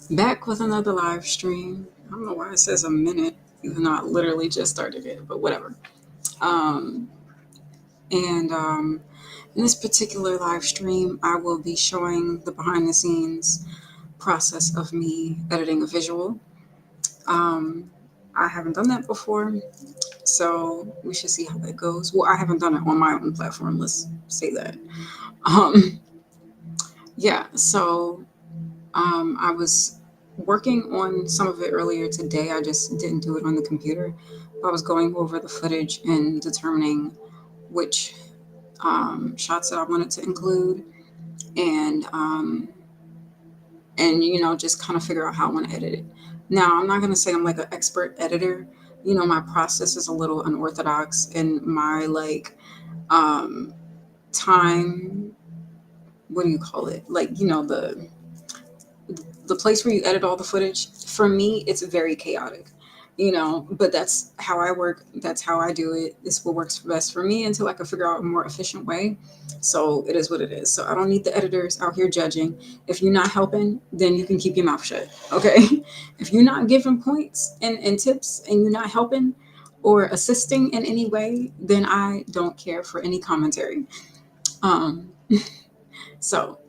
Back with another live stream. I don't know why it says a minute, even though I literally just started it, but whatever. Um, and in this particular live stream, I will be showing the behind the scenes process of me editing a visual. Um, I haven't done that before, so we should see how that goes. Well, I haven't done it on my own platform, let's say that. Um, yeah, so I was working on some of it earlier today. I just didn't do it on the computer. I was going over the footage and determining which shots that I wanted to include, and just kind of figure out how I want to edit it. Now, I'm not going to say I'm like an expert editor. My process is a little unorthodox, and my um, time. What do you call it? The place where you edit all the footage, for me it's very chaotic, but that's how I work, that's how I do it. It's what works best for me until I can figure out a more efficient way. So it is what it is. So I don't need the editors out here judging. If you're not helping, then you can keep your mouth shut. Okay. If you're not giving points and tips and you're not helping or assisting in any way, then I don't care for any commentary. um so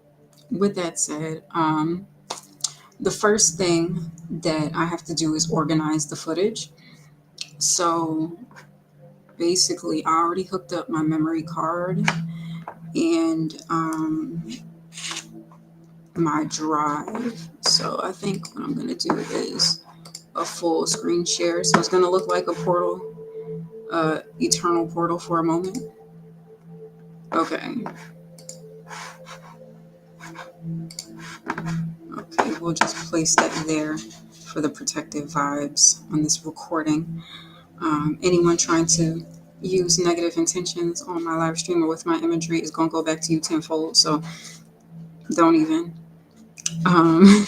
with that said, the first thing that I have to do is organize the footage. So basically, I already hooked up my memory card and my drive. So I think what I'm going to do is a full screen share. So it's going to look like a portal, eternal portal for a moment. Okay. Okay, we'll just place that there for the protective vibes on this recording. Anyone trying to use negative intentions on my live stream or with my imagery is going to go back to you tenfold. So don't even. Um,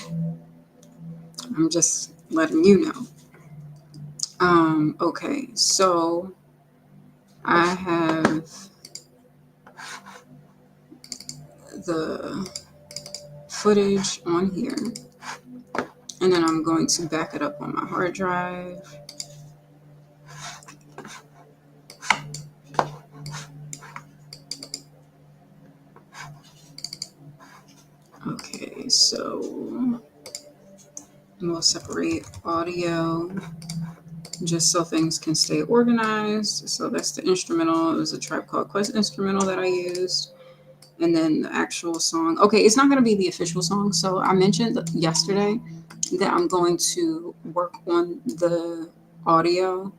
I'm just letting you know. Okay, so I have the footage on here, and then I'm going to back it up on my hard drive. Okay, so we'll separate audio just so things can stay organized. So that's the instrumental. It was a Tribe Called Quest instrumental that I used. And then the actual song. Okay, it's not going to be the official song. So I mentioned yesterday that I'm going to work on the audio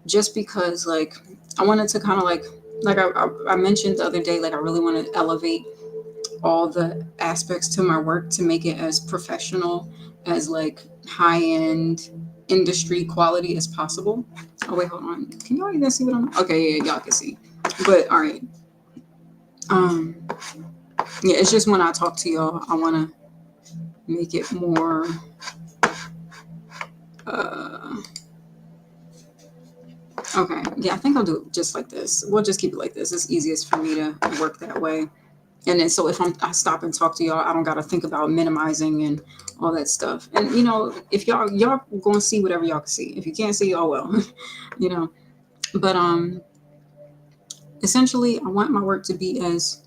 just because, I wanted to kind of I mentioned the other day, I really want to elevate all the aspects to my work to make it as professional, as high-end industry quality as possible. Oh wait, hold on. Can y'all even see what I'm? Okay, yeah, y'all can see. But all right. Yeah, it's just when I talk to y'all, I want to make it more. Okay, yeah, I think I'll do it just like this. We'll just keep it like this. It's easiest for me to work that way. And then so if I stop and talk to y'all, I don't got to think about minimizing and all that stuff. And if y'all gonna see whatever y'all can see. If you can't see, oh well, you know. But essentially, I want my work to be as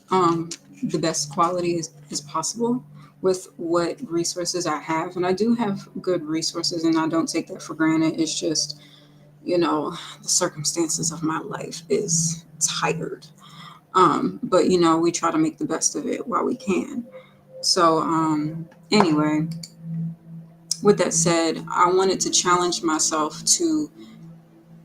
the best quality as possible with what resources I have. And I do have good resources, and I don't take that for granted. It's just, the circumstances of my life is tired. But we try to make the best of it while we can. So anyway, with that said, I wanted to challenge myself to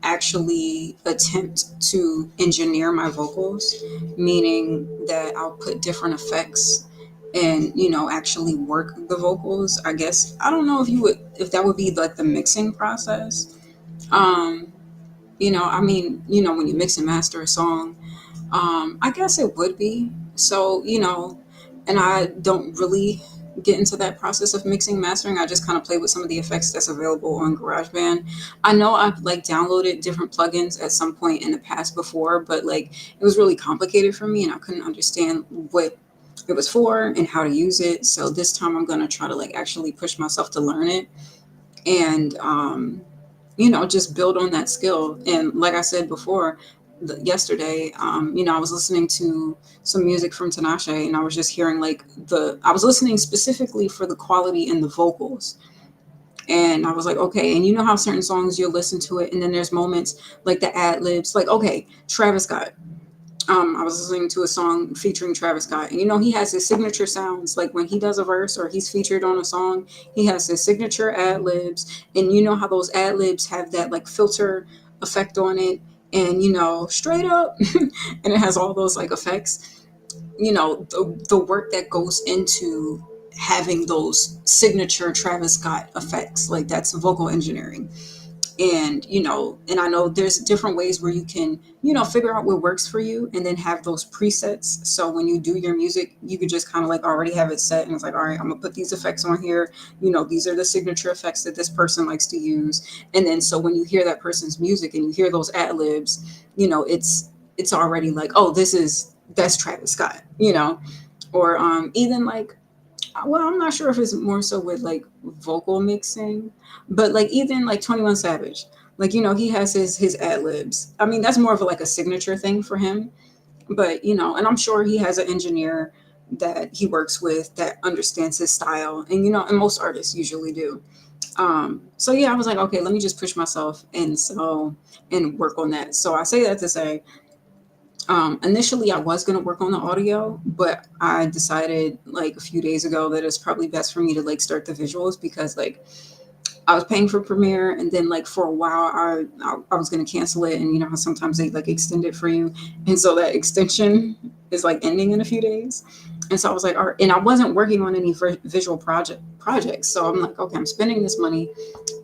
actually attempt to engineer my vocals, meaning that I'll put different effects and actually work the vocals. I guess I don't know if that would be like the mixing process. um I mean, when you mix and master a song, I guess it would be. So, and I don't really get into that process of mixing, mastering. I just kind of play with some of the effects that's available on GarageBand. I know I've downloaded different plugins at some point in the past before, but it was really complicated for me and I couldn't understand what it was for and how to use it. So this time I'm going to try to like actually push myself to learn it and just build on that skill. And like I said before, yesterday, I was listening to some music from Tinashe, and I was just hearing like I was listening specifically for the quality in the vocals. And I was like, okay, and you know how certain songs you'll listen to it, and then there's moments like the ad libs, like, okay, Travis Scott. I was listening to a song featuring Travis Scott, and he has his signature sounds. Like when he does a verse or he's featured on a song, he has his signature ad libs, and you know how those ad libs have that like filter effect on it, and straight up, and it has all those like effects. The work that goes into having those signature Travis Scott effects, like that's vocal engineering. And I know there's different ways where you can figure out what works for you and then have those presets, so when you do your music you could just kind of like already have it set, and it's like, all right, I'm gonna put these effects on here. These are the signature effects that this person likes to use. And then so when you hear that person's music and you hear those ad libs, it's already like, oh, that's Travis Scott. Or even like, well, I'm not sure if it's more so with like vocal mixing, but like even like 21 Savage, like he has his ad libs. I mean, that's more of like a signature thing for him. But and I'm sure he has an engineer that he works with that understands his style, and and most artists usually do. So yeah, I was like, okay, let me just push myself and work on that. So I say that to say, initially, I was going to work on the audio, but I decided like a few days ago that it's probably best for me to like start the visuals, because like I was paying for Premiere, and then like for a while I was going to cancel it, and you know how sometimes they like extend it for you, and so that extension is like ending in a few days. And so I was like, all right, and I wasn't working on any visual projects, so I'm like, okay, I'm spending this money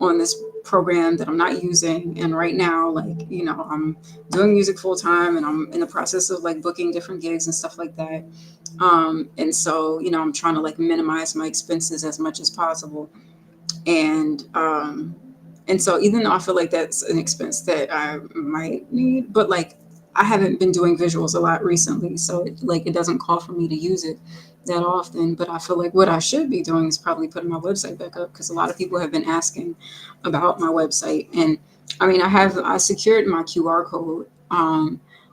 on this program that I'm not using. And right now, like, I'm doing music full time, and I'm in the process of like booking different gigs and stuff like that. And so, I'm trying to like minimize my expenses as much as possible. And so even though I feel like that's an expense that I might need, but like I haven't been doing visuals a lot recently, so it doesn't call for me to use it that often. But I feel like what I should be doing is probably putting my website back up, because a lot of people have been asking about my website. And I mean, I secured my QR code,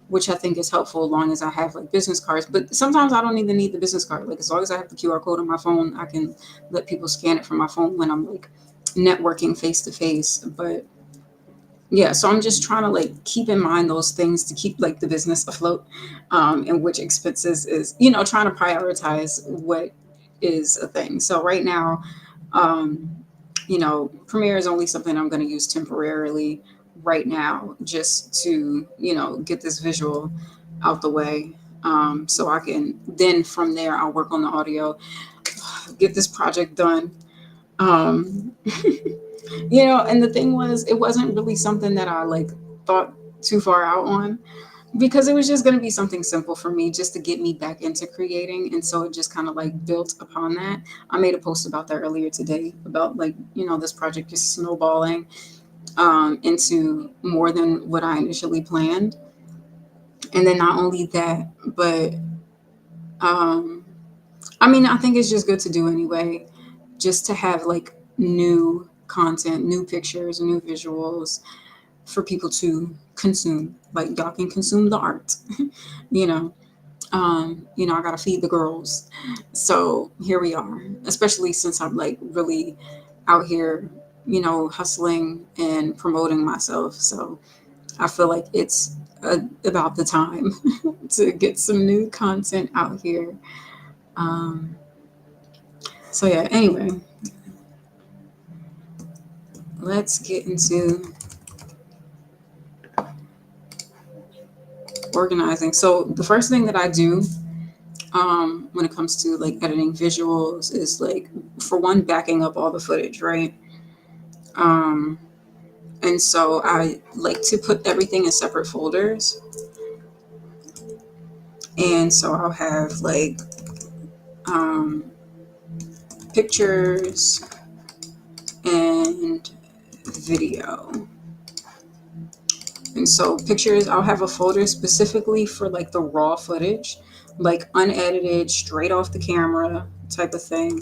which I think is helpful as long as I have like business cards. But sometimes I don't even need the business card. Like as long as I have the QR code on my phone, I can let people scan it from my phone when I'm like networking face to face. But yeah, so I'm just trying to like keep in mind those things to keep like the business afloat, and which expenses is, trying to prioritize what is a thing. So right now, Premiere is only something I'm going to use temporarily right now, just to get this visual out the way, so I can then from there I'll work on the audio, get this project done. um and the thing was, it wasn't really something that I like thought too far out on, because it was just going to be something simple for me just to get me back into creating. And so it just kind of like built upon that. I made a post about that earlier today, about like, this project just snowballing into more than what I initially planned. And then not only that, but um, I mean, I think it's just good to do anyway, just to have like new content, new pictures, new visuals for people to consume. Like y'all can consume the art, you know. I gotta feed the girls. So here we are, especially since I'm like really out here, hustling and promoting myself. So I feel like it's about the time to get some new content out here. Um, so yeah, anyway, let's get into organizing. So the first thing that I do, when it comes to like editing visuals, is like, for one, backing up all the footage, right? Um, and so I like to put everything in separate folders. And so I'll have like um, pictures and video. And so pictures, I'll have a folder specifically for like the raw footage. like unedited, straight off the camera type of thing.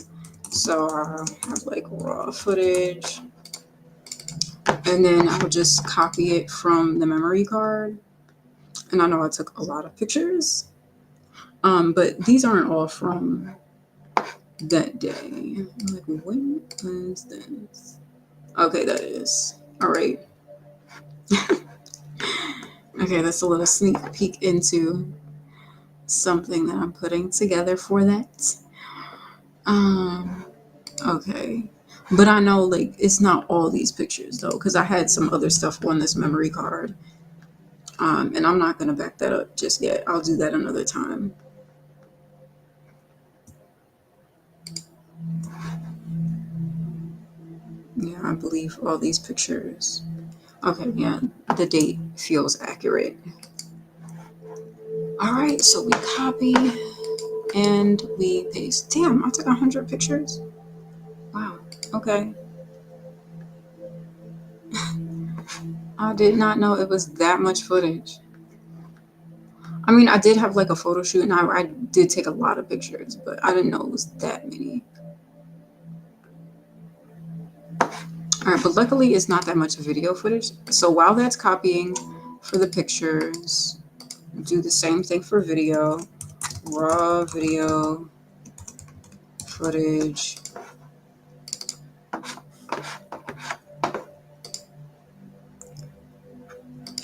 So I have like raw footage, and then I'll just copy it from the memory card. And I know I took a lot of pictures, but these aren't all from that day. Like, when is this? Okay, that is. All right. Okay, that's a little sneak peek into something that I'm putting together for that. Okay. But I know like it's not all these pictures though, because I had some other stuff on this memory card. And I'm not gonna back that up just yet. I'll do that another time. Yeah, I believe all these pictures. Okay, yeah, the date feels accurate. All right, so we copy and we paste. Damn, I took 100 pictures. Wow. Okay. I did not know it was that much footage. I mean, I did have like a photo shoot and I did take a lot of pictures, but I didn't know it was that many. All right, but luckily it's not that much video footage. So while that's copying for the pictures, do the same thing for video, raw video footage.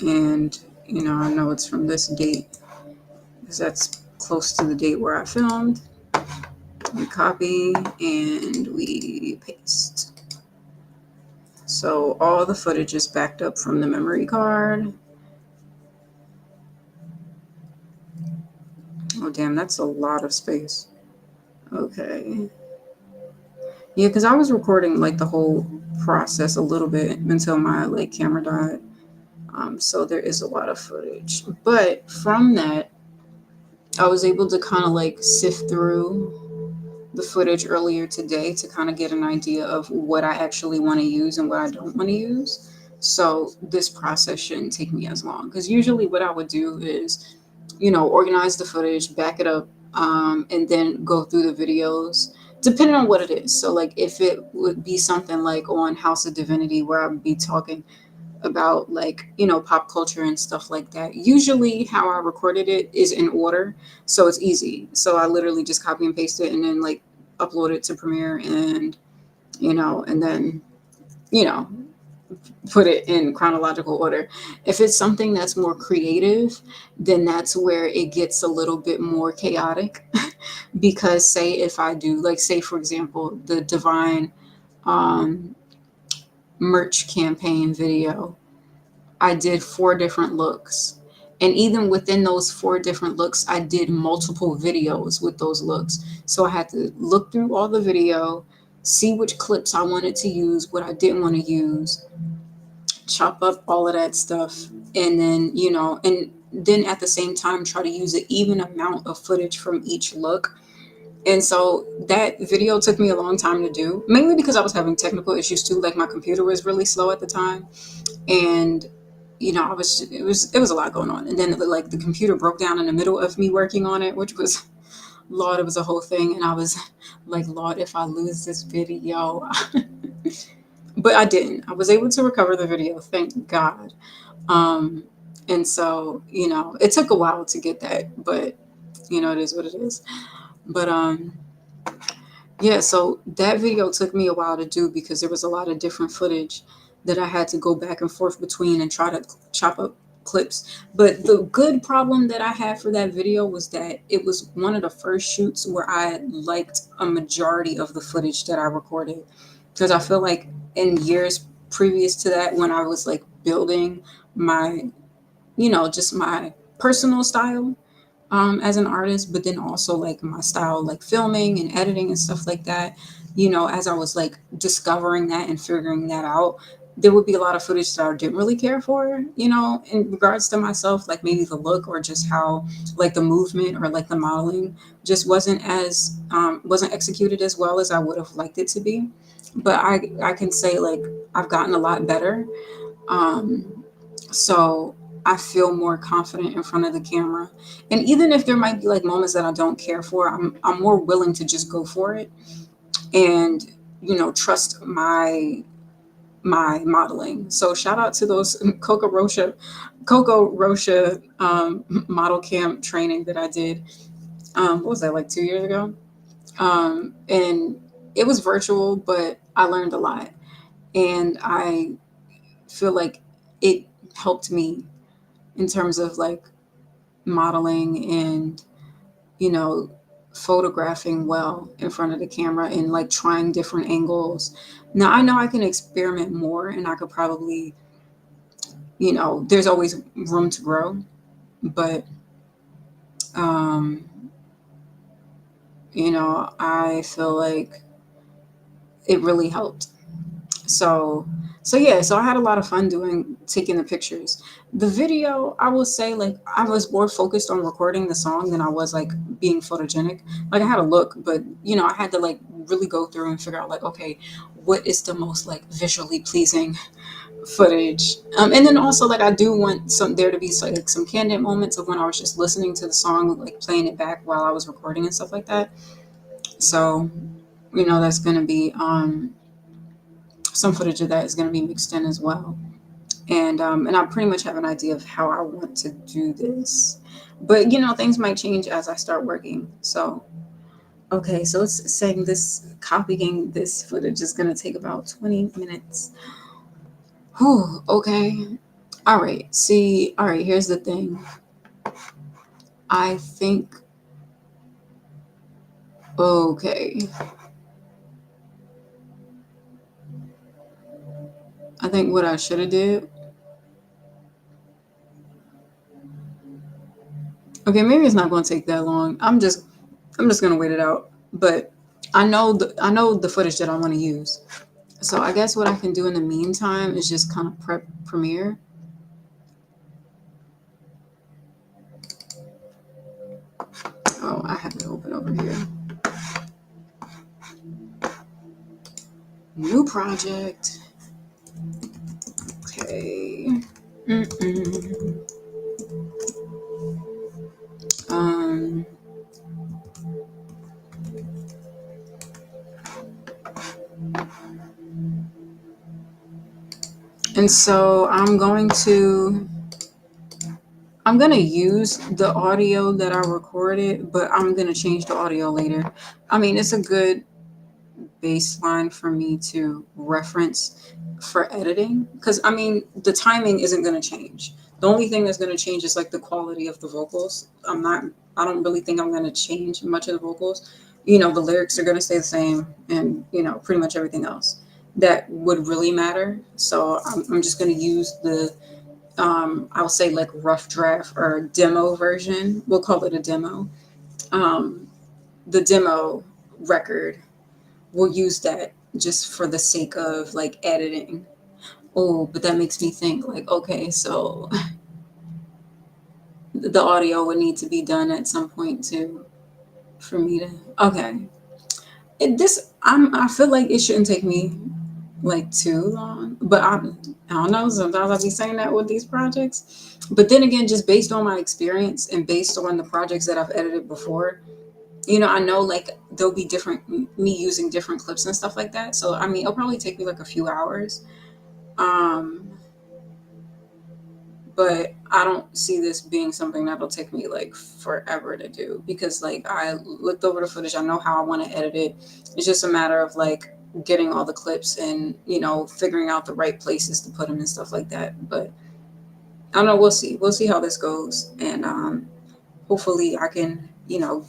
And, I know it's from this date because that's close to the date where I filmed. We copy and we paste. So all the footage is backed up from the memory card. Oh, damn, that's a lot of space. Okay. Yeah, because I was recording like the whole process a little bit until my like camera died. So there is a lot of footage. But from that, I was able to kind of like sift through the footage earlier today to kind of get an idea of what I actually want to use and what I don't want to use. So this process shouldn't take me as long because usually what I would do is, organize the footage, back it up, and then go through the videos, depending on what it is. So like if it would be something like on House of Divinity where I would be talking about like pop culture and stuff like that, usually how I recorded it is in order, so it's easy. So I literally just copy and paste it and then like upload it to Premiere and and then you know put it in chronological order. If it's something that's more creative, then that's where it gets a little bit more chaotic because say if I do like say for example the Divine um merch campaign video, I did 4 different looks. And even within those 4 different looks, I did multiple videos with those looks. So I had to look through all the video, see which clips I wanted to use, what I didn't want to use, chop up all of that stuff, and then, and then at the same time try to use an even amount of footage from each look. And so that video took me a long time to do, mainly because I was having technical issues too. Like my computer was really slow at the time. And I was it was a lot going on, and then like the computer broke down in the middle of me working on it, which was Lord, it was a whole thing, and I was like, Lord, if I lose this video. But I didn't. I was able to recover the video, thank God. um and so it took a while to get that, but it is what it is. But yeah, so that video took me a while to do because there was a lot of different footage that I had to go back and forth between and try to chop up clips. But the good problem that I had for that video was that it was one of the first shoots where I liked a majority of the footage that I recorded. Because I feel like in years previous to that, when I was like building my, just my personal style, as an artist, but then also like my style, like filming and editing and stuff like that. As I was like discovering that and figuring that out, there would be a lot of footage that I didn't really care for, in regards to myself, like maybe the look or just how like the movement or like the modeling just wasn't executed as well as I would have liked it to be. But I can say like I've gotten a lot better. So I feel more confident in front of the camera. And even if there might be like moments that I don't care for, I'm more willing to just go for it and, trust my modeling. So shout out to those Coco Rocha model camp training that I did. What was that, like 2 years ago? And it was virtual, but I learned a lot. And I feel like it helped me in terms of like modeling and, you know, photographing well in front of the camera and like trying different angles. Now I know I can experiment more and I could probably, there's always room to grow, but um, I feel like it really helped. So so I had a lot of fun taking the pictures. The video, I will say, like, I was more focused on recording the song than I was like being photogenic. Like, I had a look, but I had to like really go through and figure out like, okay, what is the most like visually pleasing footage. And then also like I do want there to be like some candid moments of when I was just listening to the song, like playing it back while I was recording and stuff like that. So that's gonna be some footage of that is gonna be mixed in as well. And I pretty much have an idea of how I want to do this. But things might change as I start working. So okay, so it's saying copying this footage is gonna take about 20 minutes. Whew, okay. All right. See, all right, here's the thing. I think, okay. I think what I should have did. Okay, maybe it's not going to take that long. I'm just going to wait it out. But I know the footage that I want to use. So I guess what I can do in the meantime is just kind of prep Premiere. Oh, I have it open over here. New project. Okay. Mm-mm. Um. And so I'm going to use the audio that I recorded, but I'm going to change the audio later. I mean, it's a good baseline for me to reference for editing because I mean, the timing isn't going to change. The only thing that's going to change is like the quality of the vocals. I don't really think I'm going to change much of the vocals. The lyrics are going to stay the same and, pretty much everything else that would really matter. So I'm just going to use I'll say like rough draft or demo version. We'll call it a demo. Um, the demo record, we'll use that just for the sake of like editing. Oh, but that makes me think like, okay, so the audio would need to be done at some point too for me to, okay. I feel like it shouldn't take me like too long, but I don't know. Sometimes I'll be saying that with these projects, but then again, just based on my experience and based on the projects that I've edited before, I know like there'll be different me using different clips and stuff like that. So I mean, it'll probably take me like a few hours, um, but I don't see this being something that'll take me like forever to do because like I looked over the footage. I know how I want to edit it. It's just a matter of like getting all the clips and figuring out the right places to put them and stuff like that. But I don't know. We'll see how this goes, and hopefully I can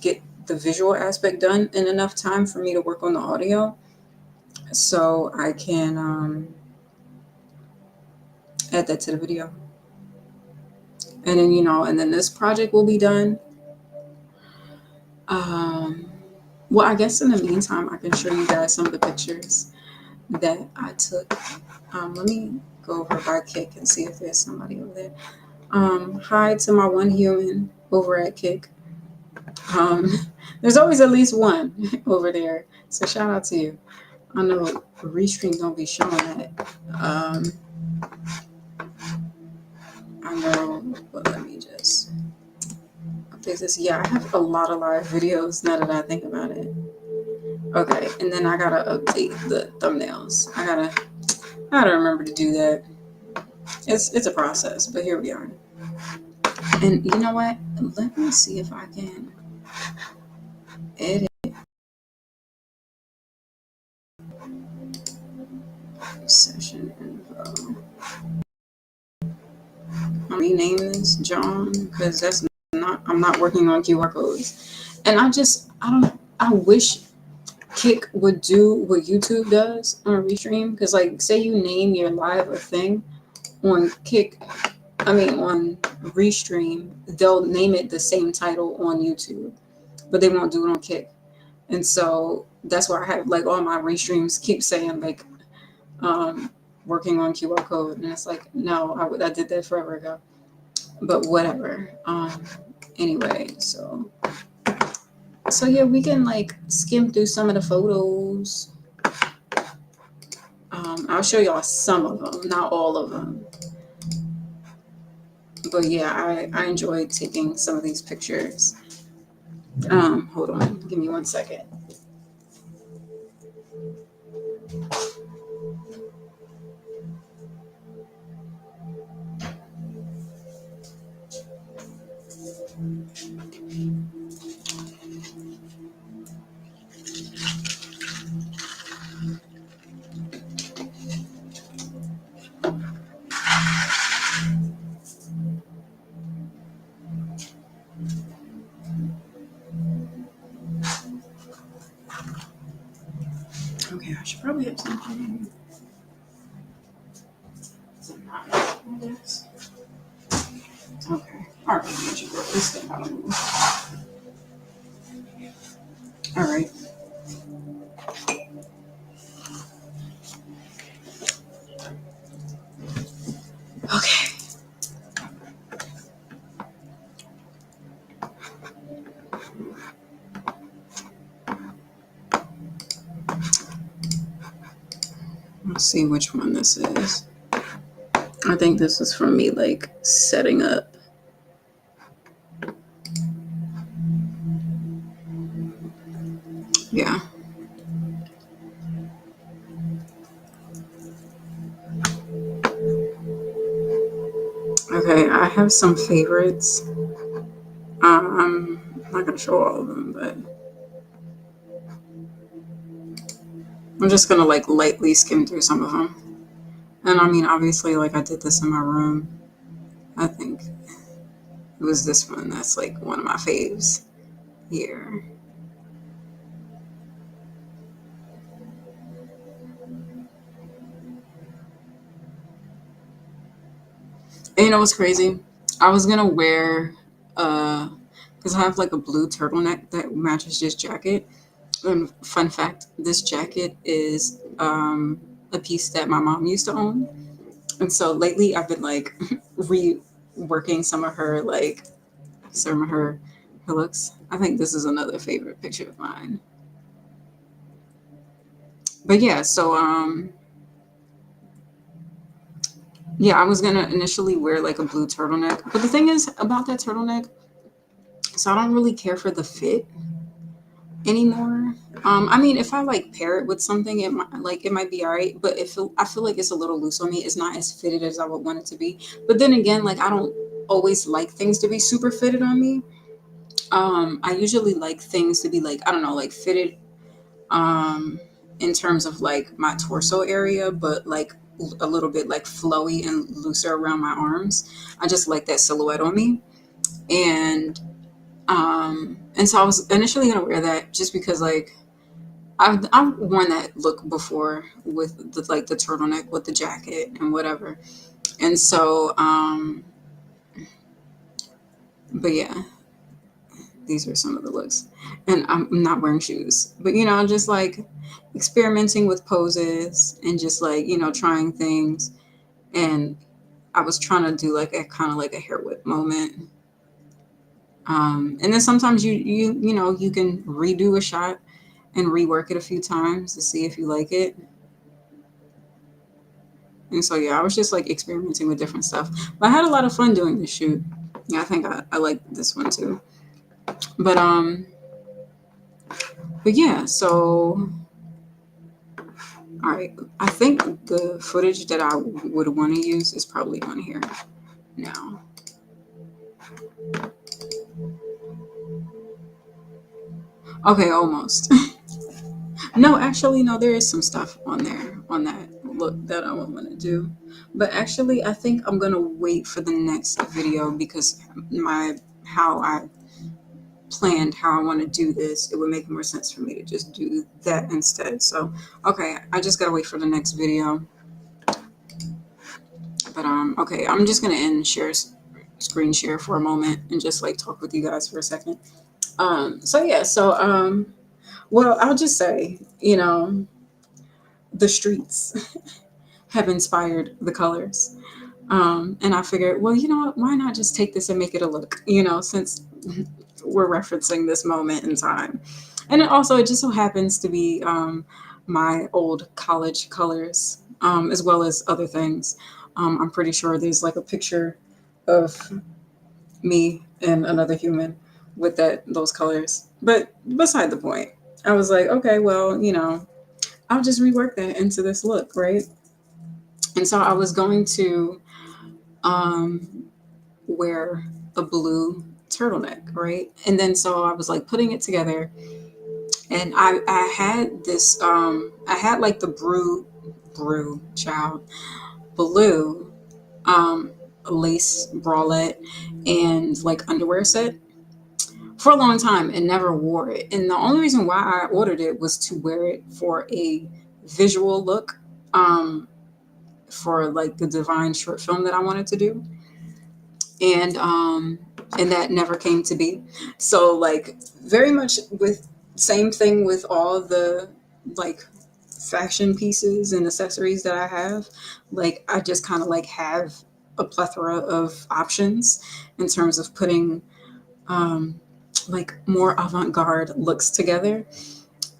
get the visual aspect done in enough time for me to work on the audio, so I can add that to the video, and then this project will be done. Um, well, I guess in the meantime, I can show you guys some of the pictures that I took. Let me go over by Kick and see if there's somebody over there. Hi to my one human over at Kick. Um, there's always at least one over there, so shout out to you. I know Restream don't be showing that. I know, but let me just update this. Yeah, I have a lot of live videos now that I think about it. Okay, and then I gotta update the thumbnails. I gotta remember to do that. It's a process, but here we are. And you know what? Let me see if I can edit session info. I'm rename this John because that's not. I'm not working on QR codes, and I wish Kick would do what YouTube does on Restream, because like say you name your live a thing on Kick, I mean on Restream, they'll name it the same title on YouTube, but they won't do it on Kick. And so that's why I have like all my Restreams keep saying like um working on QR code, and it's like no, I did that forever ago. But whatever. Anyway, so yeah, we can like skim through some of the photos. I'll show y'all some of them, not all of them. But yeah, I enjoyed taking some of these pictures. Hold on, give me 1 second. Okay, I should probably have something. Is it not on this? Okay. All right, I should work this thing out. All right. Okay. Let's see which one this is. I think this is from me like setting up. Yeah. Okay, I have some favorites. I'm not gonna show all of them, but I'm just gonna like lightly skim through some of them. And I mean, obviously, like I did this in my room. I think it was this one that's like one of my faves here. And you know what's crazy? I was gonna wear because I have like a blue turtleneck that matches this jacket. And fun fact, this jacket is a piece that my mom used to own. And so lately I've been like reworking some of her looks. I think this is another favorite picture of mine. But yeah, so yeah, I was gonna initially wear like a blue turtleneck. But the thing is about that turtleneck, so I don't really care for the fit anymore. I mean, if I like pair it with something, it might be all right. But if I feel like it's a little loose on me, it's not as fitted as I would want it to be. But then again, like I don't always like things to be super fitted on me. I usually like things to be like I don't know, like fitted um in terms of like my torso area, but like a little bit like flowy and looser around my arms. I just like that silhouette on me. And so I was initially gonna wear that just because like I've worn that look before with the turtleneck with the jacket and whatever. And so but yeah, these are some of the looks. And I'm not wearing shoes. But just like experimenting with poses and just like, trying things. And I was trying to do like a kind of like a hair whip moment. And then sometimes you can redo a shot and rework it a few times to see if you like it. And so yeah, I was just like experimenting with different stuff. But I had a lot of fun doing this shoot. Yeah, I think I like this one too. But but yeah, so all right. I think the footage that I would want to use is probably on here now. Okay, almost. No, actually, no, there is some stuff on there on that look that I would want to do. But actually, I think I'm gonna wait for the next video because my how I planned how I want to do this, it would make more sense for me to just do that instead. So, okay, I just gotta wait for the next video. But okay, I'm just gonna end screen share for a moment and just like talk with you guys for a second. So yeah, so well, I'll just say, the streets have inspired the colors. And I figured, well, you know what? Why not just take this and make it a look? Since we're referencing this moment in time, and it just so happens to be my old college colors, as well as other things. I'm pretty sure there's like a picture of me and another human with those colors. But beside the point, I was like, okay, well, I'll just rework that into this look, right? And so I was going to um, wear a blue turtleneck, right? And then so I was like putting it together, and I had this I had like the brew child blue um lace bralette and like underwear set for a long time and never wore it. And the only reason why I ordered it was to wear it for a visual look um for like the Divine short film that I wanted to do. And that never came to be. So like very much with same thing with all the like fashion pieces and accessories that I have. Like I just kind of like have a plethora of options in terms of putting um like more avant-garde looks together.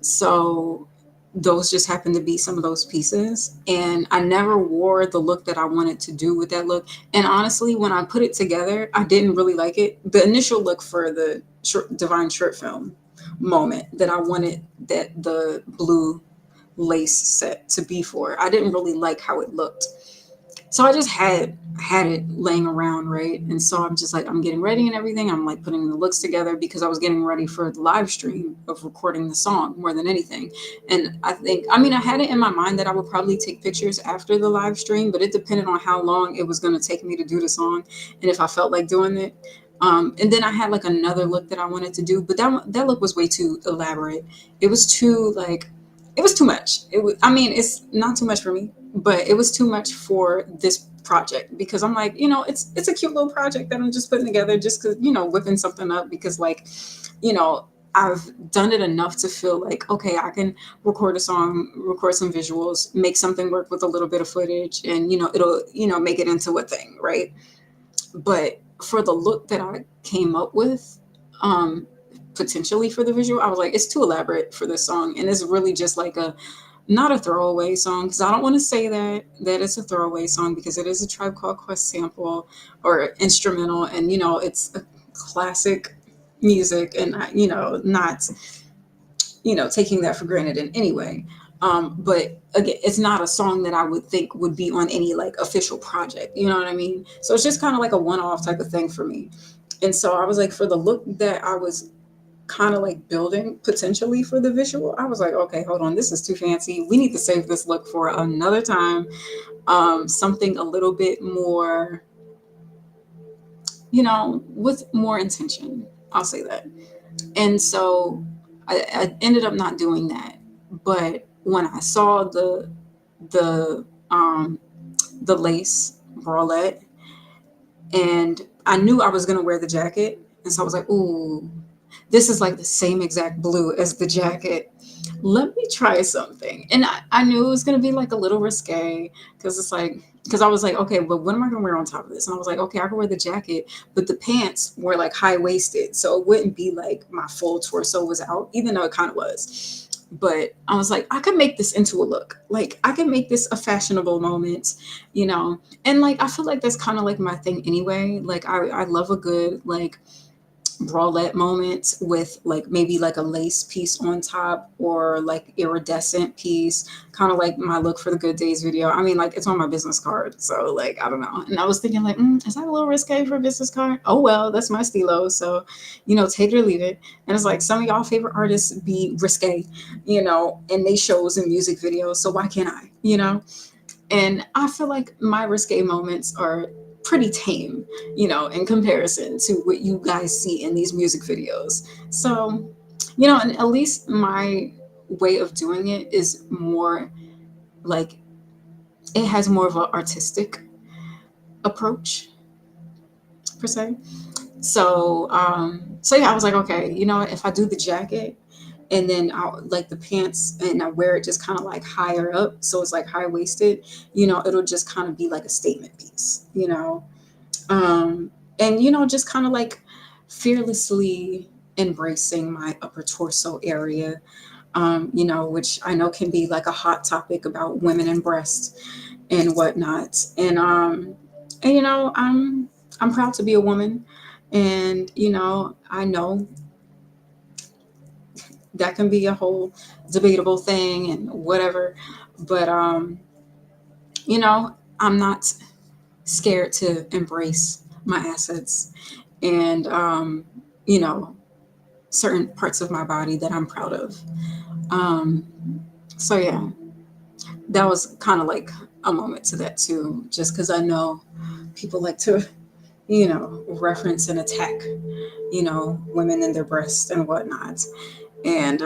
So those just happened to be some of those pieces. And I never wore the look that I wanted to do with that look. And honestly, when I put it together, I didn't really like it. The initial look for the Divine short film moment that I wanted that the blue lace set to be for, I didn't really like how it looked. So I just had it laying around, right? And so I'm just like, I'm getting ready and everything. I'm like putting the looks together because I was getting ready for the live stream of recording the song more than anything. And I mean, I had it in my mind that I would probably take pictures after the live stream, but it depended on how long it was going to take me to do the song and if I felt like doing it. And then I had like another look that I wanted to do, but that look was way too elaborate. It was too like, it was too much. I mean, it's not too much for me, but it was too much for this project because I'm like, it's a cute little project that I'm just putting together just because, whipping something up because like, you know, I've done it enough to feel like, okay, I can record a song, record some visuals, make something work with a little bit of footage and, it'll, make it into a thing. Right. But for the look that I came up with, um, potentially for the visual, I was like, it's too elaborate for this song. And it's really just like not a throwaway song because I don't want to say that it's a throwaway song because it is a Tribe Called Quest sample or instrumental, and it's a classic music, and not taking that for granted in any way. But again, it's not a song that I would think would be on any like official project. You know what I mean? So it's just kind of like a one-off type of thing for me. And so I was like, for the look that I was kind of like building potentially for the visual, I was like, okay, hold on, this is too fancy. We need to save this look for another time. Something a little bit more, with more intention. I'll say that. And so I ended up not doing that. But when I saw the um the lace bralette, and I knew I was gonna wear the jacket, and so I was like, ooh, this is like the same exact blue as the jacket. Let me try something. And I knew it was going to be like a little risque because I was like, okay, but what am I going to wear on top of this? And I was like, okay, I can wear the jacket, but the pants were like high waisted. So it wouldn't be like my full torso was out, even though it kind of was. But I was like, I could make this into a look. Like I could make this a fashionable moment, you know. And like I feel like that's kind of like my thing anyway. Like I love a good like bralette moment with like maybe like a lace piece on top or like iridescent piece, kind of like my look for the Good Days video. I mean, like it's on my business card, so like I don't know. And I was thinking like, is that a little risque for a business card? Oh well, that's my stilo, so you know, take it or leave it. And it's like some of y'all favorite artists be risque, you know, and they shows and music videos, so why can't I, you know? And I feel like my risque moments are pretty tame, you know, in comparison to what you guys see in these music videos. So, you know, and at least my way of doing it is more like it has more of an artistic approach per se. So yeah, I was like, okay, you know, if I do the jacket and then I'll like the pants and I wear it just kind of like higher up, so it's like high waisted, you know, it'll just kind of be like a statement piece, you know. Um, and you know, just kind of like fearlessly embracing my upper torso area, you know, which I know can be like a hot topic about women and breasts and whatnot. And you know, I'm proud to be a woman, and you know, I know that can be a whole debatable thing and whatever, but you know, I'm not scared to embrace my assets and you know, certain parts of my body that I'm proud of. Um, so yeah, that was kind of like a moment to that too, just because I know people like to, you know, reference and attack, you know, women and their breasts and whatnot, and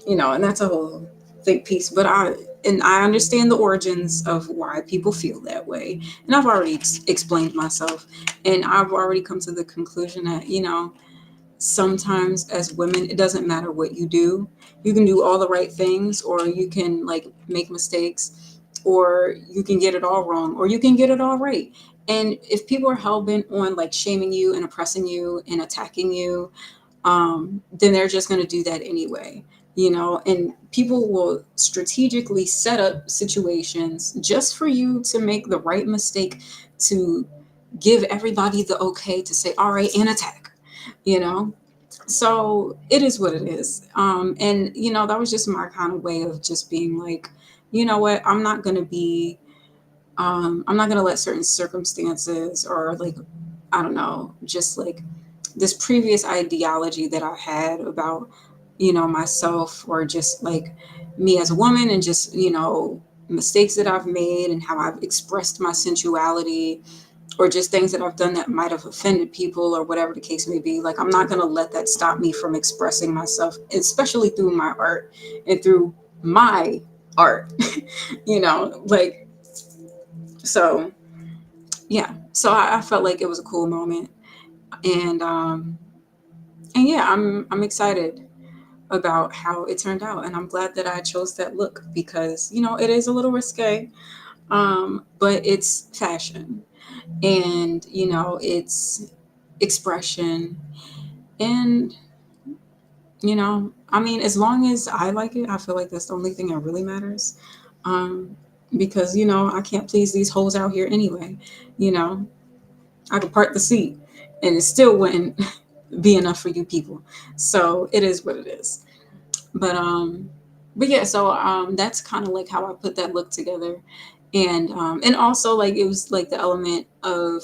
you know, and that's a whole big piece. But I understand the origins of why people feel that way, and I've already explained myself, and I've already come to the conclusion that you know sometimes as women it doesn't matter what you do, you can do all the right things or you can like make mistakes or you can get it all wrong or you can get it all right. And if people are hell-bent on like shaming you and oppressing you and attacking you, then they're just going to do that anyway, you know. And people will strategically set up situations just for you to make the right mistake, to give everybody the okay to say all right and attack, you know. So it is what it is. And you know, that was just my kind of way of just being like, you know what, I'm not gonna let certain circumstances or like, I don't know, just like this previous ideology that I had about, you know, myself or just like me as a woman and just, you know, mistakes that I've made and how I've expressed my sensuality or just things that I've done that might have offended people or whatever the case may be. Like, I'm not going to let that stop me from expressing myself, especially through my art and through my art, you know, like, so yeah. So I felt like it was a cool moment. And yeah, I'm excited about how it turned out. And I'm glad that I chose that look because, you know, it is a little risque, but it's fashion and you know it's expression. And you know, I mean, as long as I like it, I feel like that's the only thing that really matters. um because you know, I can't please these hoes out here anyway, you know. I could part the seat and it still wouldn't be enough for you people. So it is what it is. But um but yeah, so that's kind of like how I put that look together. And also like it was like the element of,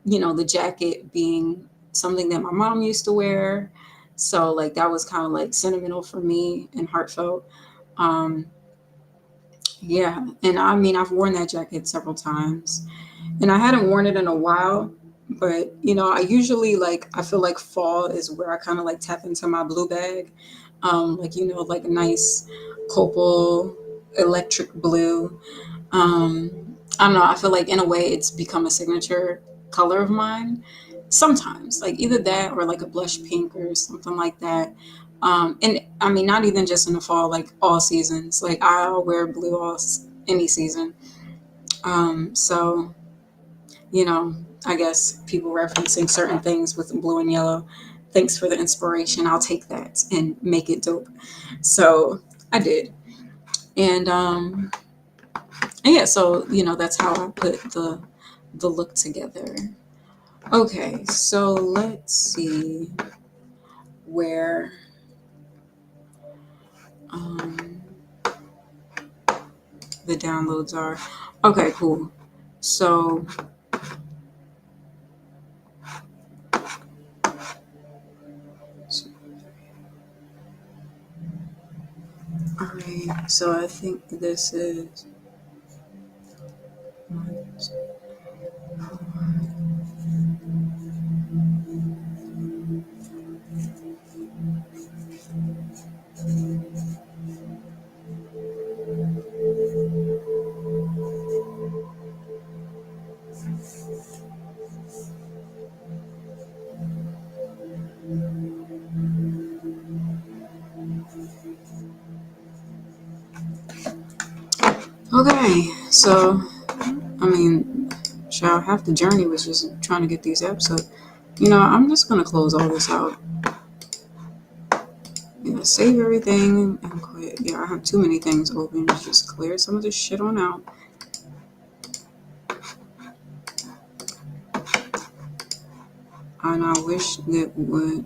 you know, the jacket being something that my mom used to wear. So like that was kind of like sentimental for me and heartfelt. Um, yeah, and I mean I've worn that jacket several times, and I hadn't worn it in a while. But you know, I usually like I feel like fall is where I kind of like tap into my blue bag, like you know, like a nice copal electric blue. I don't know. I feel like in a way it's become a signature color of mine. Sometimes, like either that or like a blush pink or something like that. And I mean, not even just in the fall, like all seasons. Like I'll wear blue any season. So you know, I guess people referencing certain things with blue and yellow. thanks for the inspiration. I'll take that and make it dope. So I did. And yeah, so that's how I put the look together. Okay, so let's see where um the downloads are. Okay, cool. So all right, so I think this is okay. So I mean, half the journey was just trying to get these apps up. I'm just gonna close all this out. Save everything and quit. I have too many things open. Just clear some of this shit on out. And I wish that would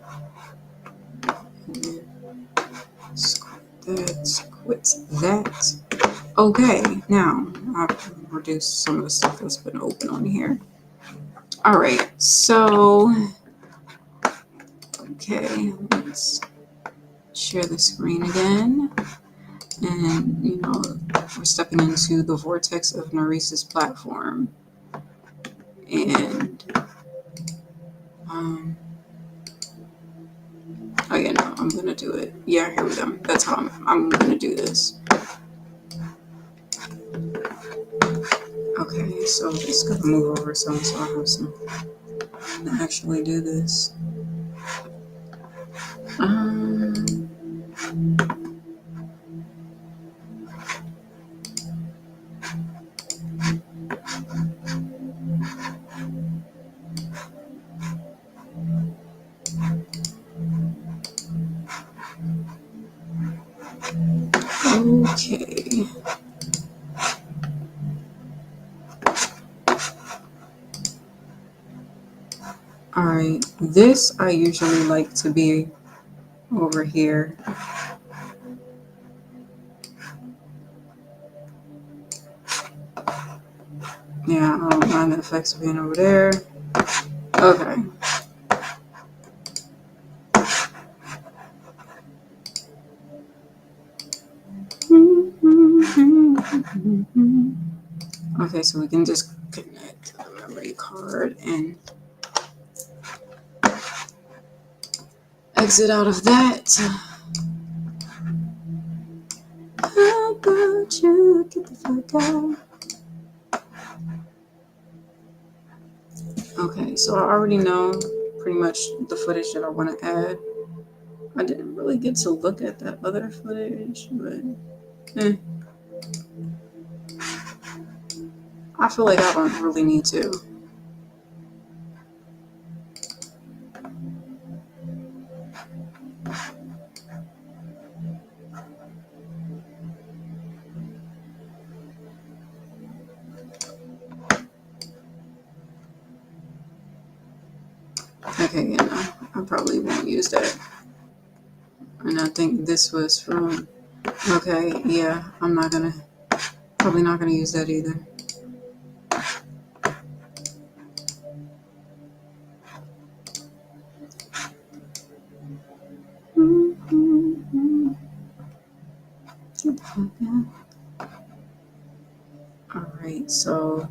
quit that. Okay, now I've reduced some of the stuff that's been open on here. All right, so okay, let's share the screen again. And we're stepping into the vortex of Neresa's platform. And oh yeah, no, I'm gonna do it. Yeah, here we go. That's how I'm gonna do this. Okay, so I'm just gonna move over so I have some to actually do this. Okay. All right, this I usually like to be over here. Yeah, I don't mind the effects being over there. Okay. Okay, so we can just connect to the memory card and exit out of that. How about you get the fuck out? Okay, so I already know pretty much the footage that I want to add. I didn't really get to look at that other footage, but I feel like I don't really need to. Okay, I probably won't use that. And I think this was from, okay, yeah, probably not gonna use that either. All right, so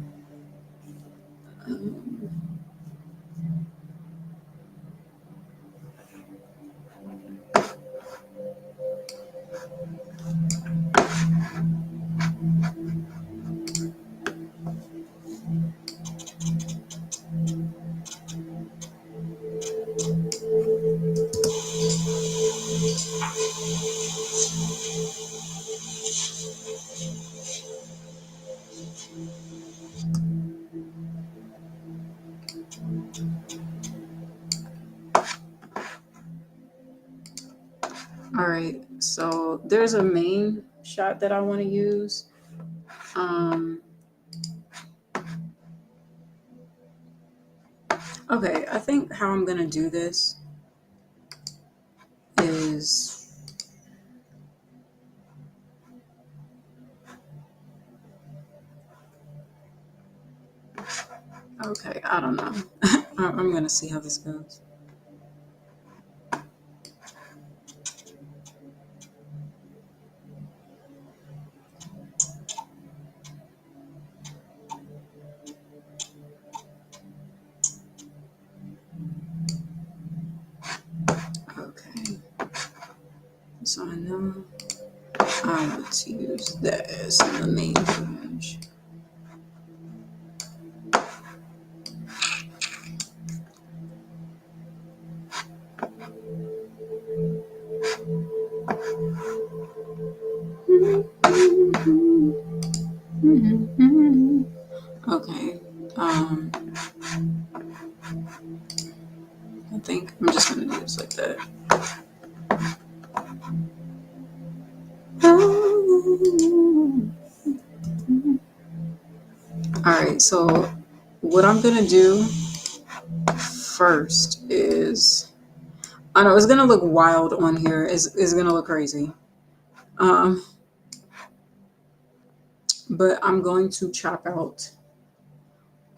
All right, so there's a main shot that I want to use. Okay, I think how I'm gonna do this is okay. I don't know. I'm gonna see how this goes. Okay, so I know I want to use this in the main image. Okay. I think I'm just gonna do this like that. All right. So what I'm gonna do first is I know it's gonna look wild on here. It's gonna look crazy. Um, but I'm going to chop out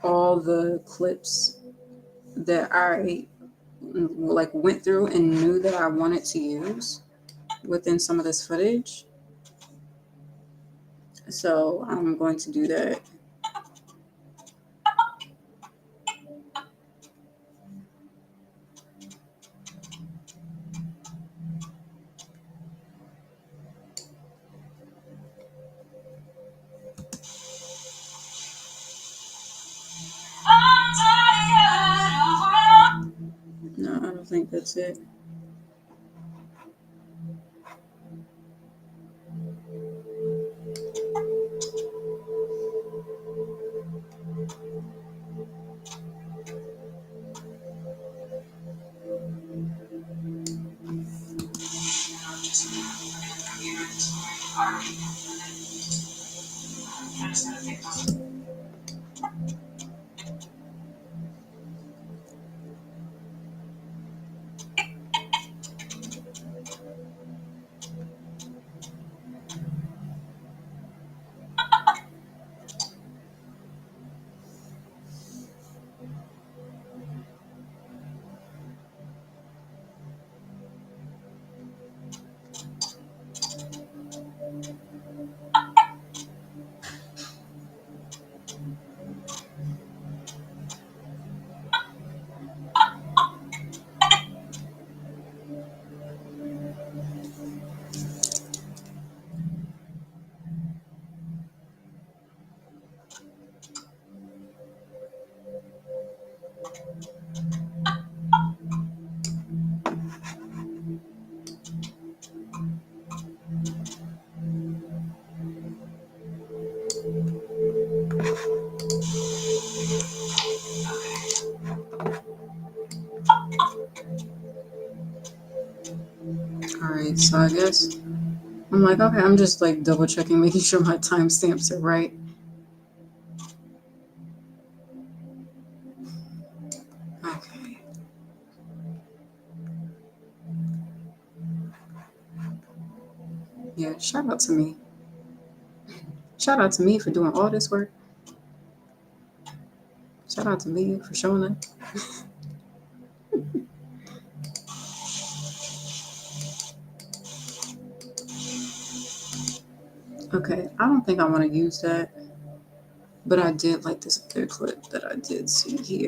all the clips that I like went through and knew that I wanted to use within some of this footage. So I'm going to do that. No, I don't think that's it. All right, so I guess I'm like, okay, I'm just like double checking, making sure my timestamps are right. Okay. Yeah, shout out to me. Shout out to me for doing all this work. Shout out to me for showing up. Okay, I don't think I want to use that, but I did like this other clip that I did see here.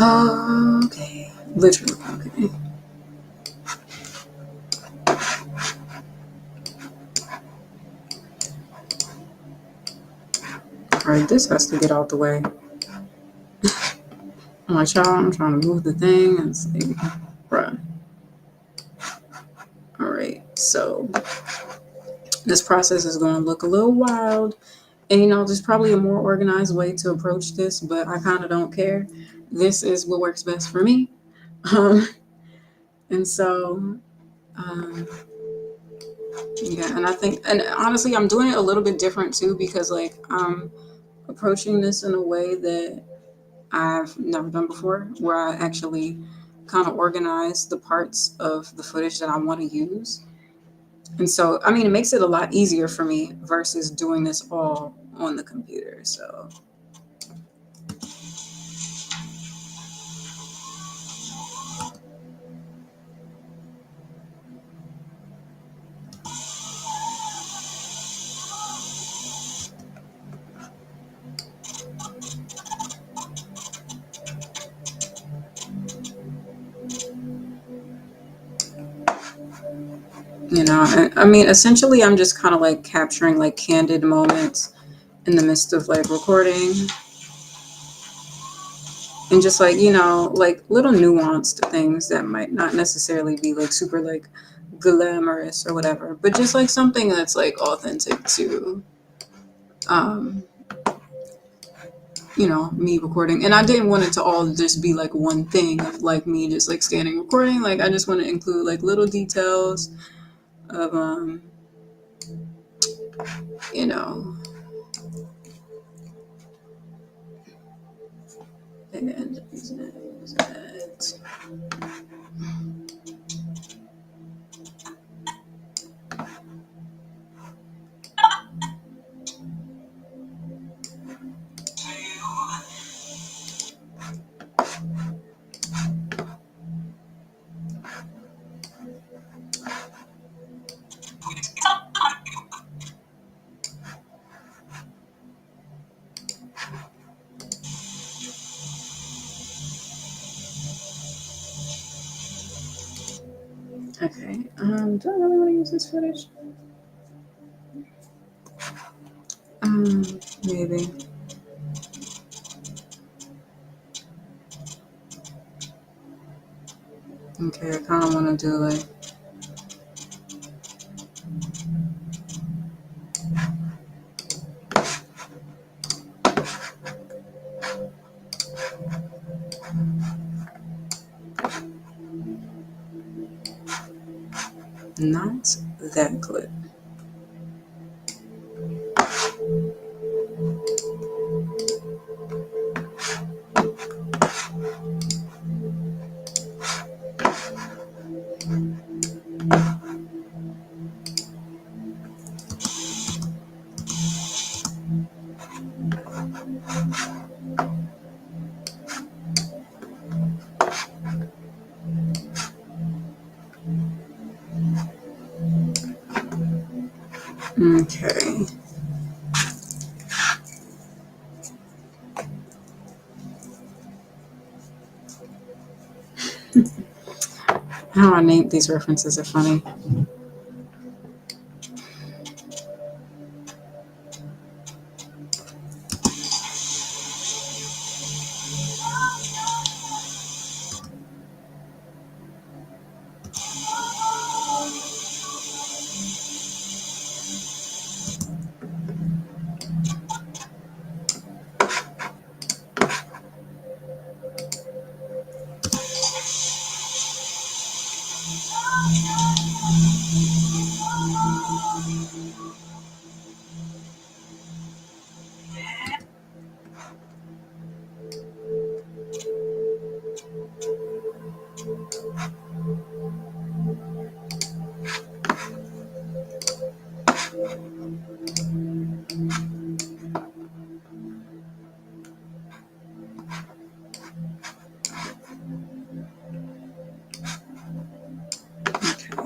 Okay. Literally, okay. Alright, this has to get out the way. I'm like, y'all, I'm trying to move the thing. And it's like, bruh. Alright, so this process is going to look a little wild. And, there's probably a more organized way to approach this, but I kind of don't care. This is what works best for me. And so, yeah, and I think, and honestly, I'm doing it a little bit different too, because like I'm approaching this in a way that I've never done before, where I actually kind of organize the parts of the footage that I want to use. And so, I mean, it makes it a lot easier for me versus doing this all on the computer. So, I mean, essentially, I'm just kind of like capturing like candid moments in the midst of like recording and just like, like little nuanced things that might not necessarily be like super like glamorous or whatever, but just like something that's like authentic to, um, me recording. And I didn't want it to all just be like one thing of like me just like standing recording. Like I just want to include like little details of, you know, and okay. Do I really want to use this footage? Maybe. Okay, I kind of want to do like. Not that clip. Okay. How I named these references are funny.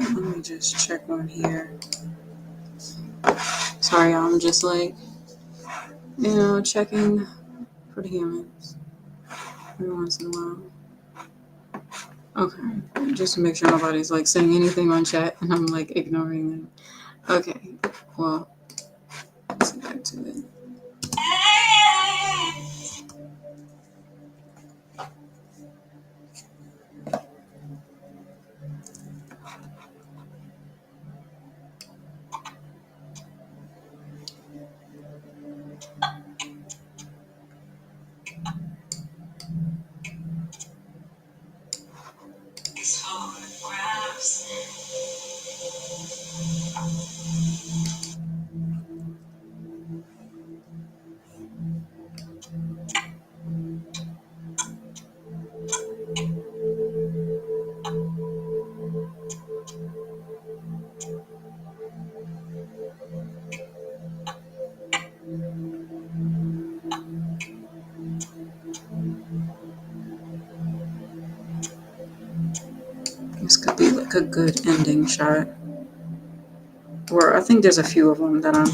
Let me just check on here. Sorry, I'm just like, checking for the humans every once in a while. Okay, just to make sure nobody's like saying anything on chat and I'm like ignoring them. Okay, well, let's get back to it. This could be like a good ending shot. Or I think there's a few of them that I'm.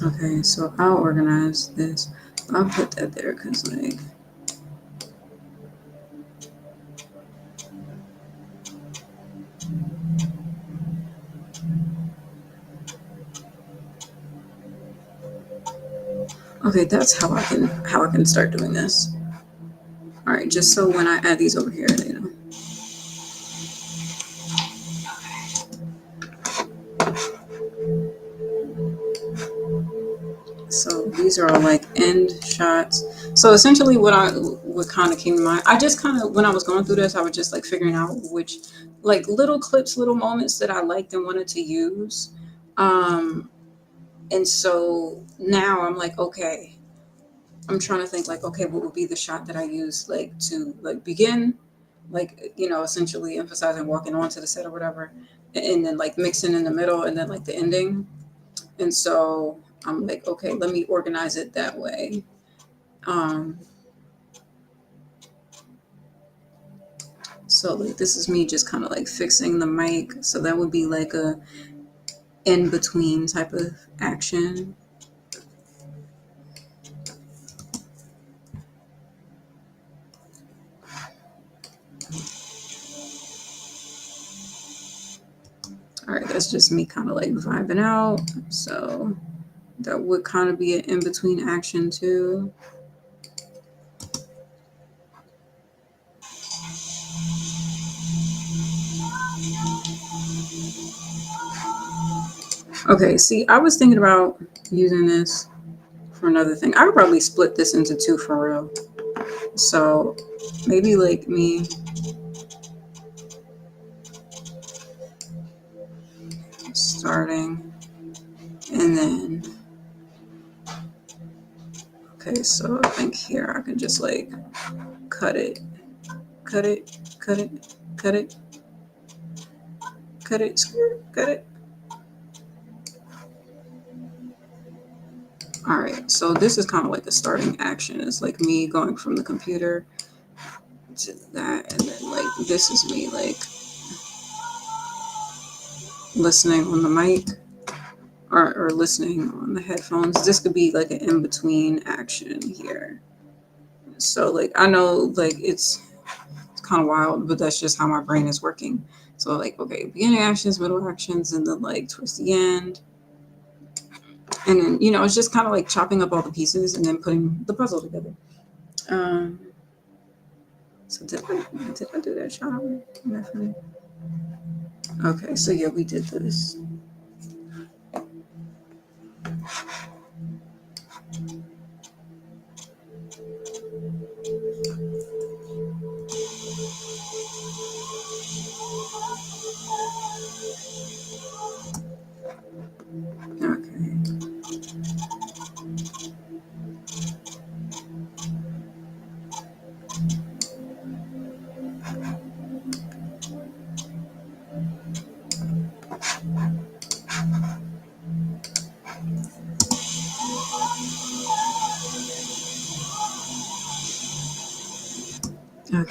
Okay, so I'll organize this. I'll put that there because, like, okay, that's how I can start doing this. All right, just so when I add these over here, you know. So these are all like end shots. So essentially what kind of came to mind, I just kind of, when I was going through this, I was just like figuring out which like little clips, little moments that I liked and wanted to use. And so now I'm like, okay, I'm trying to think like, okay, what would be the shot that I use like to like begin, like, you know, essentially emphasizing walking onto the set or whatever, and then like mixing in the middle and then like the ending. And so I'm like, okay, let me organize it that way. So like this is me just kind of like fixing the mic. So that would be like a in between type of action. All right, that's just me kind of like vibing out. So that would kind of be an in between action too. Okay, see, I was thinking about using this for another thing. I would probably split this into two for real. So maybe like me starting and then, okay, so I think here I can just like cut it, cut it, cut it, cut it, cut it, cut it. All right, so this is kind of like a starting action. It's like me going from the computer to that, and then like this is me like listening on the mic or listening on the headphones. This could be like an in-between action here. So like I know like it's kind of wild, but that's just how my brain is working. So like, okay, beginning actions, middle actions, and then like towards the end. And then, you know, it's just kind of like chopping up all the pieces and then putting the puzzle together. So did I do that shot? Okay, so yeah, we did this. Okay.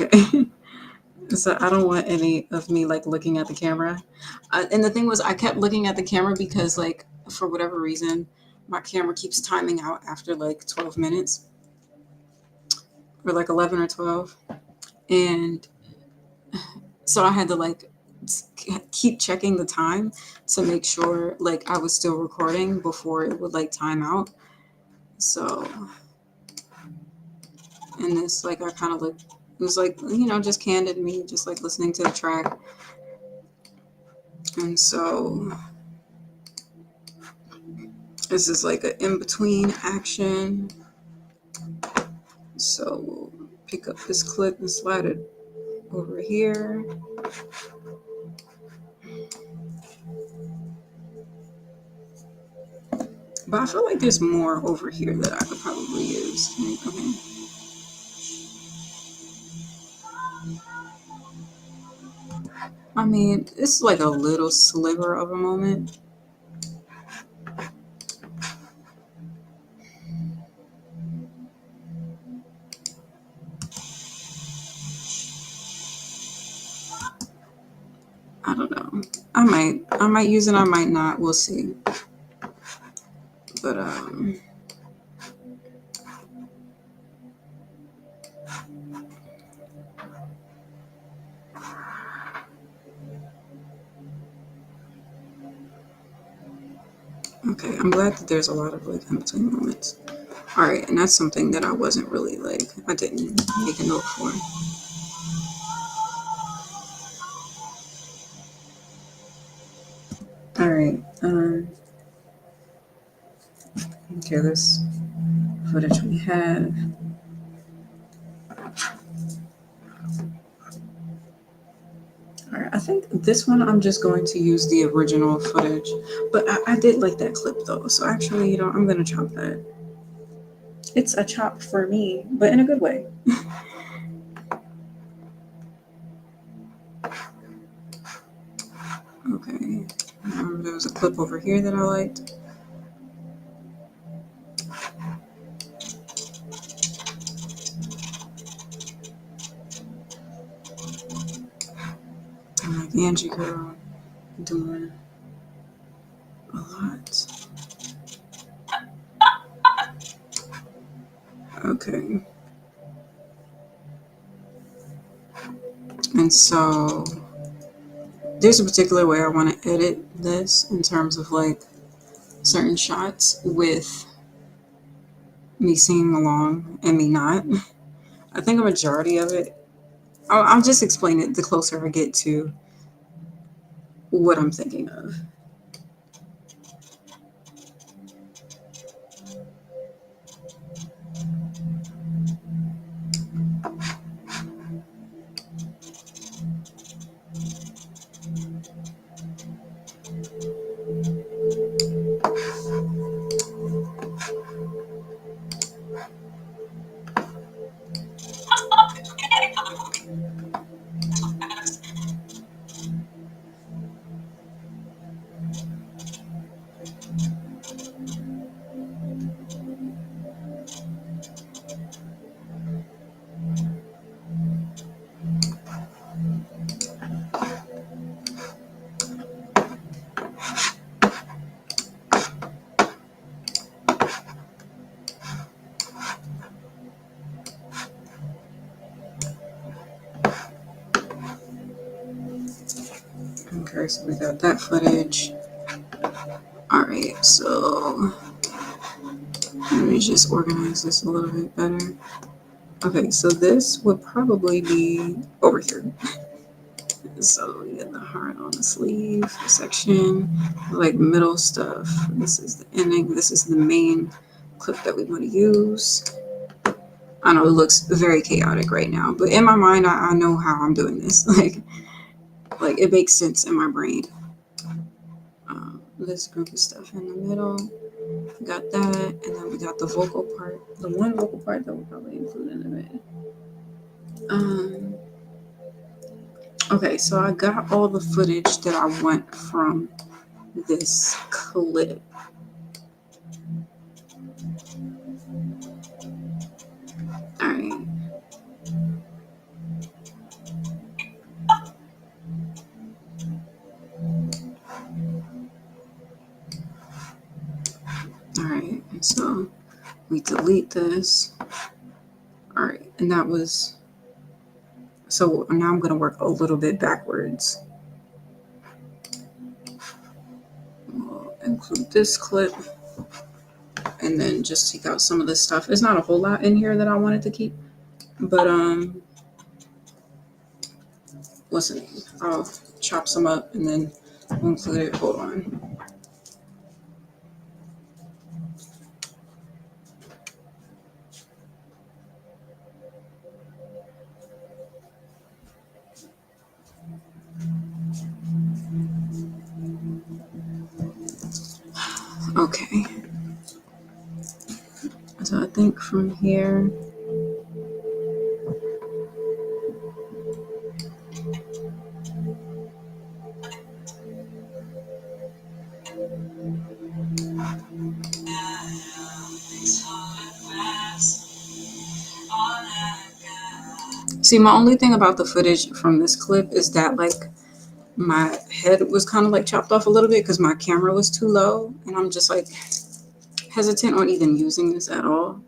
Okay. So I don't want any of me like looking at the camera. And the thing was, I kept looking at the camera because, like, for whatever reason, my camera keeps timing out after like 12 minutes or like 11 or 12. And so I had to like keep checking the time to make sure like I was still recording before it would like time out. So, and this, like, I kind of like, it was like, just candid me, just like listening to the track. And so this is like an in between action. So we'll pick up this clip and slide it over here. But I feel like there's more over here that I could probably use. Okay. I mean, it's like a little sliver of a moment. I don't know. I might use it, I might not. We'll see. But okay, I'm glad that there's a lot of like in between moments. All right, and that's something that I wasn't really like, I didn't make a note for. All right. Okay, this footage we have. All right, I think this one I'm just going to use the original footage, but I did like that clip though. So actually, I'm gonna chop that. It's a chop for me, but in a good way. Okay. There was a clip over here that I liked. I like Angie Girl doing a lot. Okay. And so there's a particular way I want to edit this in terms of like certain shots with me singing along and me not. I think a majority of it, I'll just explain it the closer I get to what I'm thinking of. Okay, so we got that footage. All right, so let me just organize this a little bit better. Okay, so this would probably be over here. So we get the heart on the sleeve section, like middle stuff. This is the ending. This is the main clip that we want to use. I know it looks very chaotic right now, but in my mind, I know how I'm doing this. Like it makes sense in my brain. This group of stuff in the middle. We got that, and then we got the vocal part. The one vocal part that we'll probably include in a bit. Okay, so I got all the footage that I want from this clip. All right. All right, and so we delete this. All right, and that was, so now I'm gonna work a little bit backwards. We'll include this clip and then just take out some of this stuff. It's not a whole lot in here that I wanted to keep, but what's the name? I'll chop some up and then we'll include it. Hold on. Okay. So I think from here, see, my only thing about the footage from this clip is that like my head was kind of like chopped off a little bit because my camera was too low, and I'm just like hesitant on even using this at all.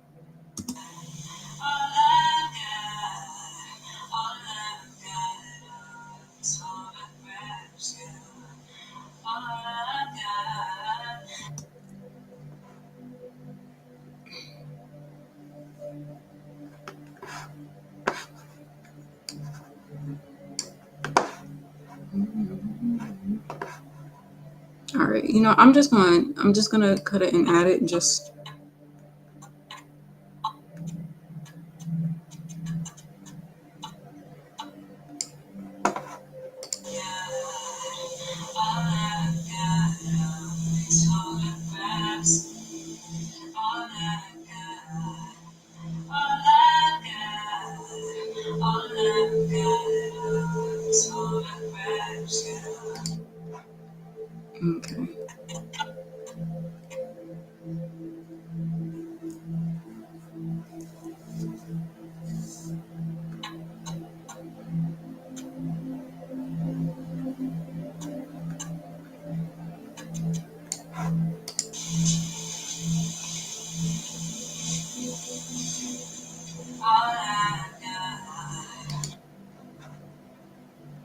All right, you know, I'm just gonna cut it and add it just. Okay.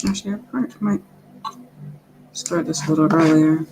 Actually, I might start this a little earlier.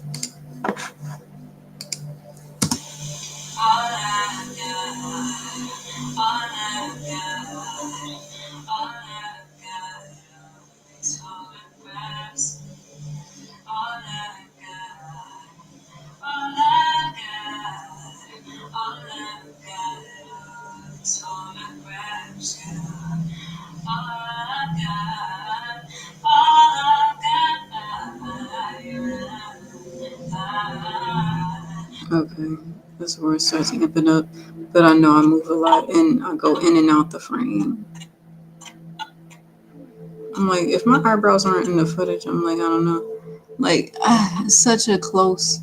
Okay, that's where it starts amping up, but I know I move a lot and I go in and out the frame. I'm like, if my eyebrows aren't in the footage, I'm like, I don't know. Like, it's such a close.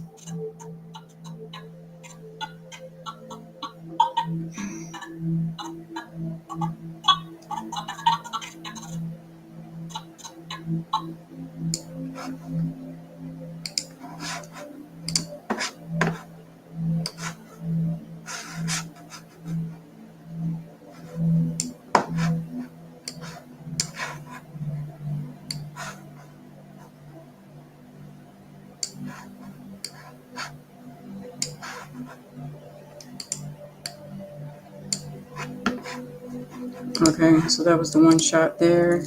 Okay, so that was the one shot there,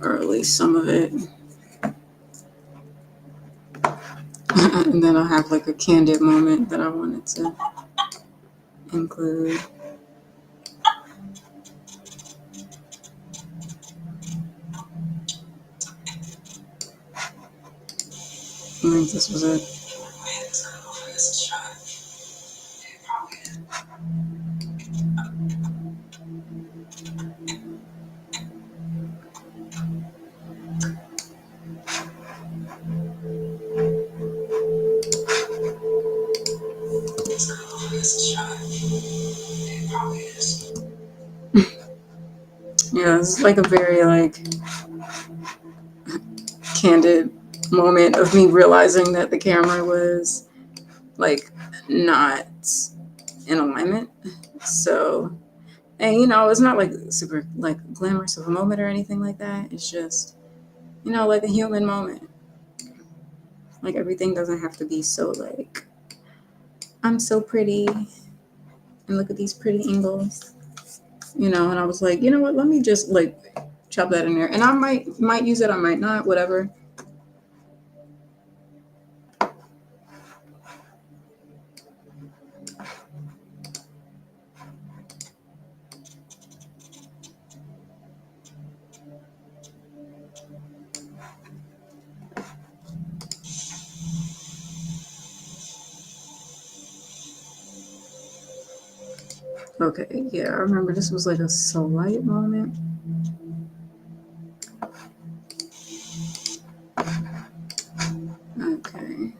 or at least some of it. And then I have like a candid moment that I wanted to include. I think this was it. Yeah, it's like a very like candid moment of me realizing that the camera was like not in alignment. So, and you know, it's not like super like glamorous of a moment or anything like that. It's just, you know, like a human moment. Like everything doesn't have to be so like, I'm so pretty and look at these pretty angles, you know. And I was like, you know what, let me just like chop that in there. And I might use it, I might not, whatever. Okay, yeah, I remember this was like a slight moment. Okay.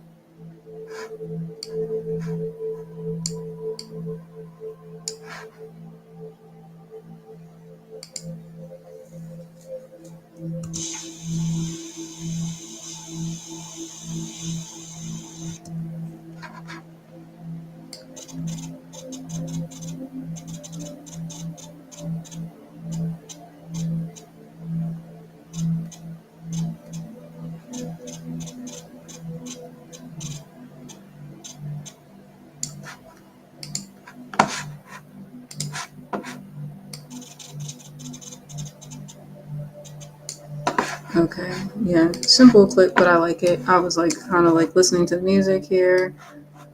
Okay, yeah, simple clip, but I like it. I was like kind of like listening to music here,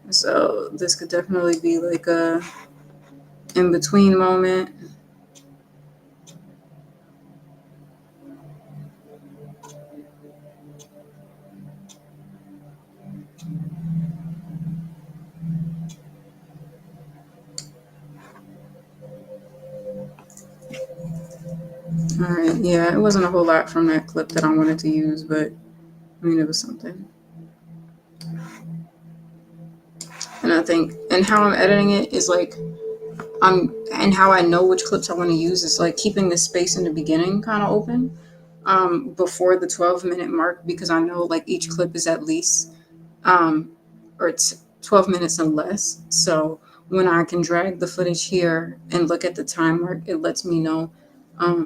so this could definitely be like a in between moment. All right, yeah, it wasn't a whole lot from that clip that I wanted to use, but I mean, it was something. And I think, and how I'm editing it is like, and how I know which clips I want to use is like keeping the space in the beginning kind of open, before the 12-minute mark, because I know like each clip is at least, um, or it's 12 minutes and less. So when I can drag the footage here and look at the time mark, it lets me know,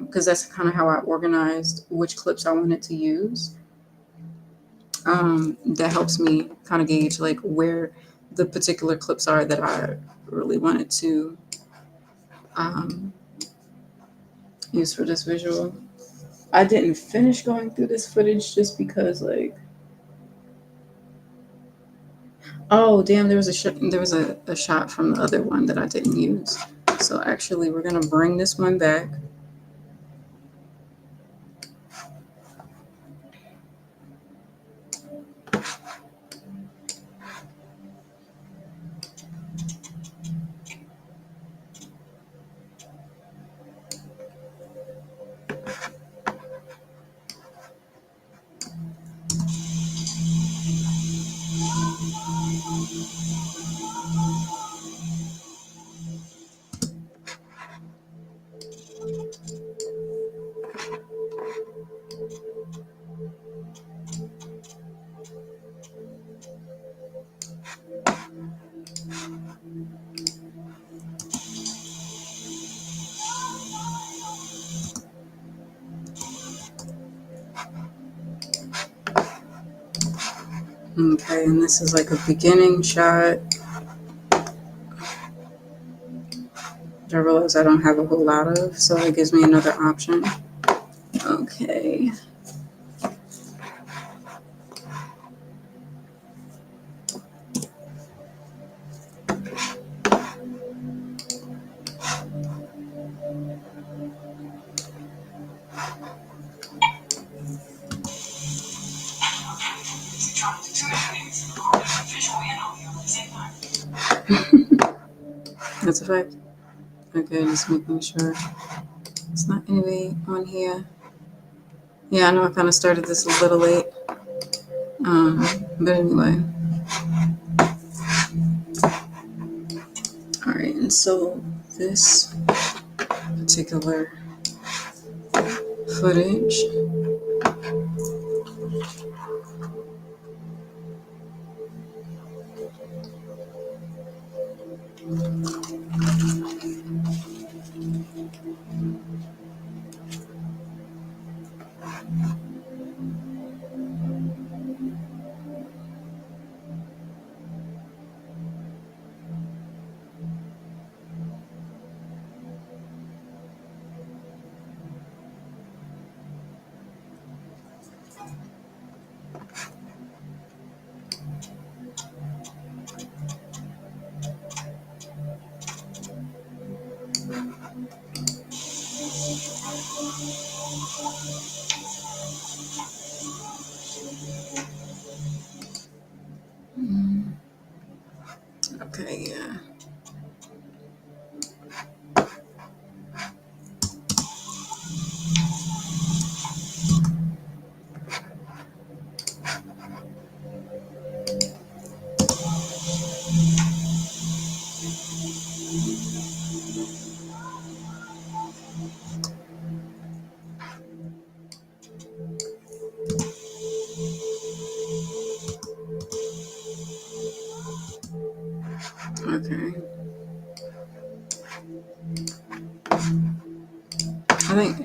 because that's kind of how I organized which clips I wanted to use. That helps me kind of gauge like where the particular clips are that I really wanted to, um, use for this visual. I didn't finish going through this footage just because like, oh damn, there was a shot from the other one that I didn't use. So actually we're gonna bring this one back. Okay, and this is like a beginning shot. I realize I don't have a whole lot of, so it gives me another option. Okay. That's a fact. Okay, just making sure it's not anyway on here. Yeah, I know I kind of started this a little late. But anyway. All right, and so this particular footage, think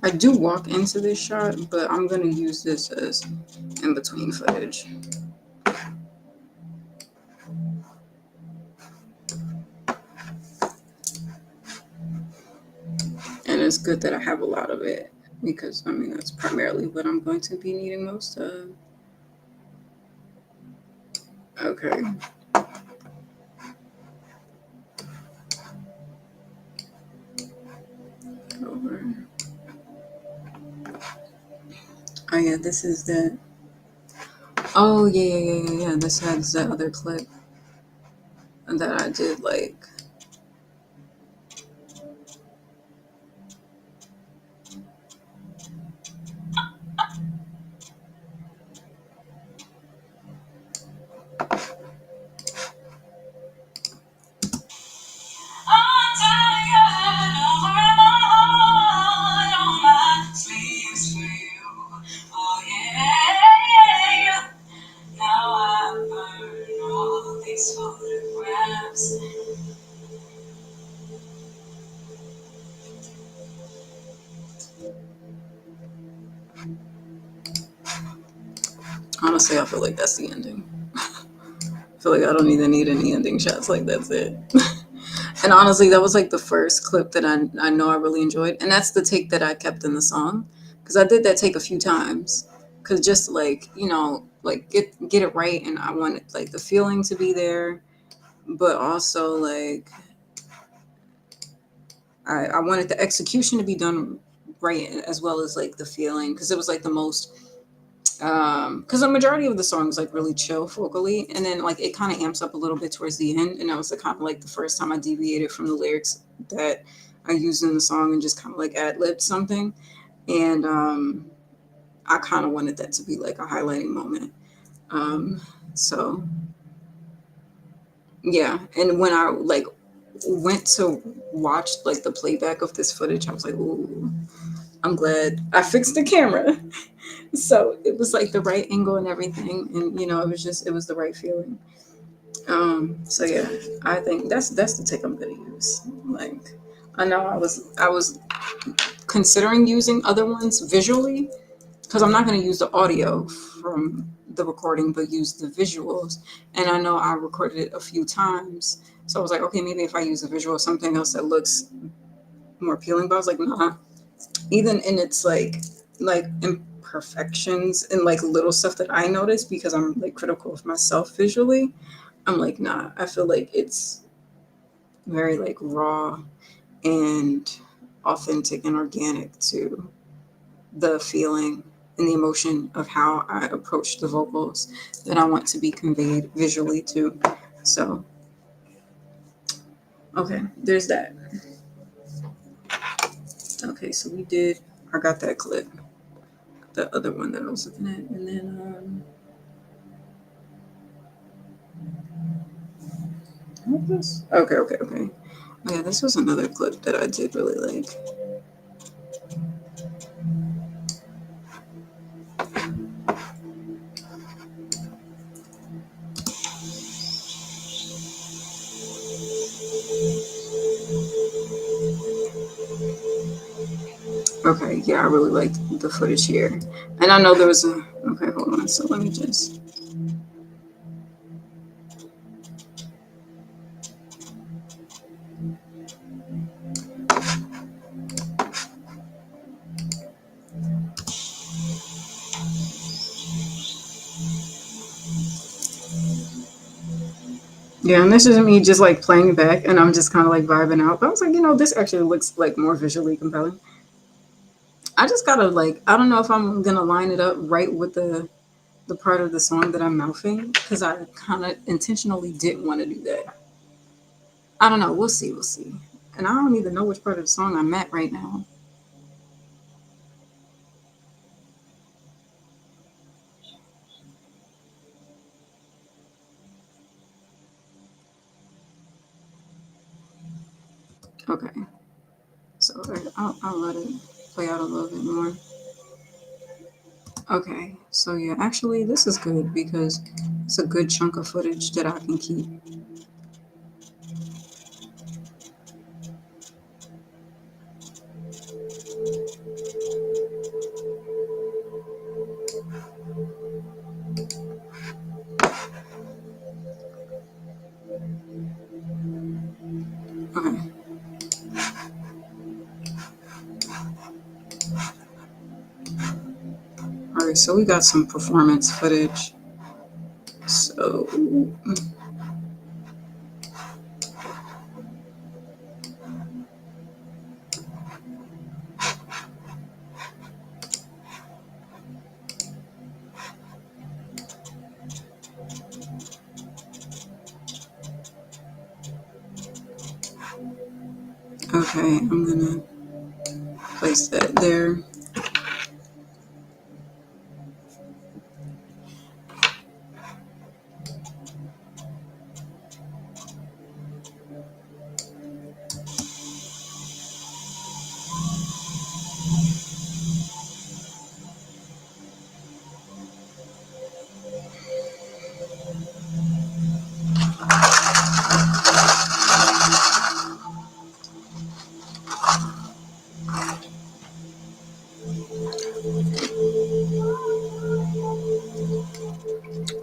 I do walk into this shot, but I'm gonna use this as in between footage. And it's good that I have a lot of it because I mean that's primarily what I'm going to be needing most of. Okay. Over. Oh yeah, this is the. Oh yeah. This has that other clip that I did like. Honestly, I feel like that's the ending. I feel like I don't even need any ending shots. Like that's it. And honestly, that was like the first clip that I know I really enjoyed, and that's the take that I kept in the song because I did that take a few times because just like like get it right, and I wanted like the feeling to be there, but also like I wanted the execution to be done right as well as like the feeling because it was like the most because the majority of the song is like really chill vocally, and then like it kind of amps up a little bit towards the end, and that was the kind of like the first time I deviated from the lyrics that I used in the song and just kind of like ad-libbed something, and I kind of wanted that to be like a highlighting moment. So yeah, and when I like went to watch like the playback of this footage, I was like, ooh, I'm glad I fixed the camera. So it was like the right angle and everything, and it was the right feeling. So yeah, I think that's the take I'm gonna use. Like, I know I was considering using other ones visually because I'm not gonna use the audio from the recording, but use the visuals. And I know I recorded it a few times, so I was like, okay, maybe if I use a visual, something else that looks more appealing. But I was like, nah, even in its like imperfections and like little stuff that I noticed because I'm like critical of myself visually, I'm like, nah, I feel like it's very like raw and authentic and organic to the feeling and the emotion of how I approach the vocals that I want to be conveyed visually too. So okay, there's that. Okay, so I got that clip, the other one that I was looking at, and then what was this? Okay. Oh, yeah, this was another clip that I did really like. Okay, yeah, I really liked the footage here. And I know there was a. Okay, hold on. So let me just. Yeah, and this is me just like playing back and I'm just kind of like vibing out. But I was like, this actually looks like more visually compelling. I just gotta like, I don't know if I'm gonna line it up right with the part of the song that I'm mouthing because I kind of intentionally didn't want to do that. I don't know. We'll see. And I don't even know which part of the song I'm at right now. Okay, so I'll let it play out a little bit more. Okay, so yeah, actually, this is good because it's a good chunk of footage that I can keep. Okay, so we got some performance footage. So okay, I'm gonna place that there.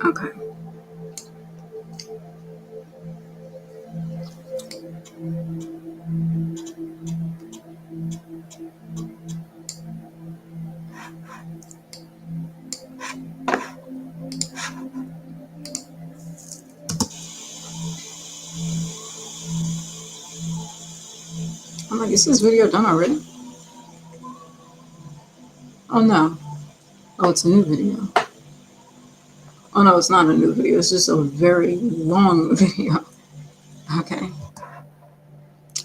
Okay. I'm like, is this video done already? Oh no. Oh, it's a new video. Oh no, it's not a new video. It's just a very long video. Okay.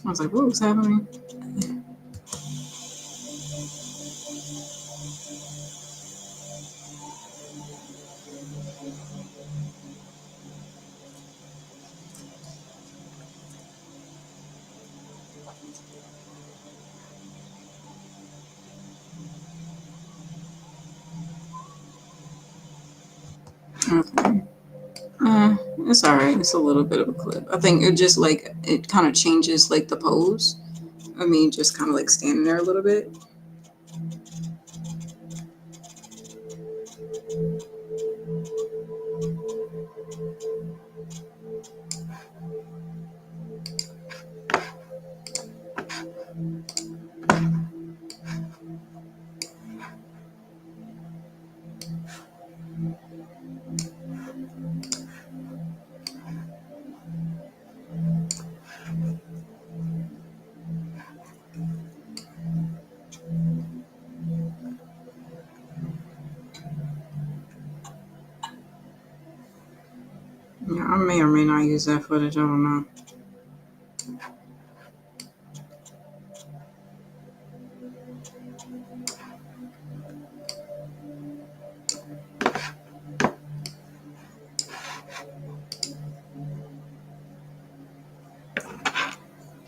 I was like, what was happening? Okay. It's alright. It's a little bit of a clip. I think it just like it kind of changes like the pose. I mean, just kind of like standing there a little bit. Yeah, I may or may not use that footage. I don't know.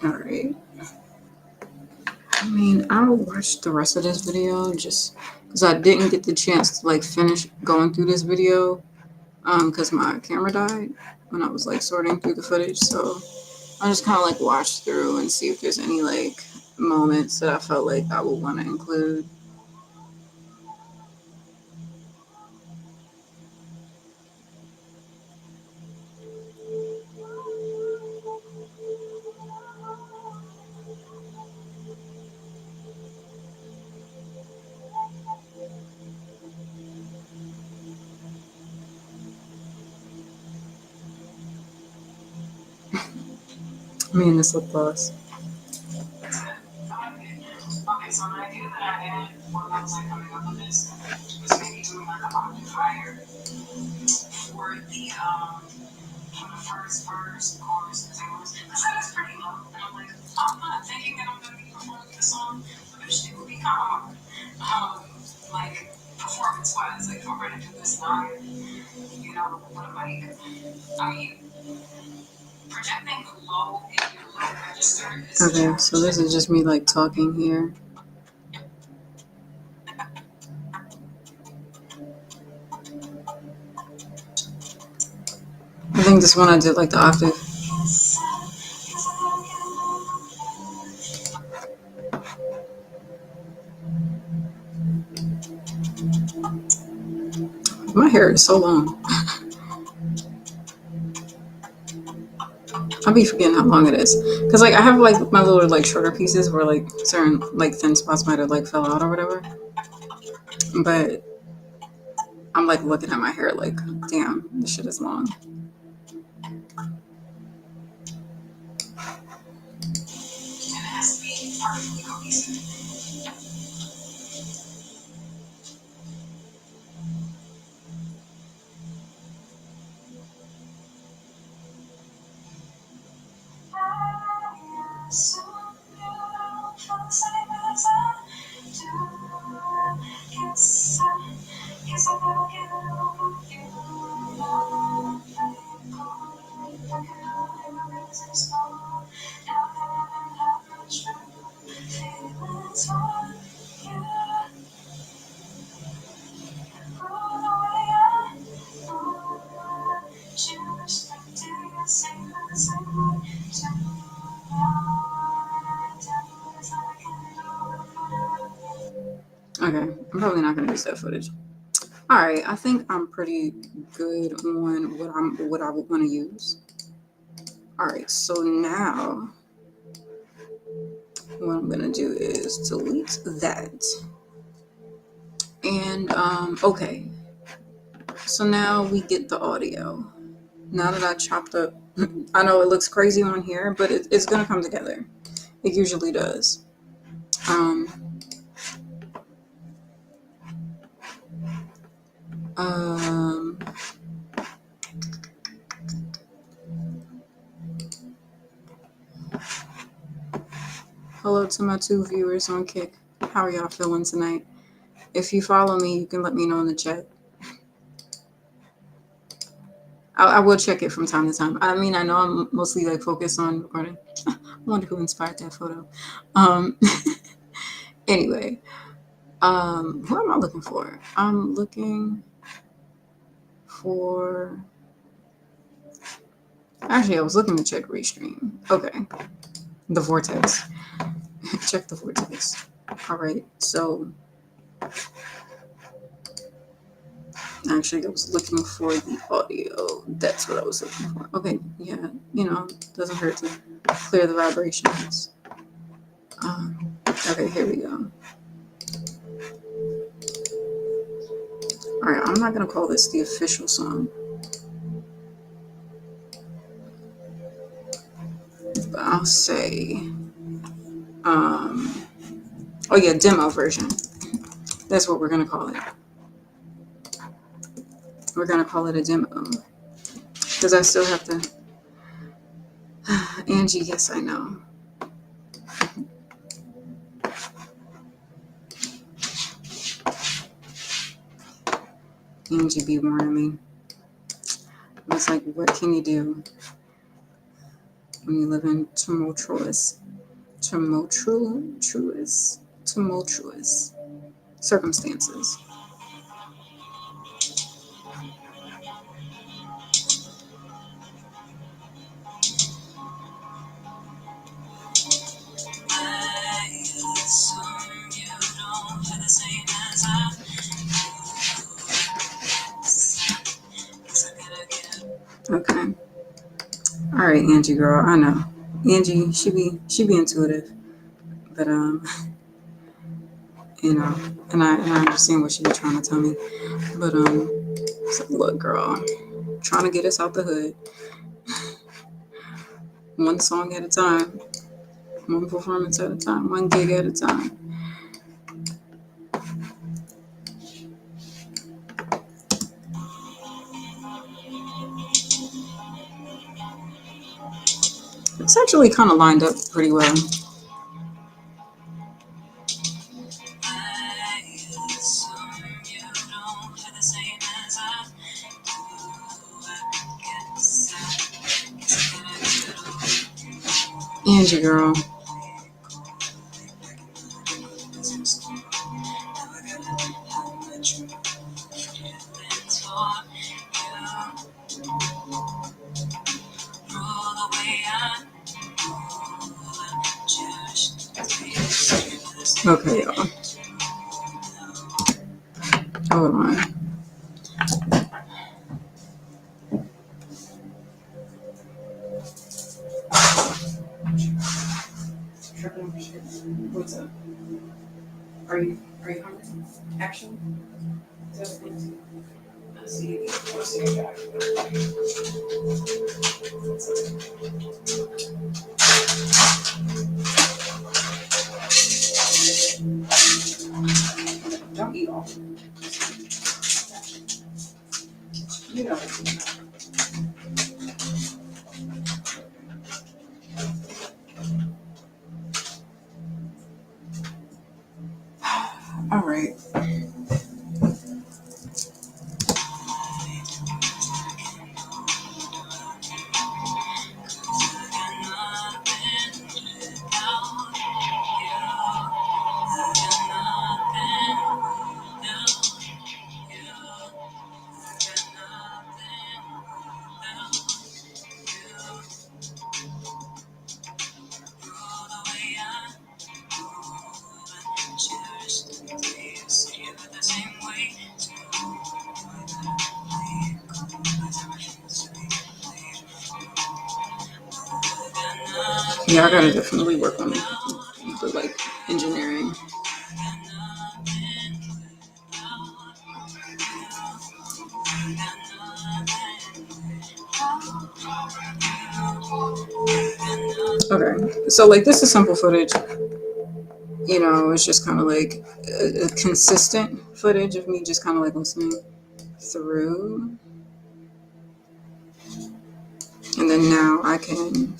Alright. I mean, I'll watch the rest of this video just because I didn't get the chance to like finish going through this video because my camera died when I was like sorting through the footage. So I'll just kind of like watch through and see if there's any like moments that I felt like I would want to include. Me and this lip gloss. Okay, so an idea that I had when I was like coming up with this was maybe doing like a modifier for the first verse, chorus, because that is pretty low. And I'm like, I'm not thinking that I'm gonna be performing this song, but it would be kind of hard. Like performance wise, like if I'm ready to do this live, you know, what am I mean, projecting low in your low register is okay, so this is just me like talking here. I think this one I did like the octave. My hair is so long. I'll be forgetting how long it is. Because like I have like my little like shorter pieces where like certain like thin spots might have like fell out or whatever. But I'm like looking at my hair like, damn, this shit is long. Okay, I'm probably not gonna use that footage. All right, I think I'm pretty good on what I would want to use. All right, so now what I'm gonna do is delete that. And okay, so now we get the audio. Now that I chopped up, I know it looks crazy on here, but it's gonna come together. It usually does. Um, hello to my 2 viewers on Kick. How are y'all feeling tonight? If you follow me, you can let me know in the chat. I will check it from time to time. I mean, I know I'm mostly like focused on recording. I wonder who inspired that photo. Anyway, who am I looking for? I'm looking for. Actually, I was looking to check Restream. Okay, the vortex. Check the vortex. All right, so actually, I was looking for the audio. That's what I was looking for. Okay, yeah, doesn't hurt to clear the vibrations. Okay, here we go. All right, I'm not gonna call this the official song, but I'll say, oh yeah, demo version. That's what we're gonna call it. We're gonna call it a demo because I still have to. Angie, yes, I know. Angie be warning me. It's like, what can you do when you live in tumultuous circumstances? Okay. All right, Angie girl, I know. Angie, she be intuitive, but and I understand what she was trying to tell me, but so look, girl, trying to get us out the hood, one song at a time, one performance at a time, one gig at a time. It's actually kind of lined up pretty well. Angie girl. Okay, y'all. Hold on. What's up? Are you hungry? Actually? Don't eat all. You know. All right. Yeah, I gotta definitely work on the like engineering. Okay, so like this is simple footage. You know, it's just kind of like a consistent footage of me just kind of like listening through, and then now I can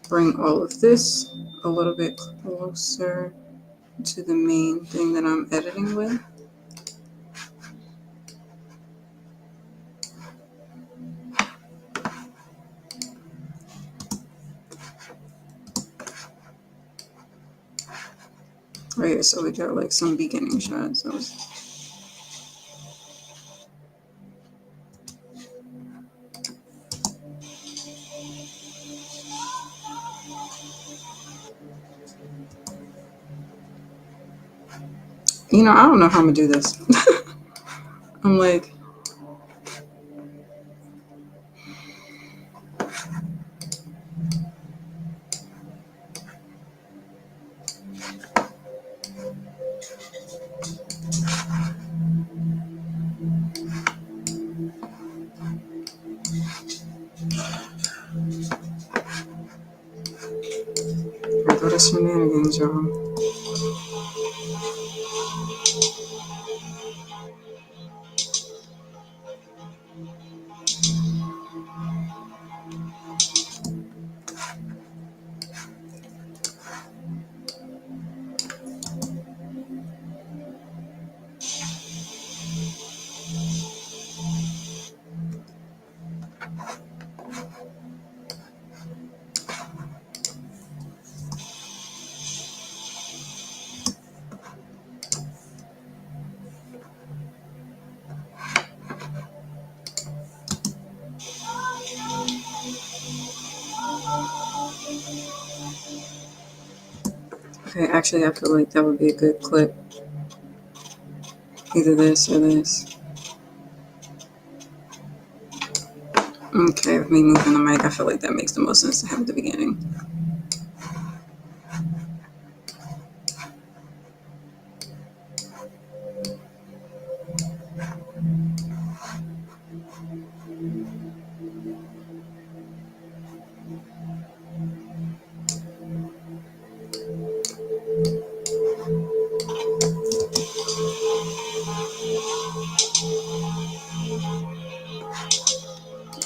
bring all of this a little bit closer to the main thing that I'm editing with. Right, so we got like some beginning shots. So you know, I don't know how I'm gonna do this. I'm like, I go to shenanigans, y'all. Okay, actually, I feel like that would be a good clip. Either this or this. Okay, with me moving the mic, I feel like that makes the most sense to have at the beginning.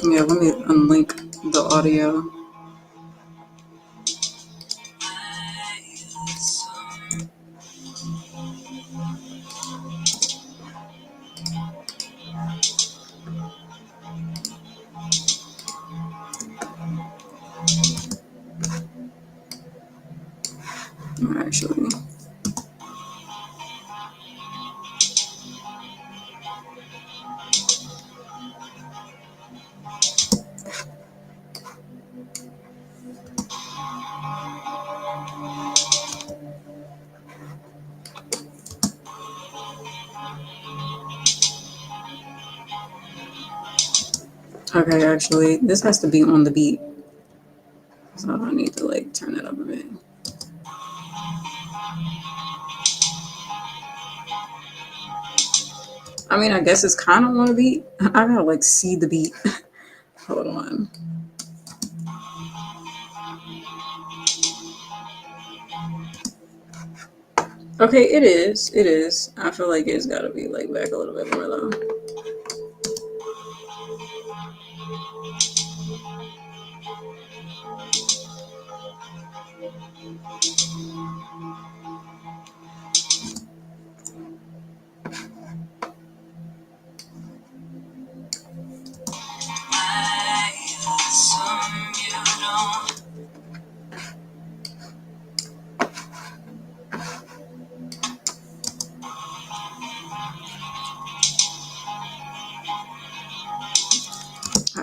Yeah, let me unlink the audio. Actually, okay, actually, this has to be on the beat. So I need to like turn it up a bit. I mean, I guess it's kind of on a beat. I gotta like see the beat. Hold on. Okay, it is. It is. I feel like it's gotta be like back a little bit more though.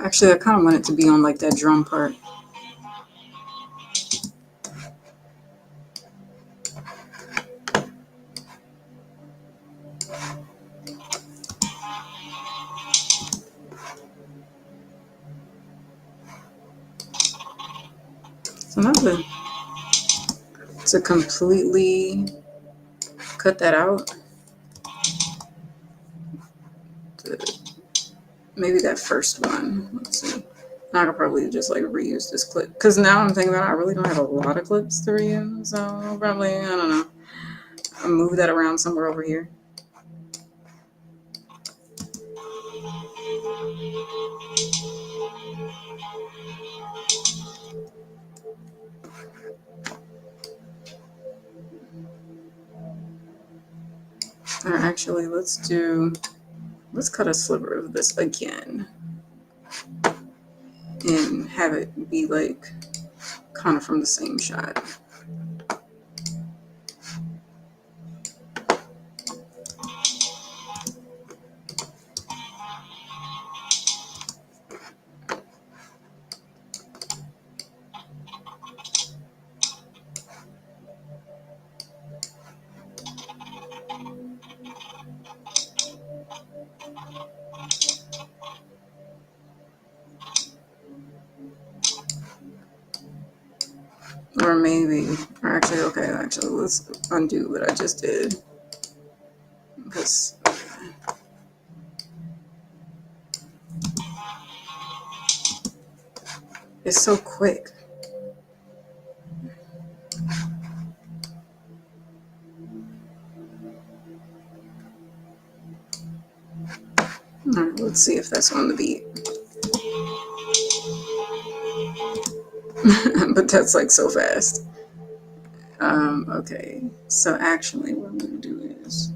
Actually, I kind of want it to be on like that drum part. So not to completely cut that out. Maybe that first one. Let's see. I could probably just like reuse this clip because now I'm thinking about it, I really don't have a lot of clips to reuse. So I'll probably, I don't know, I'll move that around somewhere over here. Or actually, let's cut a sliver of this again and have it be like kind of from the same shot. Or maybe, or actually, okay, actually, let's undo what I just did. Because it's so quick. All right, let's see if that's on the beat. But that's like so fast. Okay, so actually, what I'm gonna do is.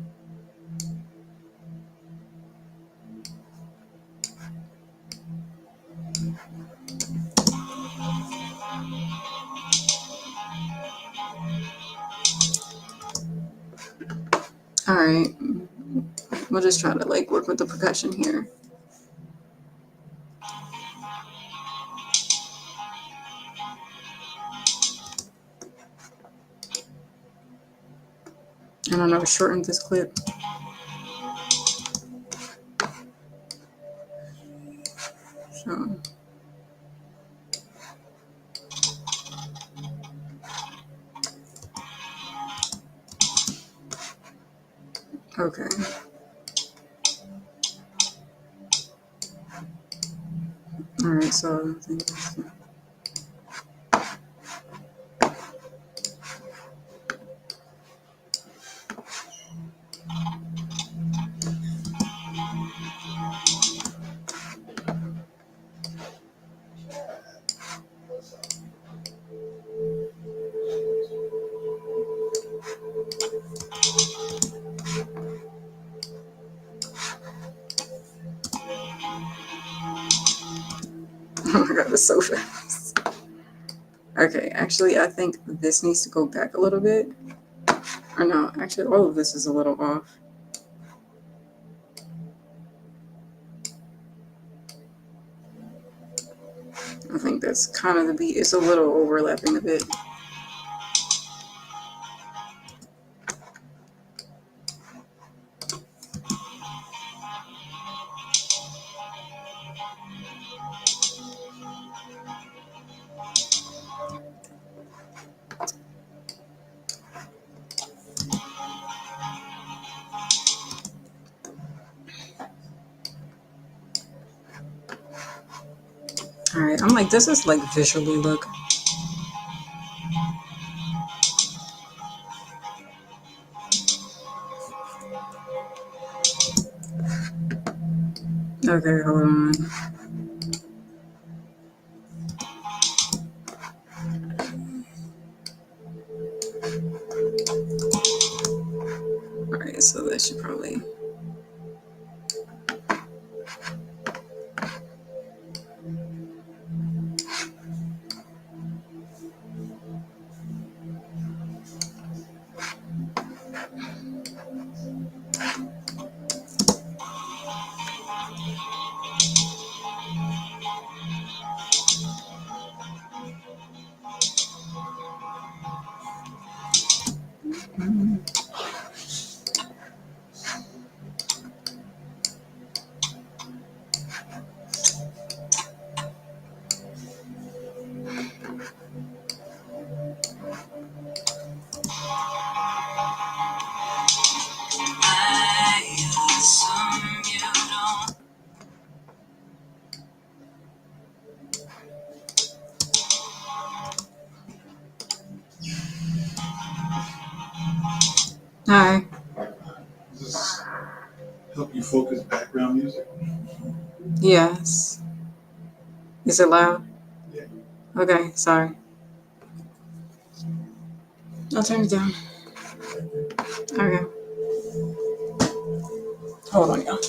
All right, we'll just try to like work with the percussion here. I don't know, shorten this clip. So. Okay. All right, so I think oh my god, it's so fast. Okay, actually, I think this needs to go back a little bit. Or no, actually, all of this is a little off. I think that's kind of the beat. It's a little overlapping a bit. All right, I'm like, does this like visually look? Okay, hold on. All right, so that should probably. Hi. Does this help you focus background music? Yes. Is it loud? Yeah. Okay, sorry. I'll turn it down. Okay. Hold on, y'all.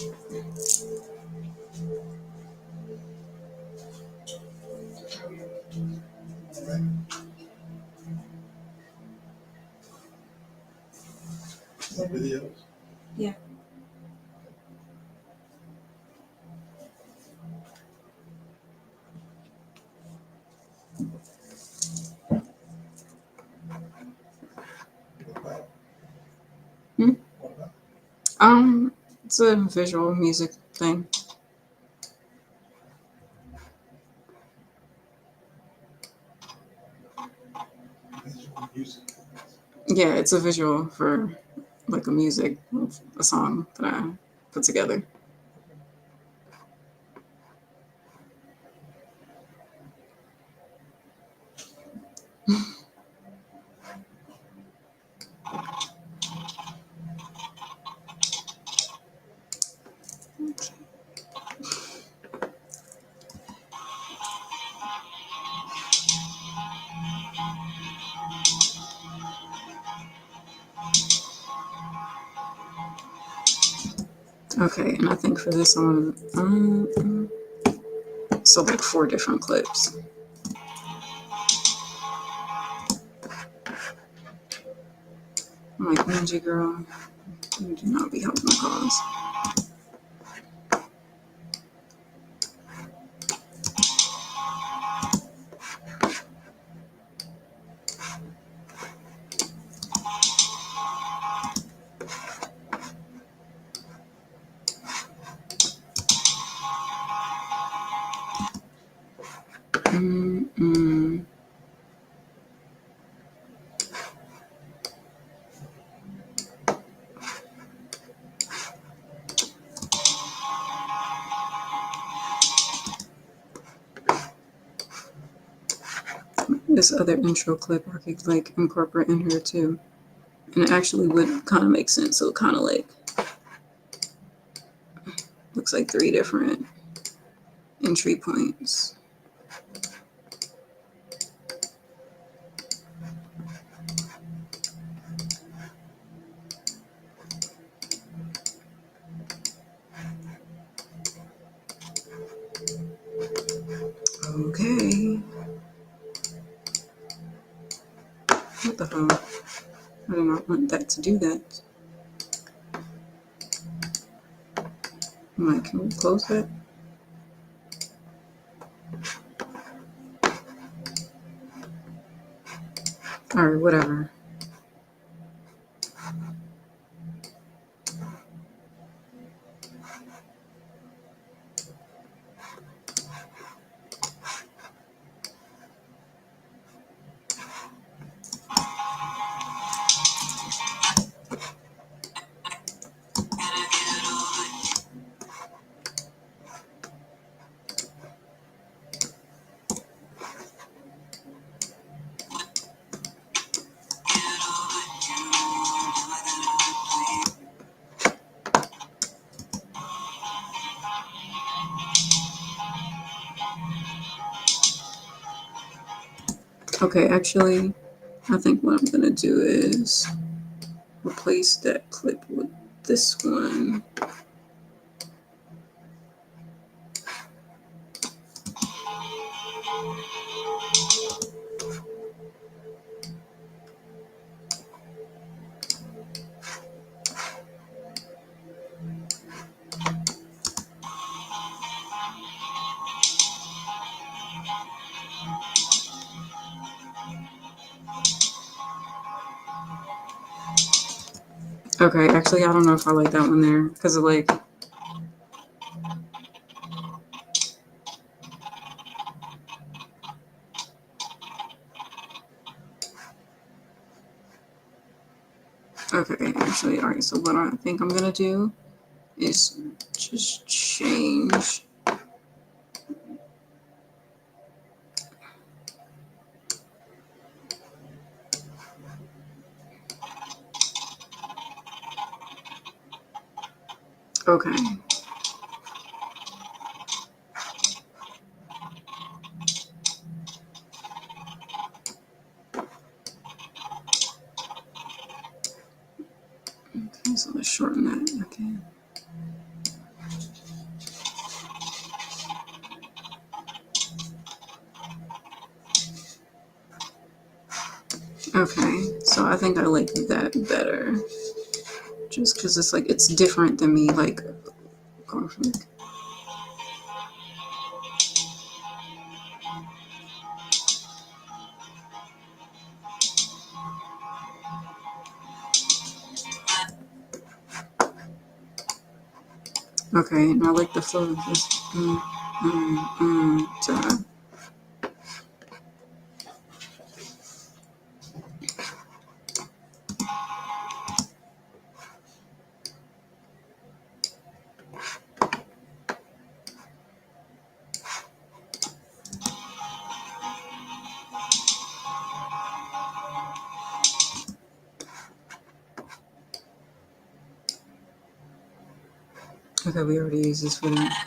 Videos? Yeah. What about? Hmm? What about? It's a visual music thing. Visual music. Yeah, it's a visual for like a music, a song that I put together. Okay, and I think for this one, so like 4 different clips. I'm like, Angie girl, you do not be helping the cause. Mm-mm. This other intro clip I could like incorporate in here too. And it actually would kind of make sense. So it kind of like looks like 3 different entry points. Okay. What the hell? I do not want that to do that. I'm like, can we close that? Alright, whatever. Okay, actually, I think what I'm gonna do is replace that clip with this one. Okay, actually, I don't know if I like that one there because of like. Okay, actually, all right. So what I think I'm gonna do is just change. Okay. Okay, so let's shorten that. Okay. Okay, so I think I like that better. Just because it's like, it's different than me, like, going from like. Okay, and I like the flow of this. To, okay, we already used this for that.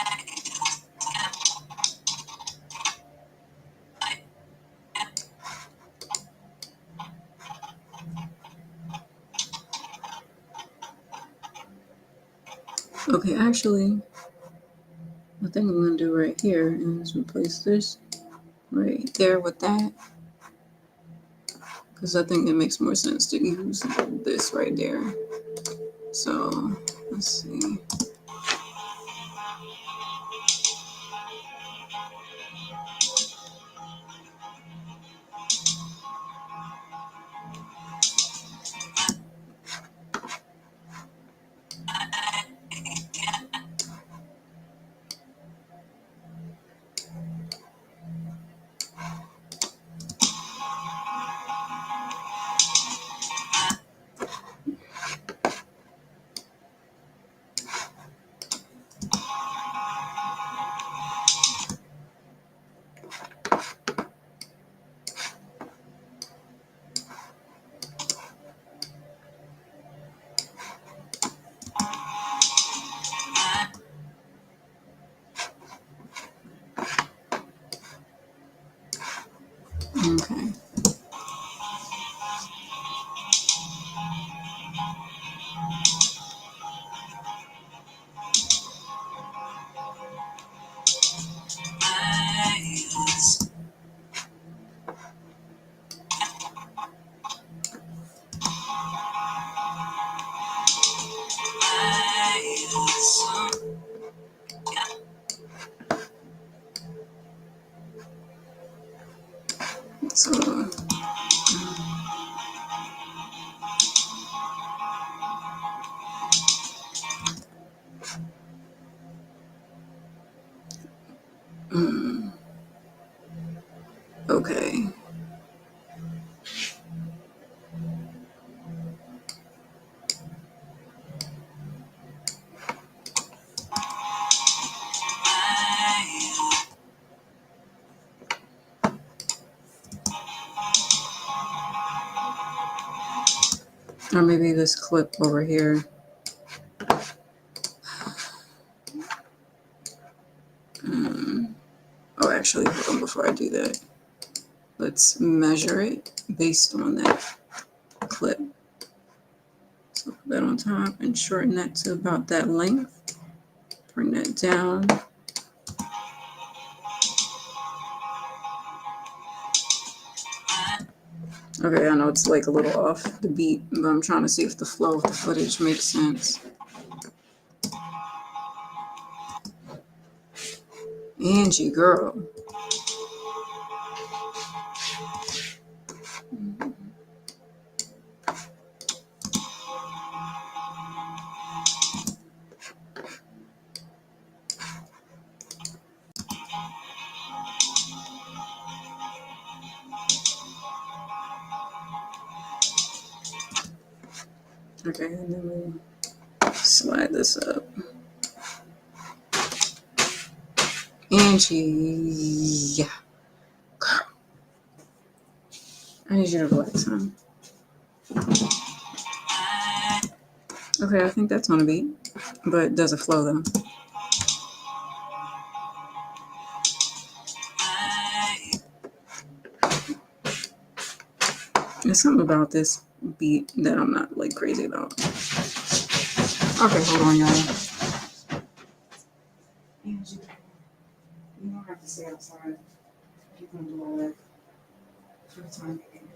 Okay, actually, the thing I'm gonna do right here is replace this right there with that. Because I think it makes more sense to use this right there. So, let's see. Okay. So, okay. Or maybe this clip over here. Oh, actually, hold on before I do that. let's measure it based on that clip. So put that on top and shorten that to about that length. Bring that down. Okay, I know it's like a little off the beat, but I'm trying to see if the flow of the footage makes sense. Angie, girl. Okay, and then we'll slide this up. Angie. Girl. I need you to relax, huh? Okay, I think that's on a beat, but does it flow though? There's something about this beat that I'm not like crazy about. Okay, hold on, y'all. Angie, you don't have to stay outside. You can do all that for the time being.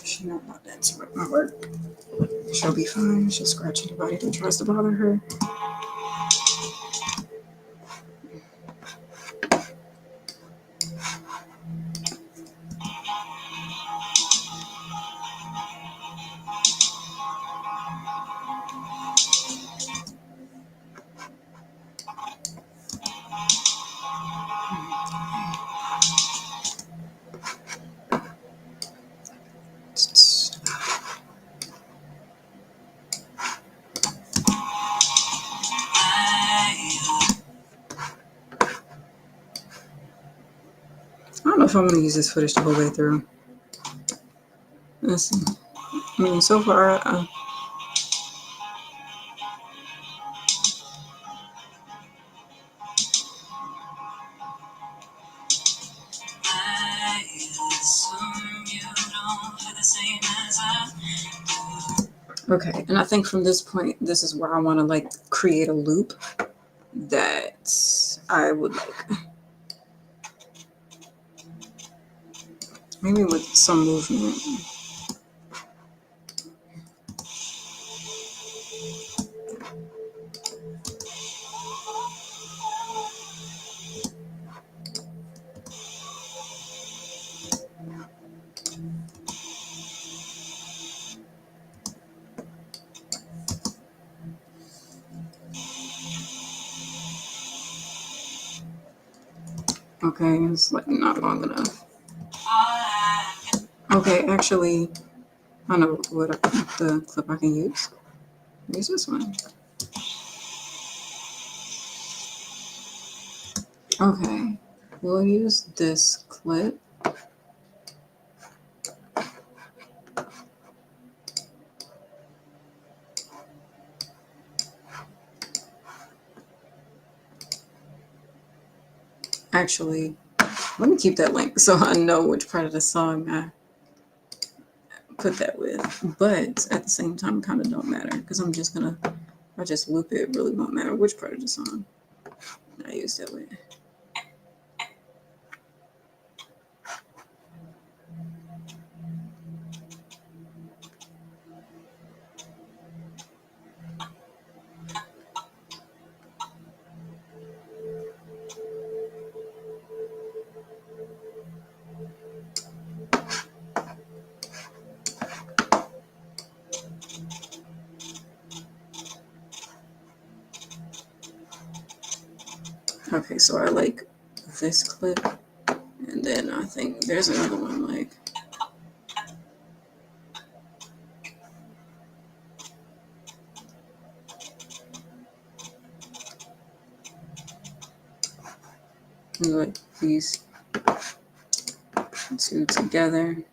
She not about that to my work. She'll be fine. She'll scratch anybody that tries to bother her. I don't know if I'm going to use this footage the whole way through. Let's see. I mean, so far, okay, and I think from this point, this is where I want to like create a loop that I would like. Maybe with some movement. Okay, it's like not long enough. Okay, actually, I know what the clip I can use. Use this one. Okay, we'll use this clip. Actually, let me keep that link so I know which part of the song I put that with. But at the same time, kind of don't matter because I'm just gonna, if I just loop it, it really won't matter which part of the song I use that with. Okay, so I like this clip, and then I think there's another one like. Like these two together.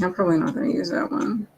I'm probably not going to use that one.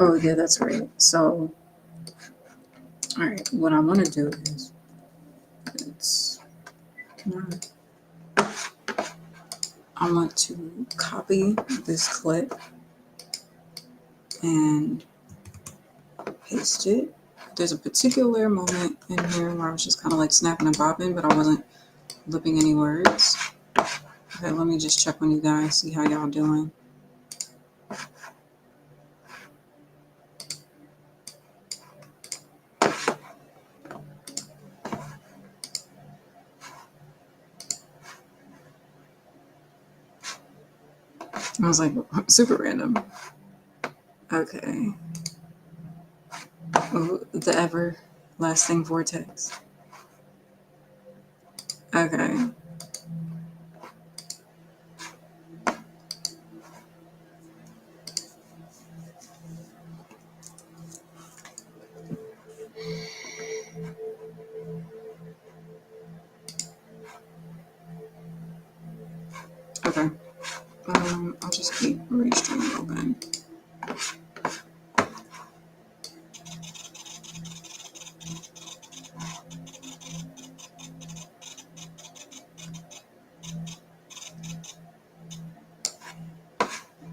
Oh, yeah, that's right. So, all right, what I want to do is, I want to copy this clip and paste it. There's a particular moment in here where I was just kind of like snapping and bopping, but I wasn't lipping any words. Okay, let me just check on you guys, see how y'all doing. I was like, super random. Okay. Oh, the everlasting vortex. Okay. Okay. I'll just keep Restream open.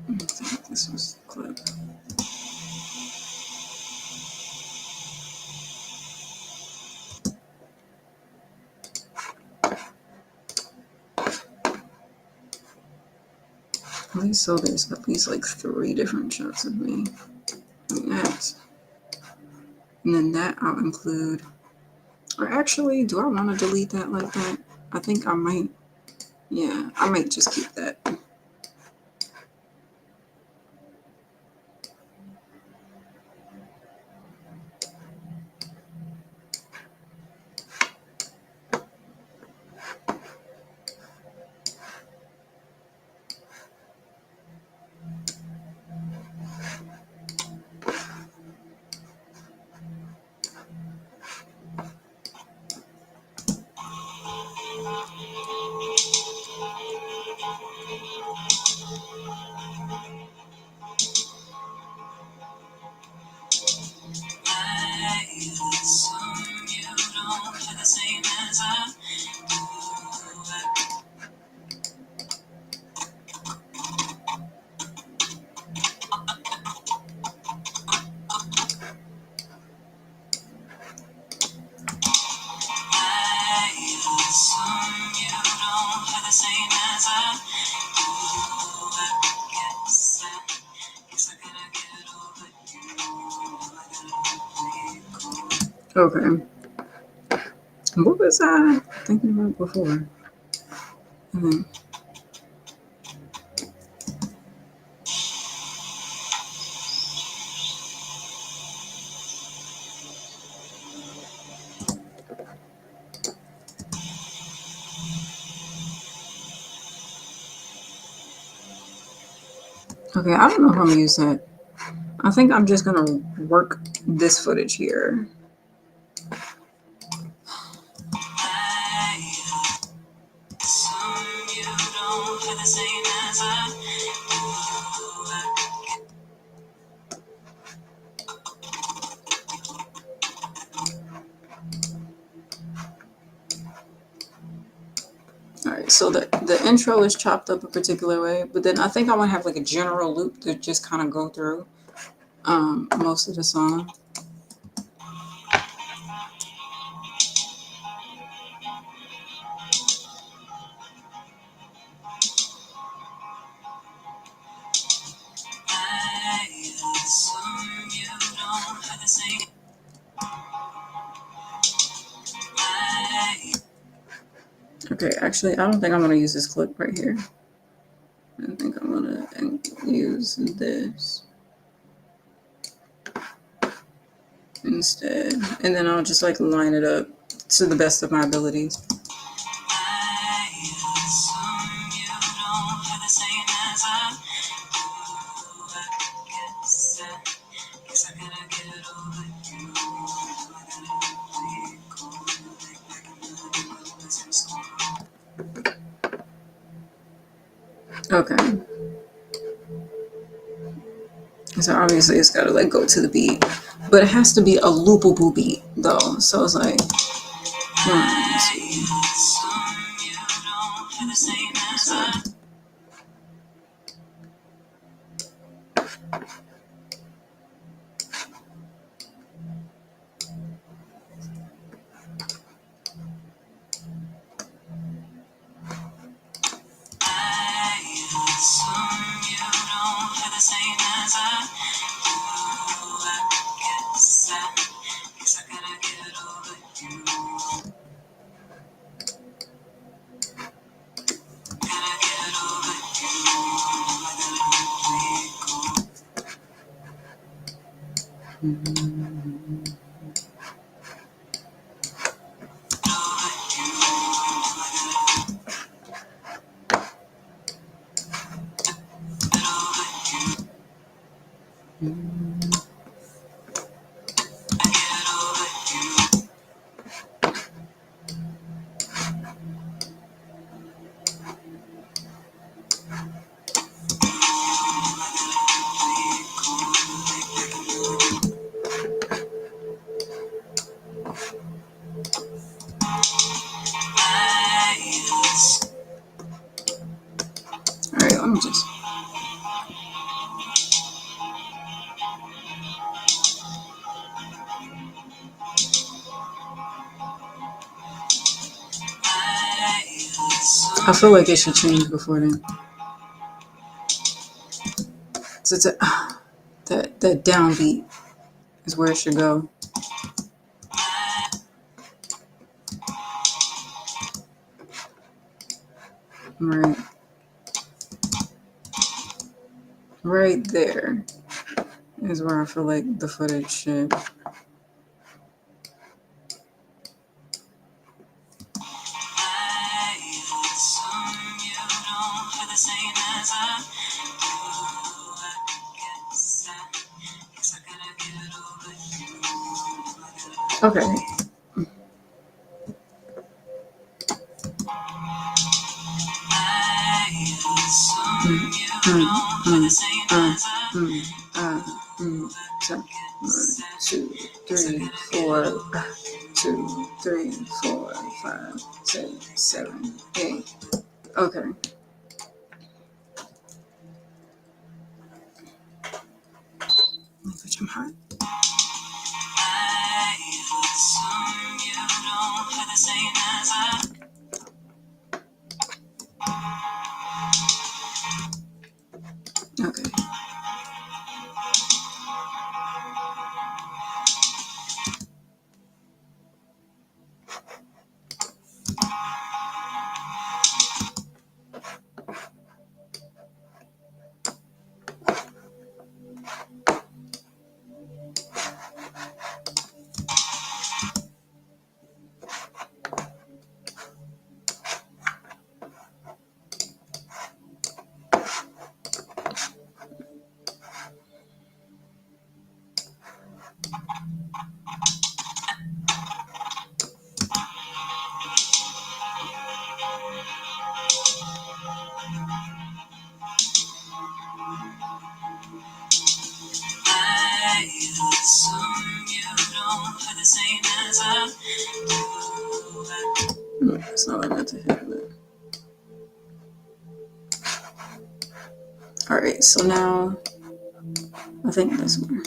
I think this was the clip. At least so there's at least like 3 different shots of me. And then that I'll include. Or actually, do I want to delete that like that? I think I might. Yeah, I might just keep that. Okay. What was I thinking about before? Okay, I don't know how I'm gonna use that. I think I'm just gonna work this footage here. Alright, so the intro is chopped up a particular way, but then I think I want to have like a general loop to just kind of go through most of the song. Okay, actually, I don't think I'm going to use this clip right here. I think I'm going to use this instead. And then I'll just like line it up to the best of my abilities. Okay. So obviously it's gotta like go to the beat. But it has to be a loopable beat though. So it's like 1, 2. Alright, let me just. I feel like it should change before then. So it's that downbeat is where it should go. Right. Right there is where I feel like the footage should. Okay. So, 1, 2, 3, 4. 2, 3, 4, 5, 6, 7, 8. Okay. Which I'm hot. Okay. It's not like that to hit it. Alright, so now I think this one.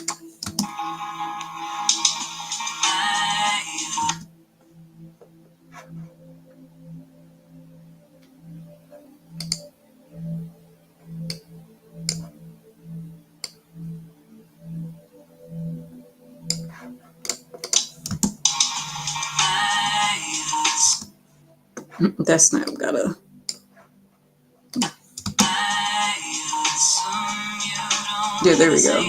That snap gotta. Yeah, there we go.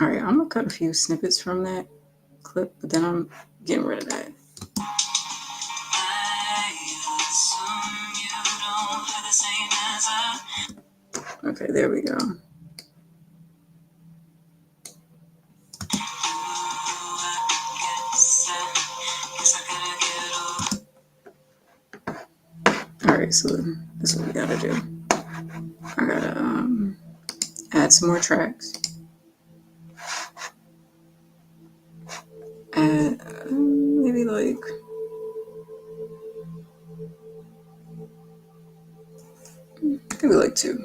All right, I'm gonna cut a few snippets from that clip, but then I'm getting rid of that. Okay, there we go. All right, so this is what we gotta do. I gotta add some more tracks. Add maybe like two.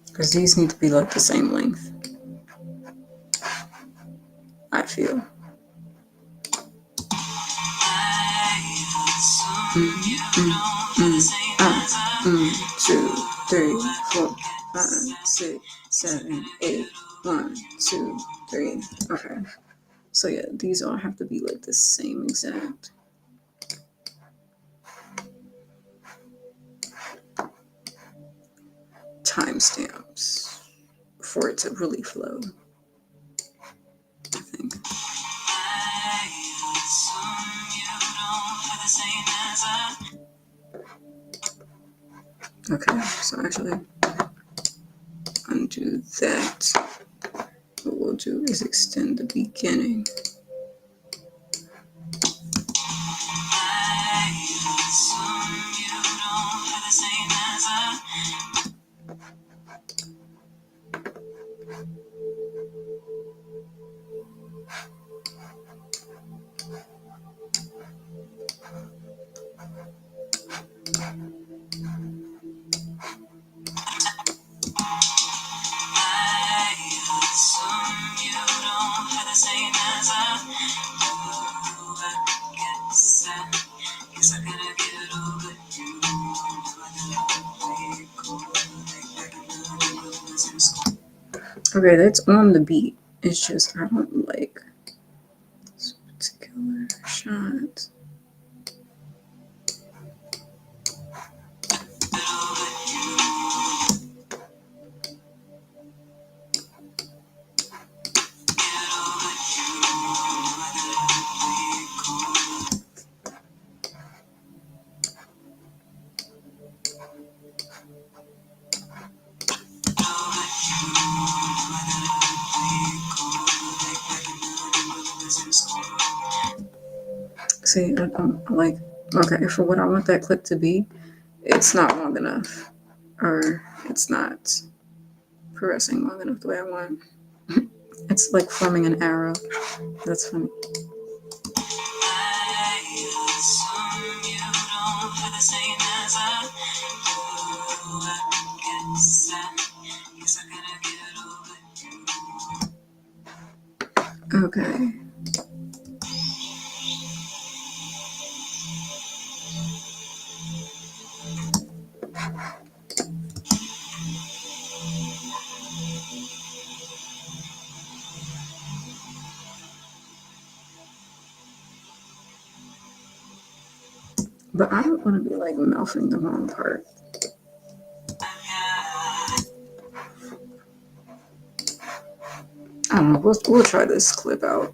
Because these need to be like the same length, I feel. 2, 3, 4, 5, 6, 7, 8. 1, 2, 3. Okay. So yeah, these all have to be like the same exact. Timestamps for it to really flow, I think. Okay, so actually undo that. What we'll do is extend the beginning. Okay, that's on the beat. It's just I don't like this particular shot. See, I don't like. Okay, for what I want that clip to be, it's not long enough, or it's not progressing long enough the way I want. It's like forming an arrow. That's funny. Okay. But I don't want to be like mouthing the wrong part. I don't know. We'll try this clip out.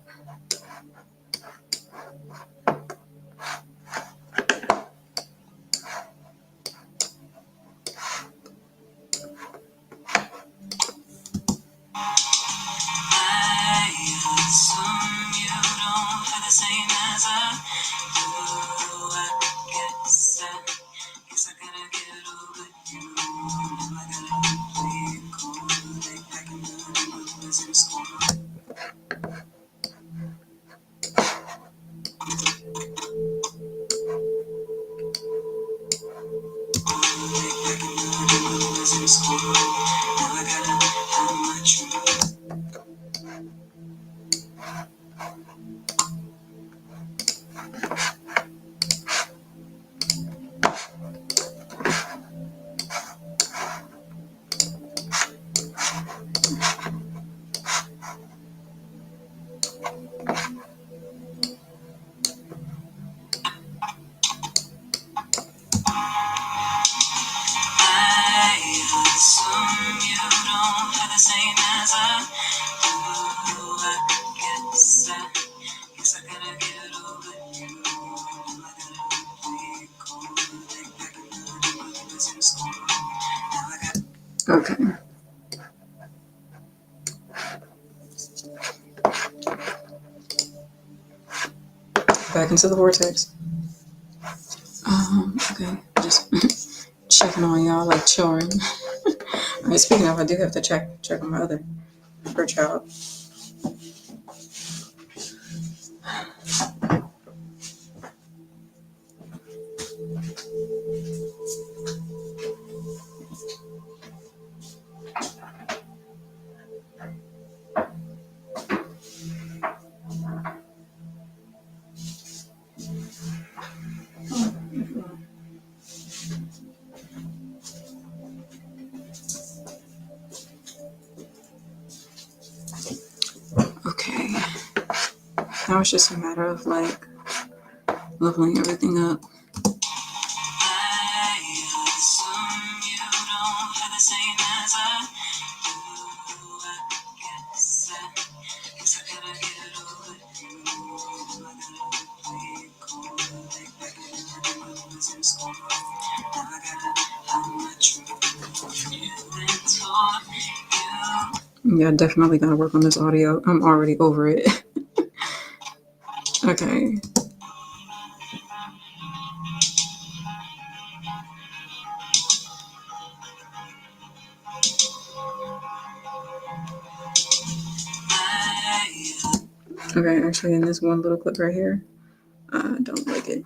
same as I do. I guess I gotta get it over you. I gotta play it cool. Like back in the day when we was in school. Now I got. Okay. Back into the vortex. Okay. Just checking on y'all like children. All right, speaking of, I do have to check on my other child. Okay. Now it's just a matter of like leveling everything up. Yeah, definitely gotta work on this audio. I'm already over it. Okay. Okay, actually in this one little clip right here, I don't like it.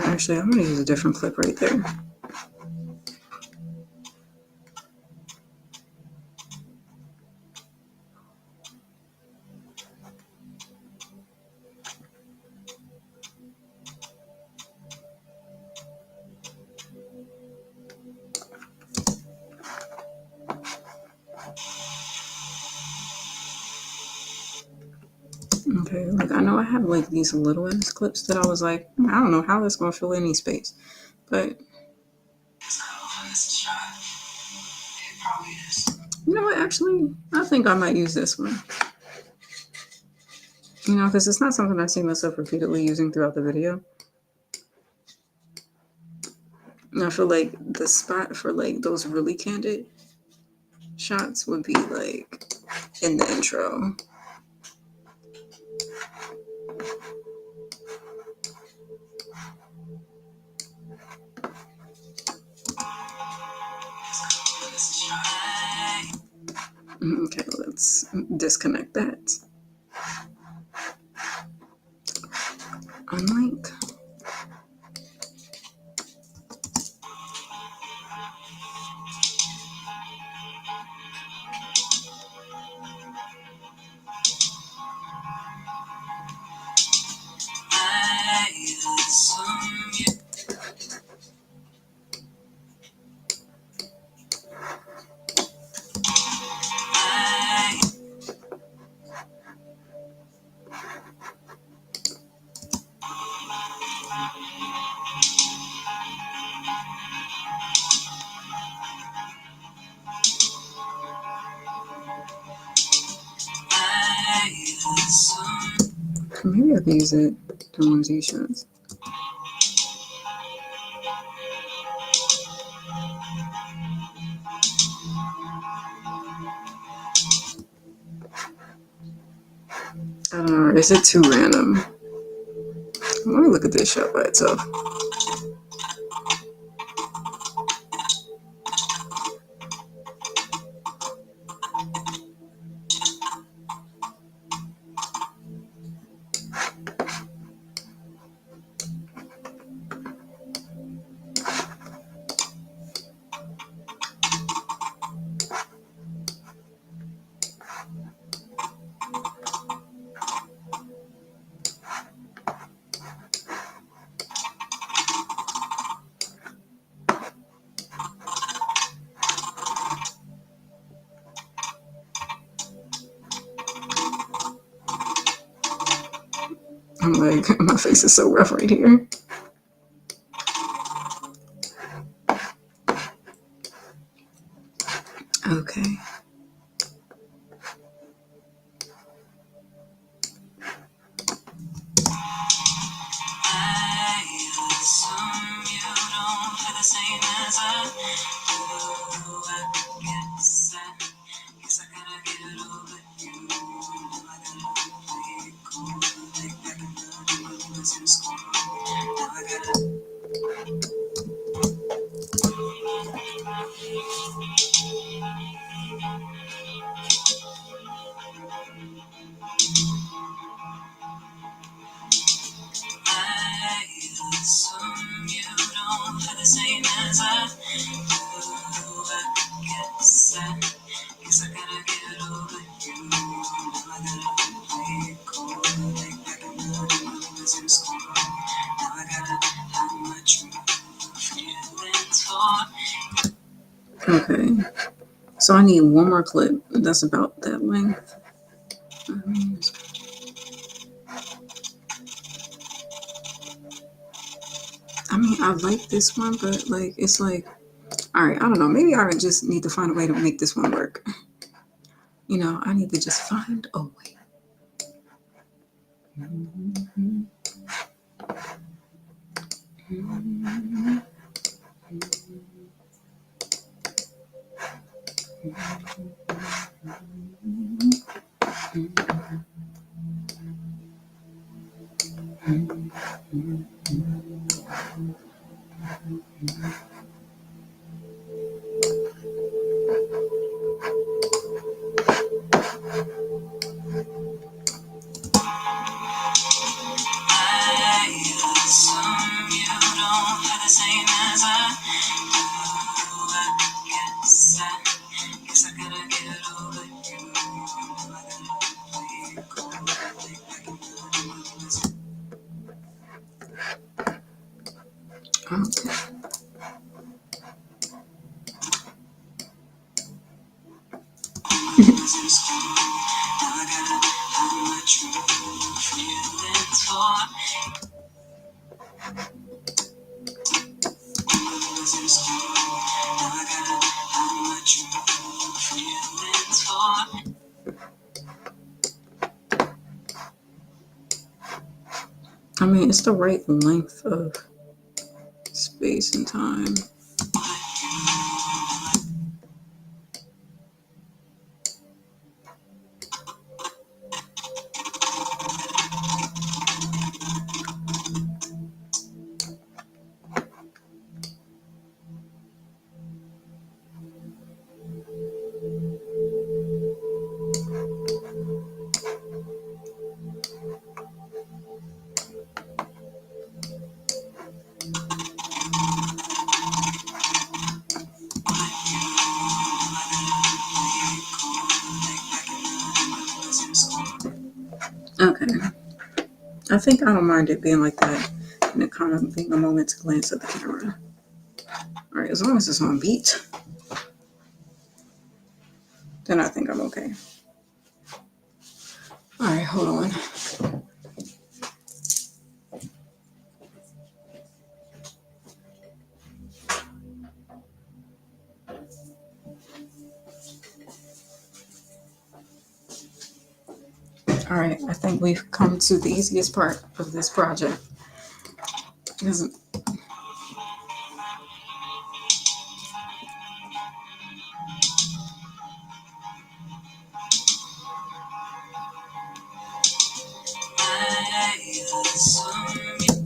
Actually, I'm gonna use a different clip right there. Okay, like I know I have like these little ass clips that I was like, I don't know how that's gonna fill any space, but you know what? Actually, I think I might use this one. You know, because it's not something I see myself repeatedly using throughout the video. And I feel like the spot for like those really candid shots would be like in the intro. Okay, let's disconnect that. Unlink. Maybe I could use it to one of these shots. I don't know, is it too random? Let me look at this shot by itself. I'm like, my face is so rough right here. Okay. Okay. So I need one more clip that's about that length. I mean, I like this one, but like, it's like, all right, I don't know. Maybe I just need to find a way to make this one work. You know, I need to just find a way. Okay. I mean, it's the right length of space and time. Okay. I think I don't mind it being like that and it kind of being a moment to glance at the camera. All right, as long as it's on beat, then I think I'm okay. All right, hold on. All right, I think we've come to the easiest part of this project.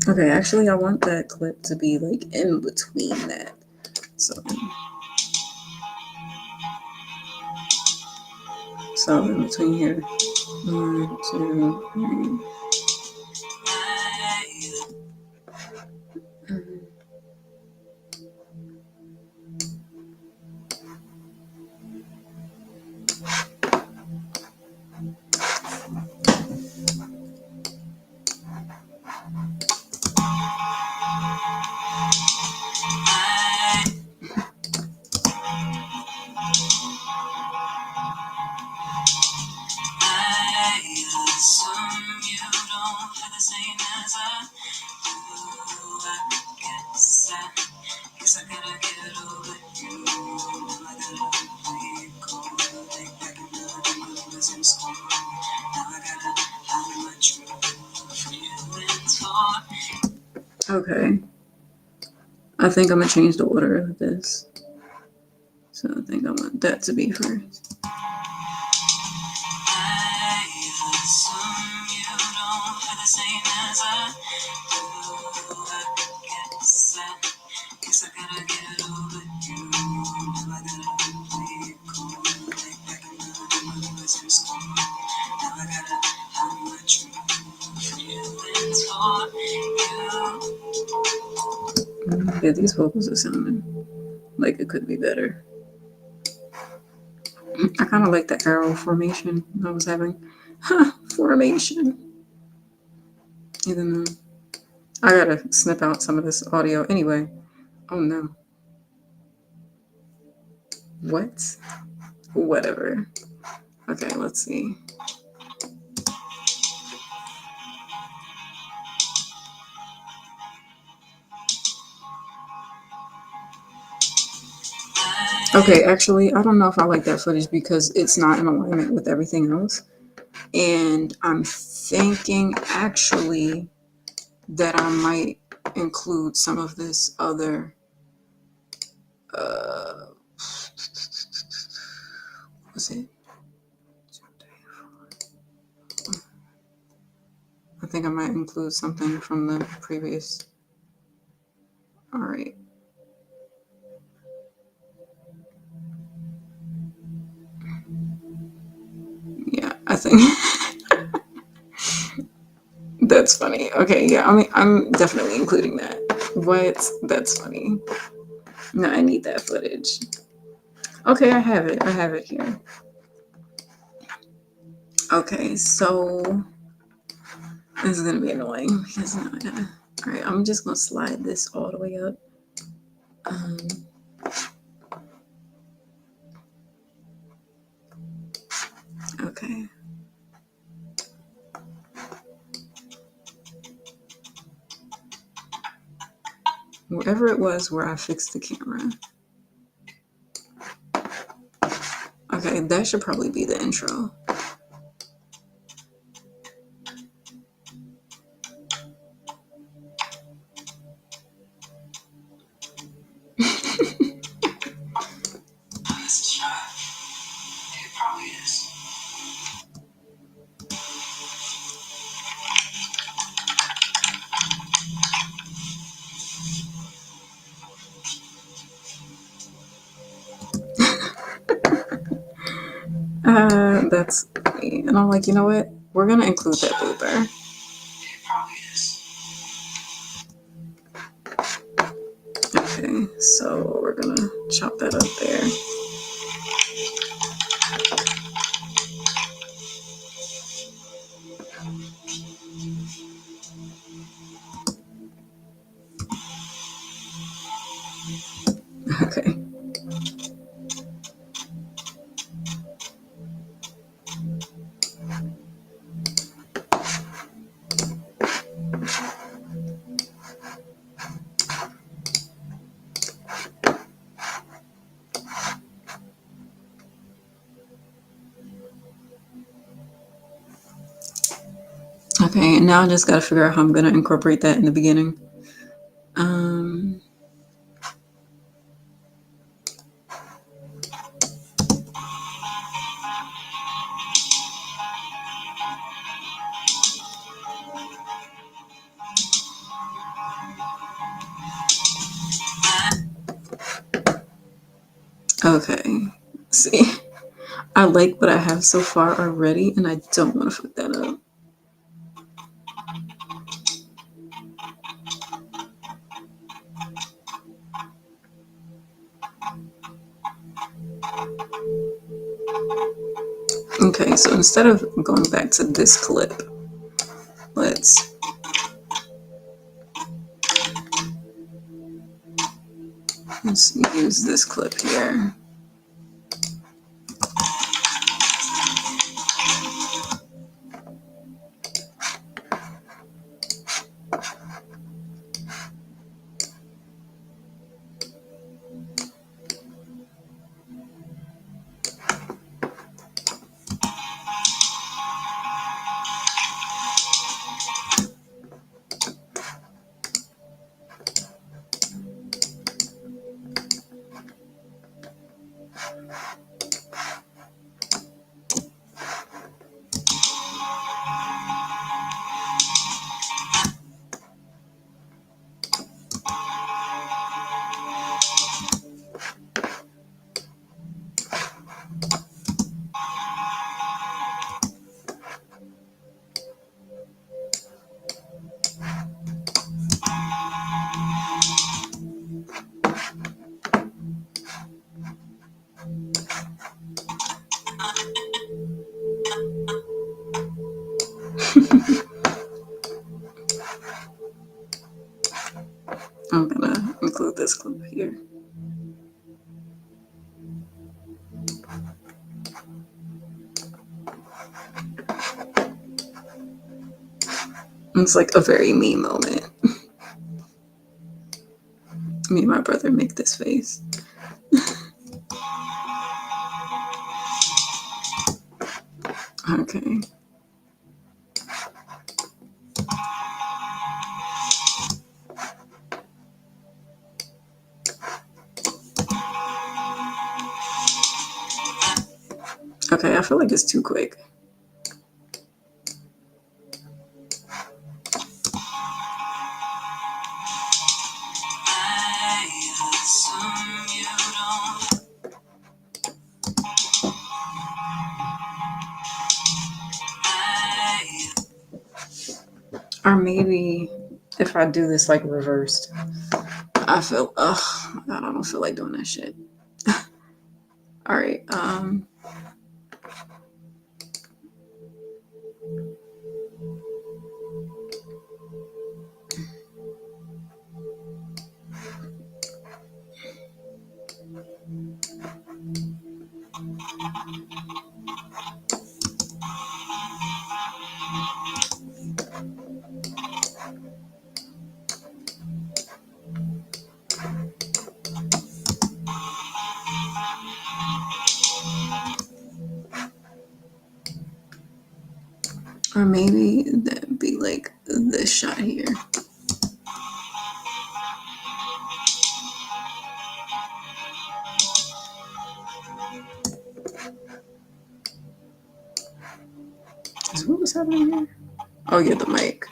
Okay, actually, I want that clip to be like in between that. So in between here, 1, 2, 3. Okay. I think I'm gonna change the order of this. So I think I want that to be first. Yeah, these vocals are sounding like it could be better. I kind of like the arrow formation I was having. Formation. Even though I gotta snip out some of this audio anyway. Oh no. What? Whatever. Okay, let's see. Okay, actually, I don't know if I like that footage because it's not in alignment with everything else. And I'm thinking actually that I might include some of this other what's it? I think I might include something from the previous. All right. Yeah, I think that's funny. Okay, yeah, I mean, I'm definitely including that. What? That's funny. No, I need that footage. Okay, I have it. I have it here. Okay, so this is gonna be annoying because now I gotta. All right, I'm just gonna slide this all the way up. Um, okay. Wherever it was where I fixed the camera. Okay, that should probably be the intro. That's me. And I'm like, you know what? We're gonna include that blooper. Okay, so we're gonna chop that up there. Okay. Okay, and now I just gotta figure out how I'm gonna incorporate that in the beginning. Okay. See, I like what I have so far already, and I don't want to fuck that up. Okay, so instead of going back to this clip, let's use this clip here. I'm gonna include this clip here. It's like a very me moment. Me and my brother make this face. Okay. Okay, I feel like it's too quick. Or maybe if I do this like reversed, I feel, I don't feel like doing that shit. All right. Or maybe that'd be like this shot here. What was happening here? Oh yeah, the mic.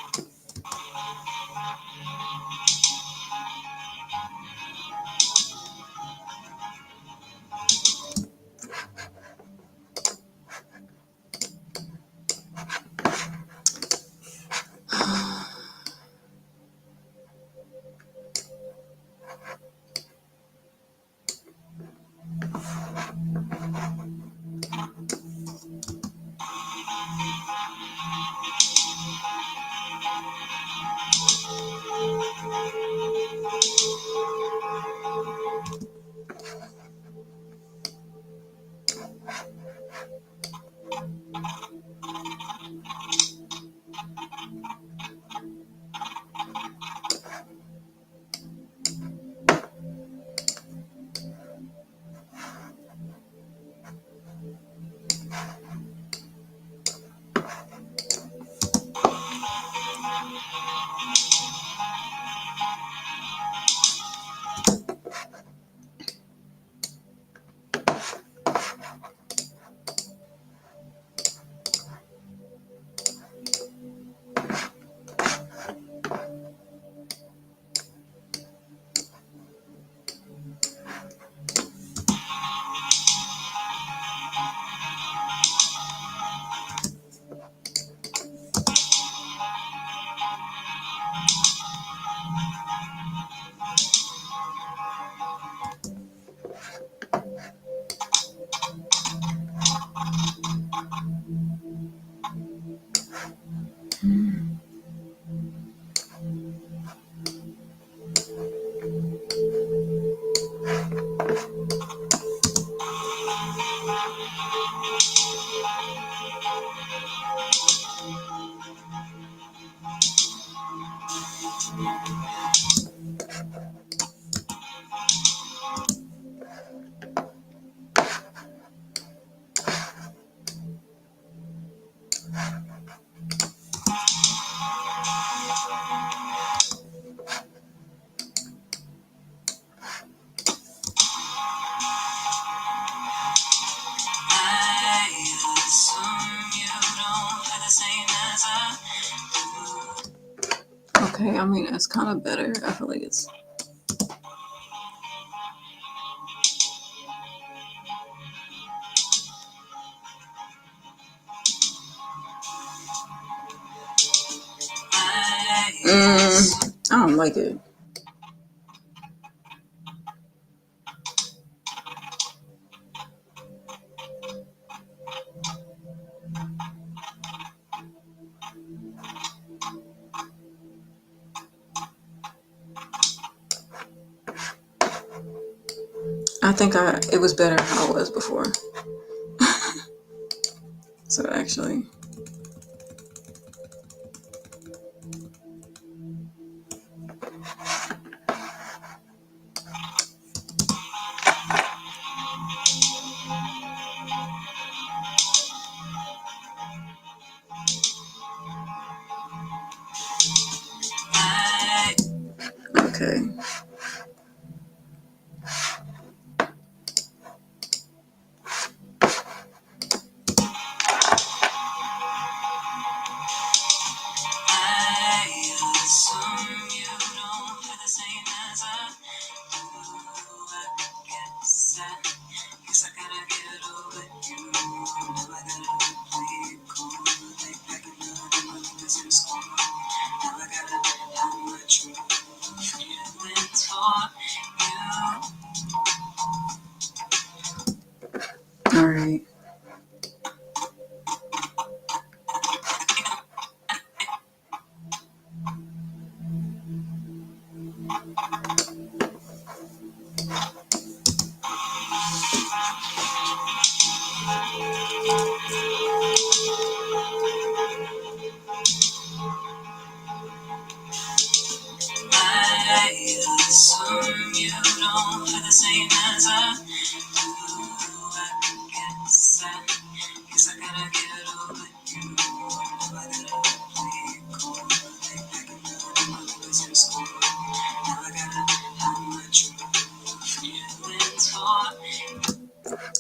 Okay, I mean, it's kind of better. I feel like it's... I don't like it. I think it was better how it was before. So actually, okay. All right.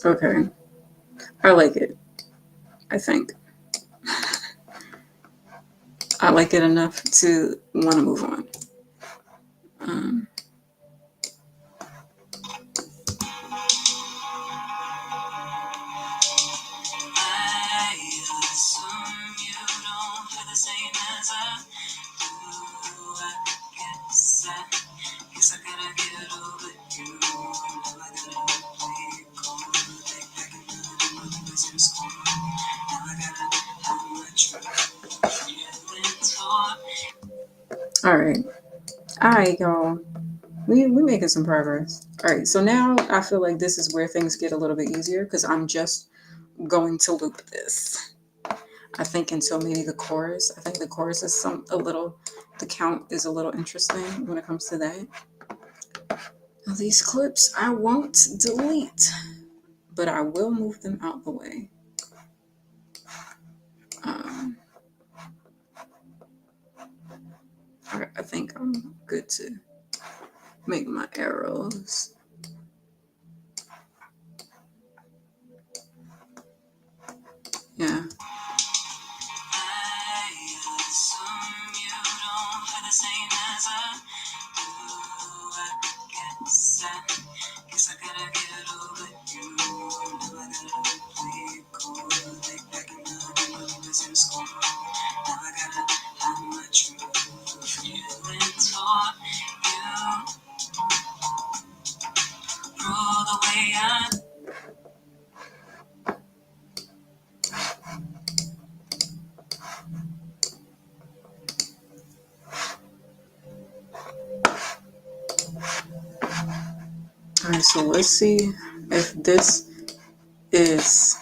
Okay. I like it. I think. I like it enough to want to move on. Um, all right. All right, y'all. We making some progress. All right. So now I feel like this is where things get a little bit easier because I'm just going to loop this. I think until maybe the chorus. I think the chorus is the count is a little interesting when it comes to that. Now these clips I won't delete, but I will move them out the way. I think I'm good to make my arrows. Yeah. All right, so let's see if this is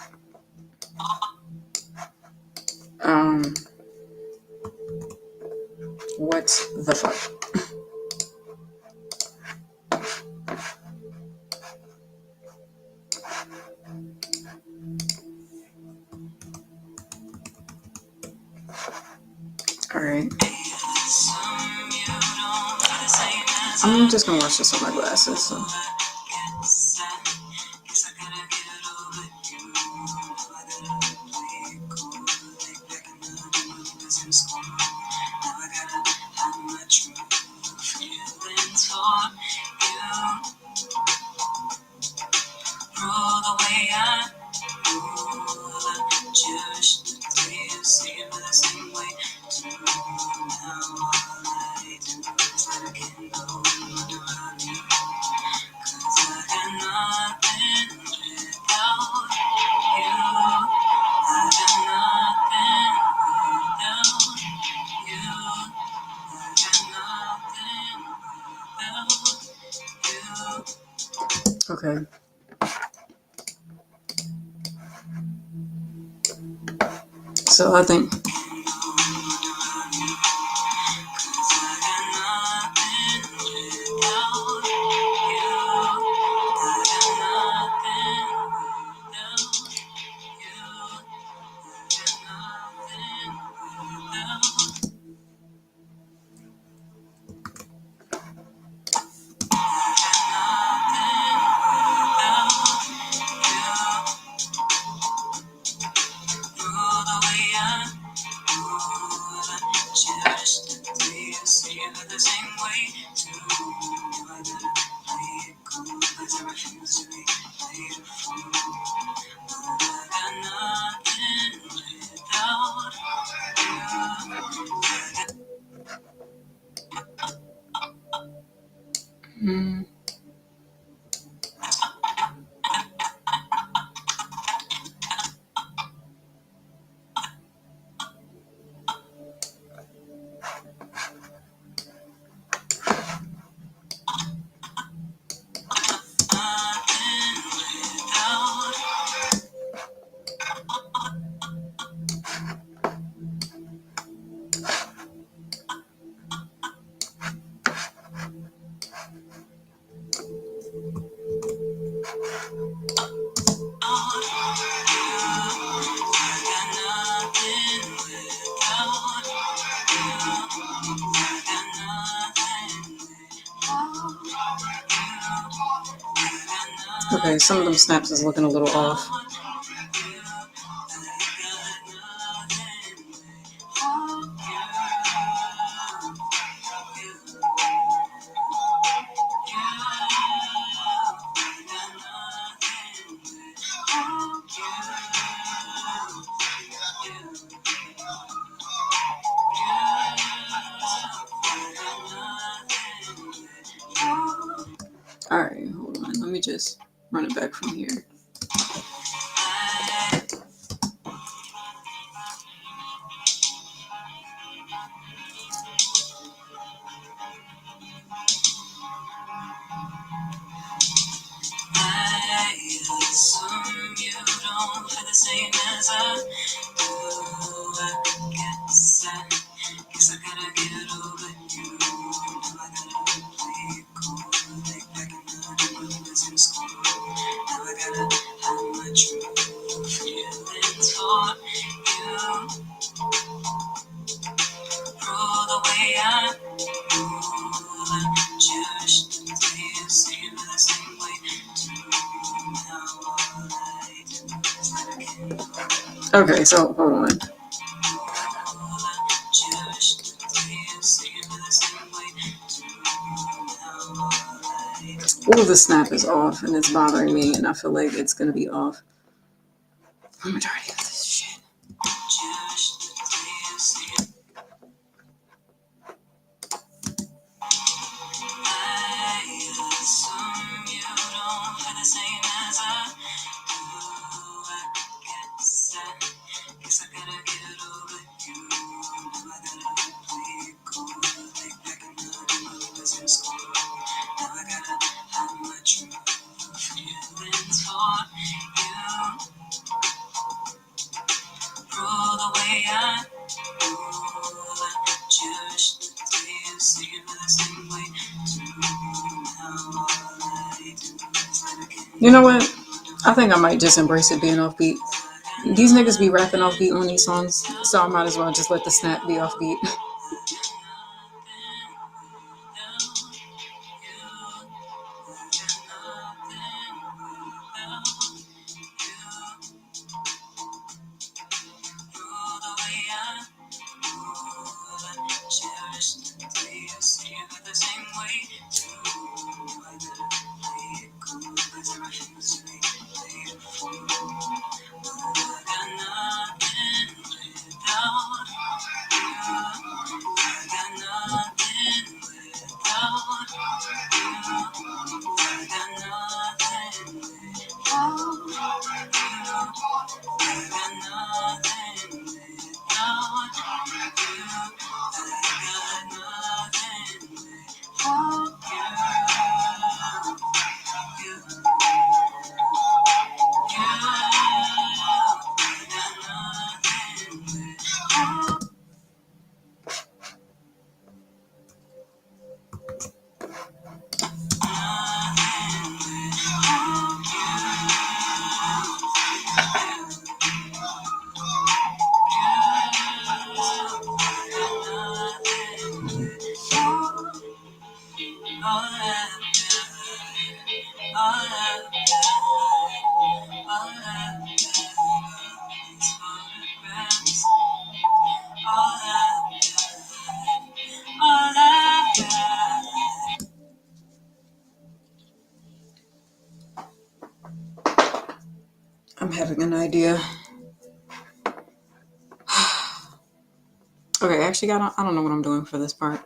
what the fuck. All right. I'm just gonna watch this with my glasses. So. Okay. So I think mm, okay, some of them snaps is looking a little off. All right, hold on. Let me just run it back from here. Okay, so hold on. All the snap is off and it's bothering me, and I feel like it's gonna be off for the majority of this shit. You know what? I think I might just embrace it being offbeat. These niggas be rapping offbeat on these songs, so I might as well just let the snap be offbeat. idea. Okay, actually, I don't know what I'm doing for this part.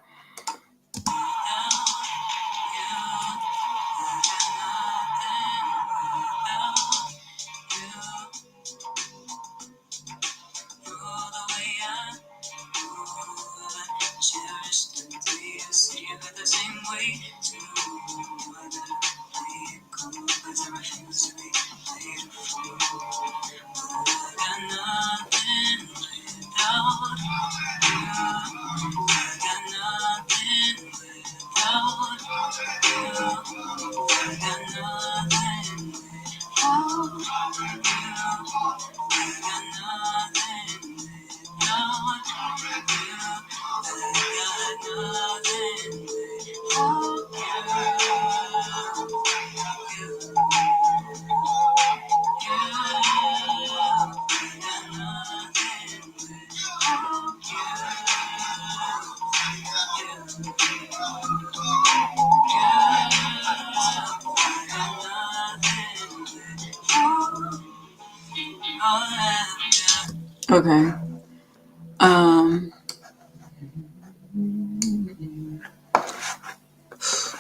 Okay.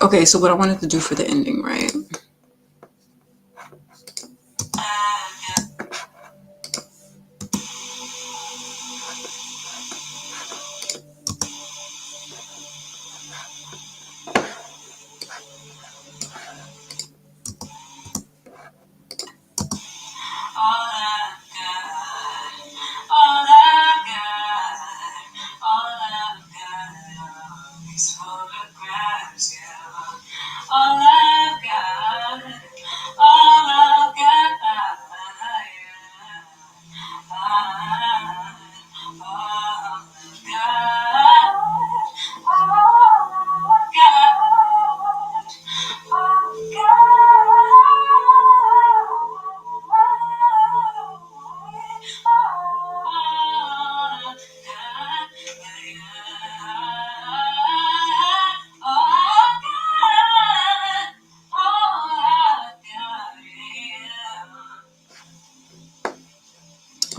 Okay, so what I wanted to do for the ending, right?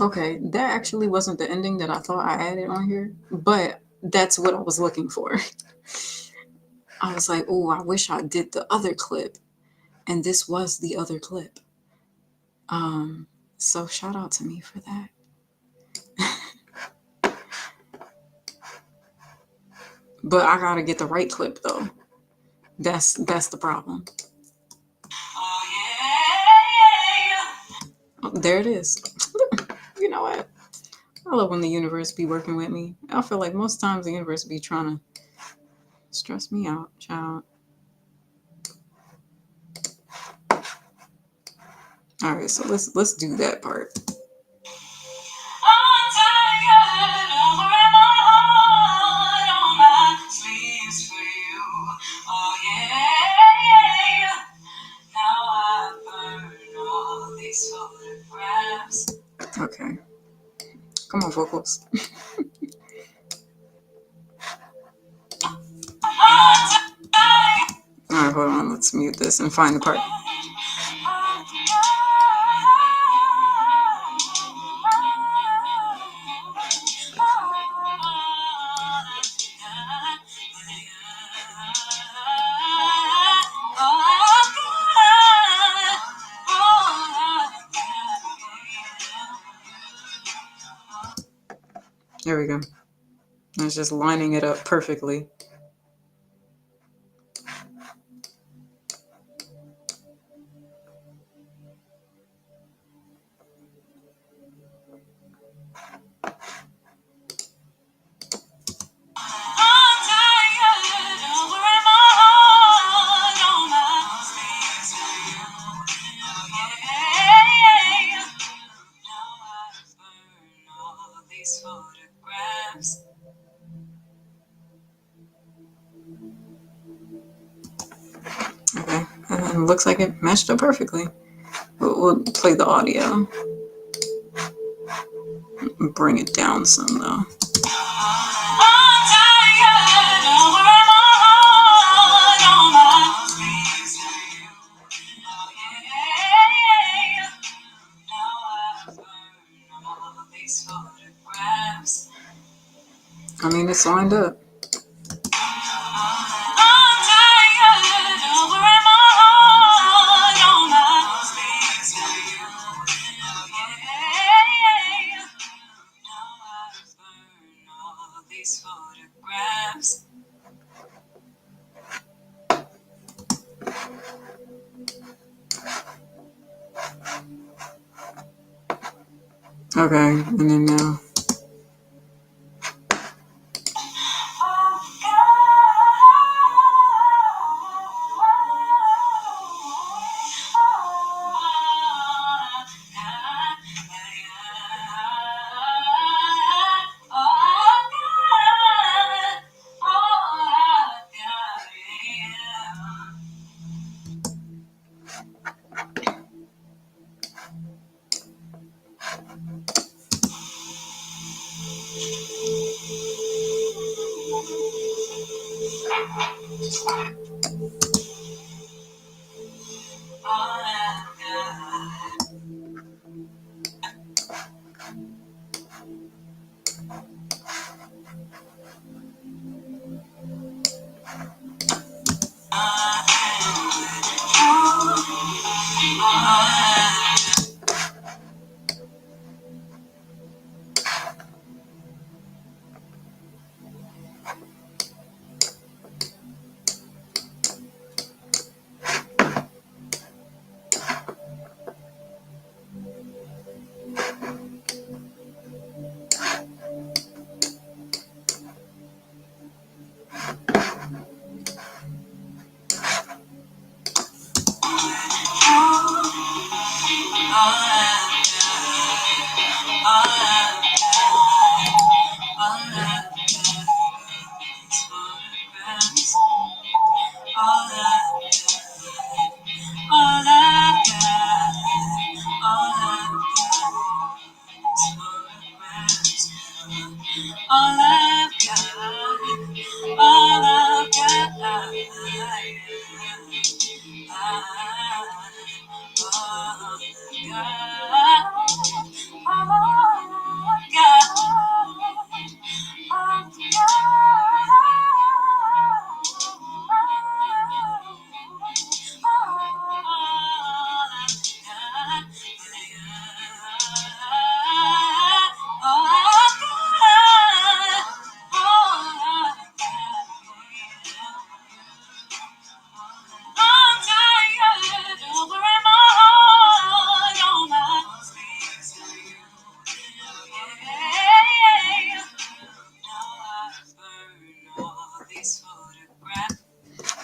Okay, that actually wasn't the ending that I thought I added on here, but that's what I was looking for. I was like, oh, I wish I did the other clip, and this was the other clip. So shout out to me for that. But I gotta get the right clip though. That's the problem. Oh, there it is. You know what? I love when the universe be working with me. I feel like most times the universe be trying to stress me out, child. All right, so let's do that part. Okay. Come on, vocals. All right, hold on. Let's mute this and find the part. There we go. It's just lining it up perfectly. Okay, and looks like it matched up perfectly. We'll play the audio. Bring it down some though. I mean, it's lined up. Okay, and then now.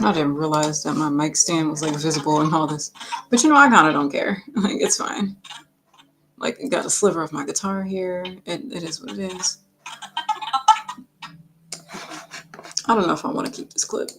I didn't realize that my mic stand was like visible and all this. But you know, I kind of don't care. Like, it's fine. Like, it got a sliver of my guitar here. It is what it is. I don't know if I want to keep this clip.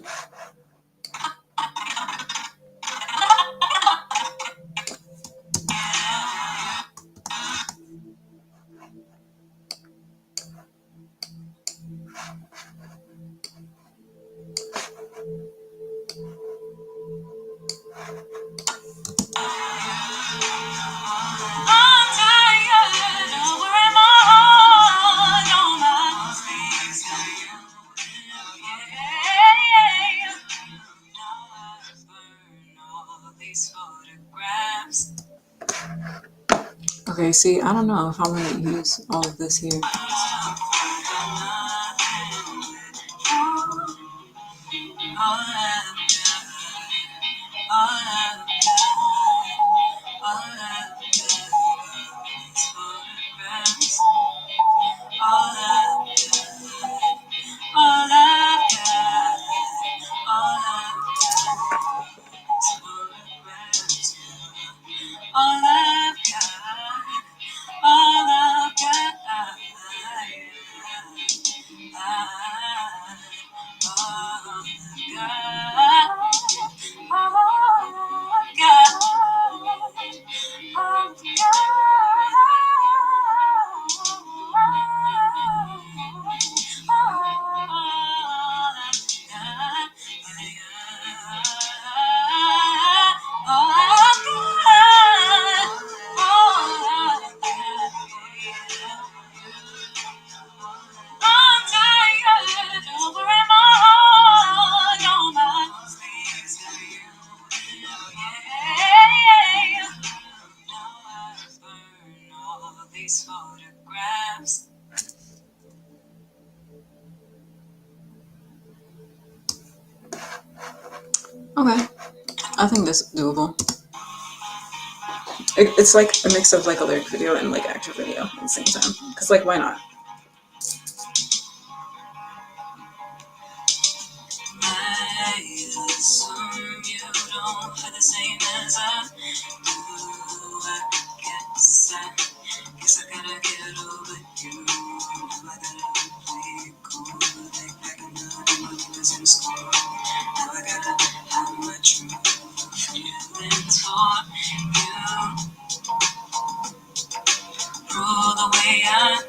Okay, see, I don't know if I want to use all of this here. photographs. Okay, I think that's doable. It's like a mix of like a lyric video and like actual video at the same time. Cause like, why not? I assume you don't feel the same as I do. I guess I gotta get over you. I gotta play it cool, like back in the day when we was in school. Now I gotta hide my true feelings for you. Rule the way I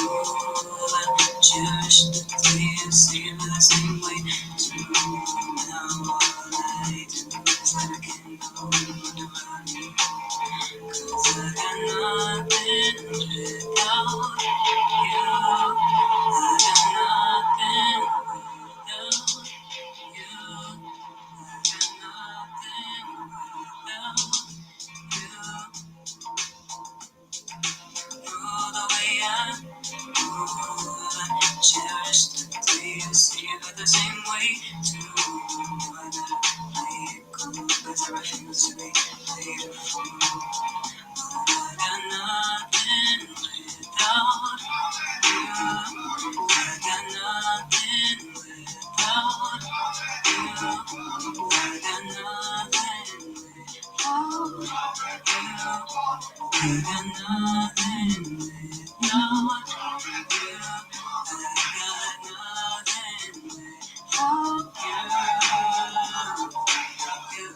rule, I cherish the day you see me the same way too. Now all I do is let it get around you. 'Cause I got nothing without you. I got nothing without you. I got nothing without you. Rule the way I rule, I cherish the day you see it the same way too. I gotta play it cool 'cause I refuse to be played a fool. I got nothing without you. I got nothing without you. I got nothing without you. I got nothing without you. I got nothing without you.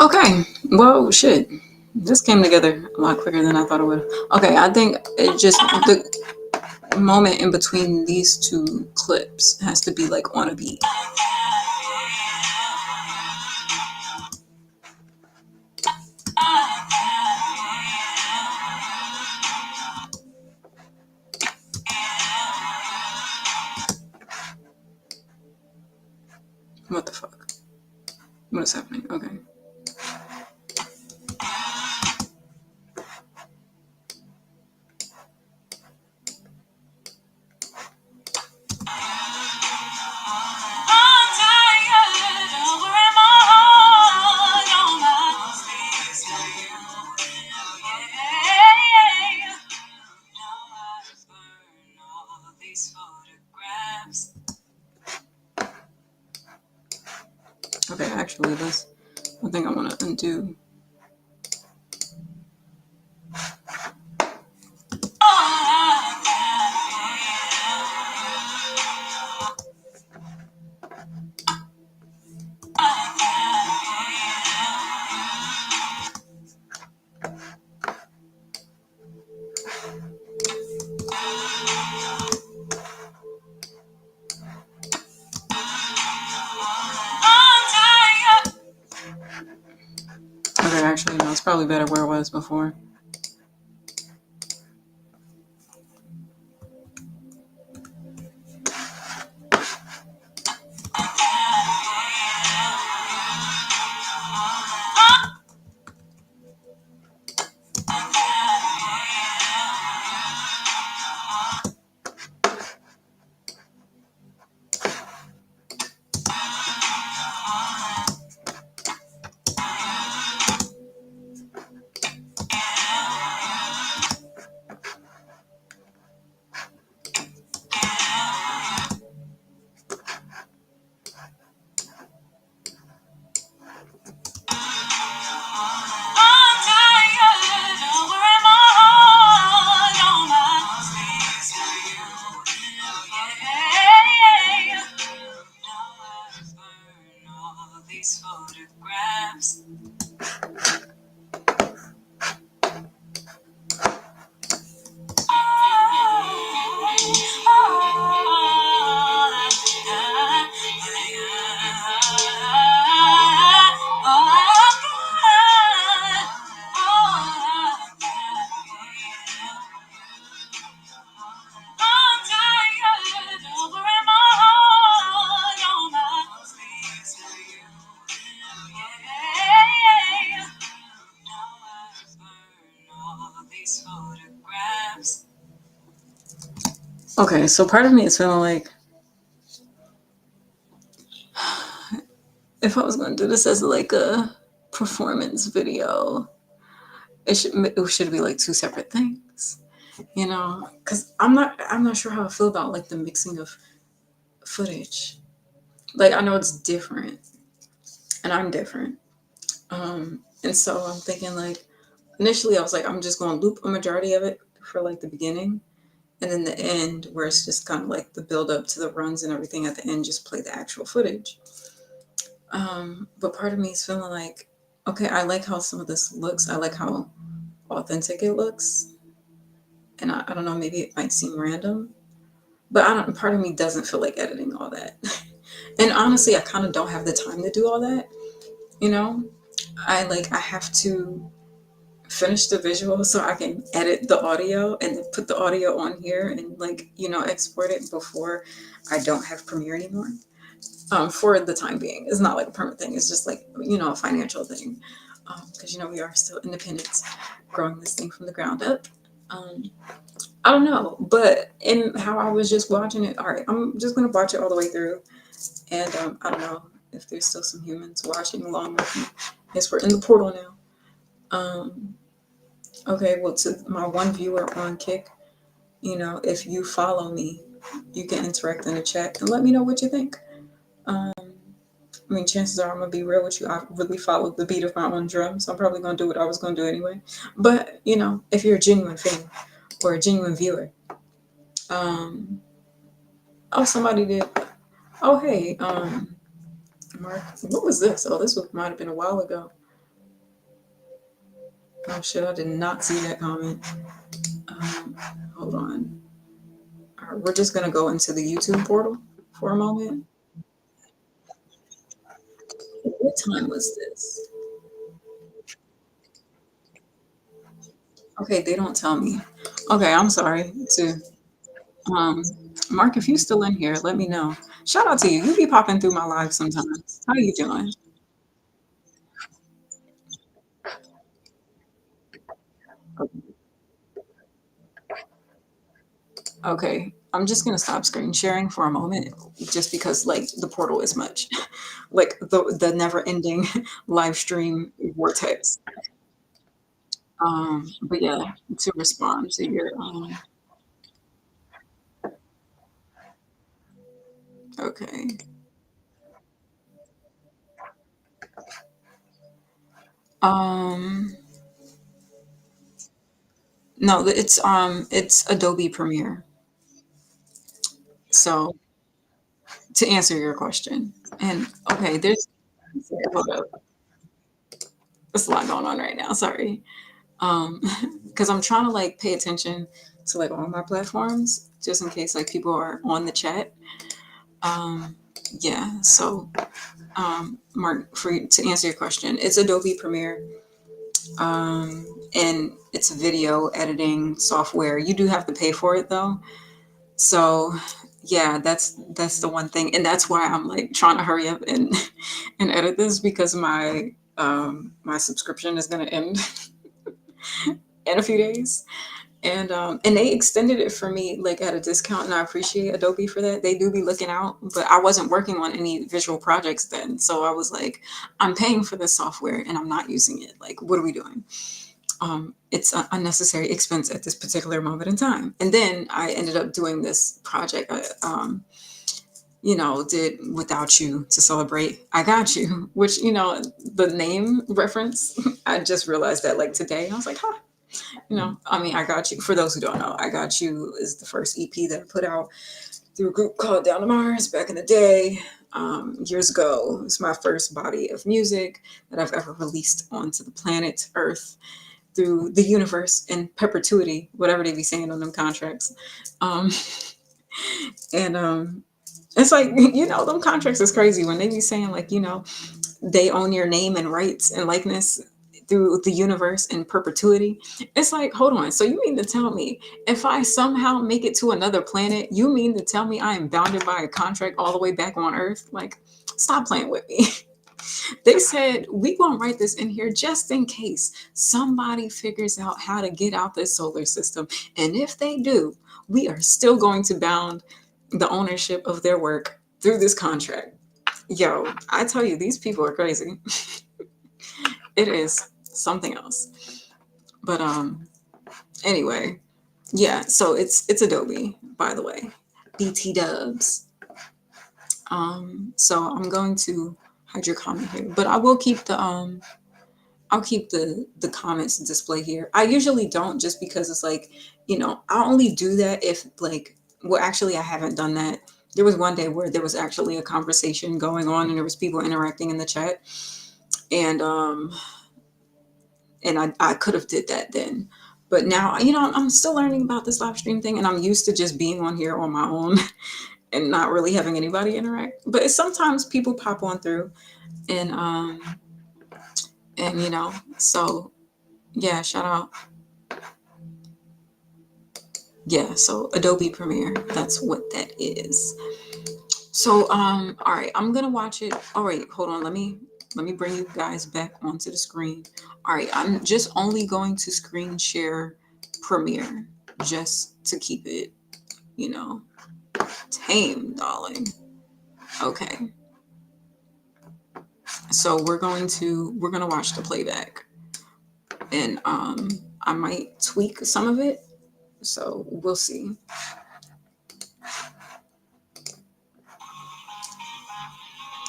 Okay, well, shit. This came together a lot quicker than I thought it would. Okay, I think it just the moment in between these two clips has to be like on a beat. What the fuck? What is happening? Okay. Okay, actually, this. I think I want to undo. Okay, actually, no, it's probably better where it was before. These photographs. Okay, so part of me is feeling like if I was going to do this as like a performance video, it should be like two separate things, you know? Because I'm not sure how I feel about like the mixing of footage. Like I know it's different, and I'm different. And so I'm thinking like initially I was like I'm just going to loop a majority of it for like the beginning, and then the end where it's just kind of like the build up to the runs and everything at the end, just play the actual footage. But part of me is feeling like, okay, I like how some of this looks. I like how authentic it looks. And I don't know, maybe it might seem random, but I don't, part of me doesn't feel like editing all that. And honestly, I kind of don't have the time to do all that. You know, I have to finish the visual so I can edit the audio and then put the audio on here and like, export it before I don't have Premiere anymore. For the time being. It's not like a permanent thing. It's just like, a financial thing. Because, we are still independent, growing this thing from the ground up. Um, I don't know. But in how I was just watching it, all right, I'm just going to watch it all the way through. And I don't know if there's still some humans watching along with me. Yes, we're in the portal now. Okay, well, to my one viewer on Kick, if you follow me, you can interact in the chat and let me know what you think. I mean, chances are I'm gonna be real with you. I really followed the beat of my own drum, so I'm probably gonna do what I was gonna do anyway. But if you're a genuine fan or a genuine viewer, um, oh, somebody did. Oh, hey, Mark, what was this? Oh, might have been a while ago. Oh shit, I did not see that comment. Um, hold on. All right, we're just gonna go into the YouTube portal for a moment. What time was this? Okay, they don't tell me. Okay, I'm sorry too. Um, Mark, if you still in here, let me know. Shout out to you. You be popping through my live sometimes. How you doing? Okay, I'm just gonna stop screen sharing for a moment, just because like the portal is much, like the never ending live stream vortex. But yeah, to respond to your okay. Um, no, it's Adobe Premiere. So to answer your question, and okay, hold up, there's a lot going on right now. Sorry. Because I'm trying to like pay attention to like all my platforms just in case like people are on the chat. Um, Yeah. So, Mark, to answer your question, it's Adobe Premiere, and it's a video editing software. You do have to pay for it though. So, yeah, that's the one thing, and that's why I'm like trying to hurry up and and edit this because my subscription is gonna end in a few days. And they extended it for me like at a discount, and I appreciate Adobe for that. They do be looking out, but I wasn't working on any visual projects then, so I was like, I'm paying for this software and I'm not using it. Like, what are we doing? It's an unnecessary expense at this particular moment in time. And then I ended up doing this project. Did Without You to Celebrate I Got You, which, the name reference, I just realized that like today. I was like, huh, I mean, I Got You, for those who don't know, I Got You is the first EP that I put out through a group called Down to Mars back in the day, years ago. It's my first body of music that I've ever released onto the planet Earth through the universe in perpetuity, whatever they be saying on them contracts. Um, and it's like, them contracts is crazy when they be saying like, they own your name and rights and likeness through the universe in perpetuity. It's like, hold on. So you mean to tell me if I somehow make it to another planet, you mean to tell me I am bounded by a contract all the way back on Earth? Like, stop playing with me. They said, we gonna write this in here just in case somebody figures out how to get out this solar system. And if they do, we are still going to bound the ownership of their work through this contract. Yo, I tell you, these people are crazy. It is something else. But anyway, yeah, so it's Adobe, by the way. BT dubs. So I'm going to hide your comment here, but I will keep I'll keep the comments display here. I usually don't, just because it's like, I only do that if like, well, actually I haven't done that. There was one day where there was actually a conversation going on and there was people interacting in the chat, and I could have did that then. But now, I'm still learning about this live stream thing, and I'm used to just being on here on my own and not really having anybody interact. But sometimes people pop on through, and so yeah, shout out. Yeah, so Adobe Premiere, that's what that is. So all right, I'm gonna watch it. All right, hold on, let me bring you guys back onto the screen. All right, I'm just only going to screen share Premiere just to keep it, tame, darling. Okay. So we're gonna watch the playback, and I might tweak some of it, so we'll see.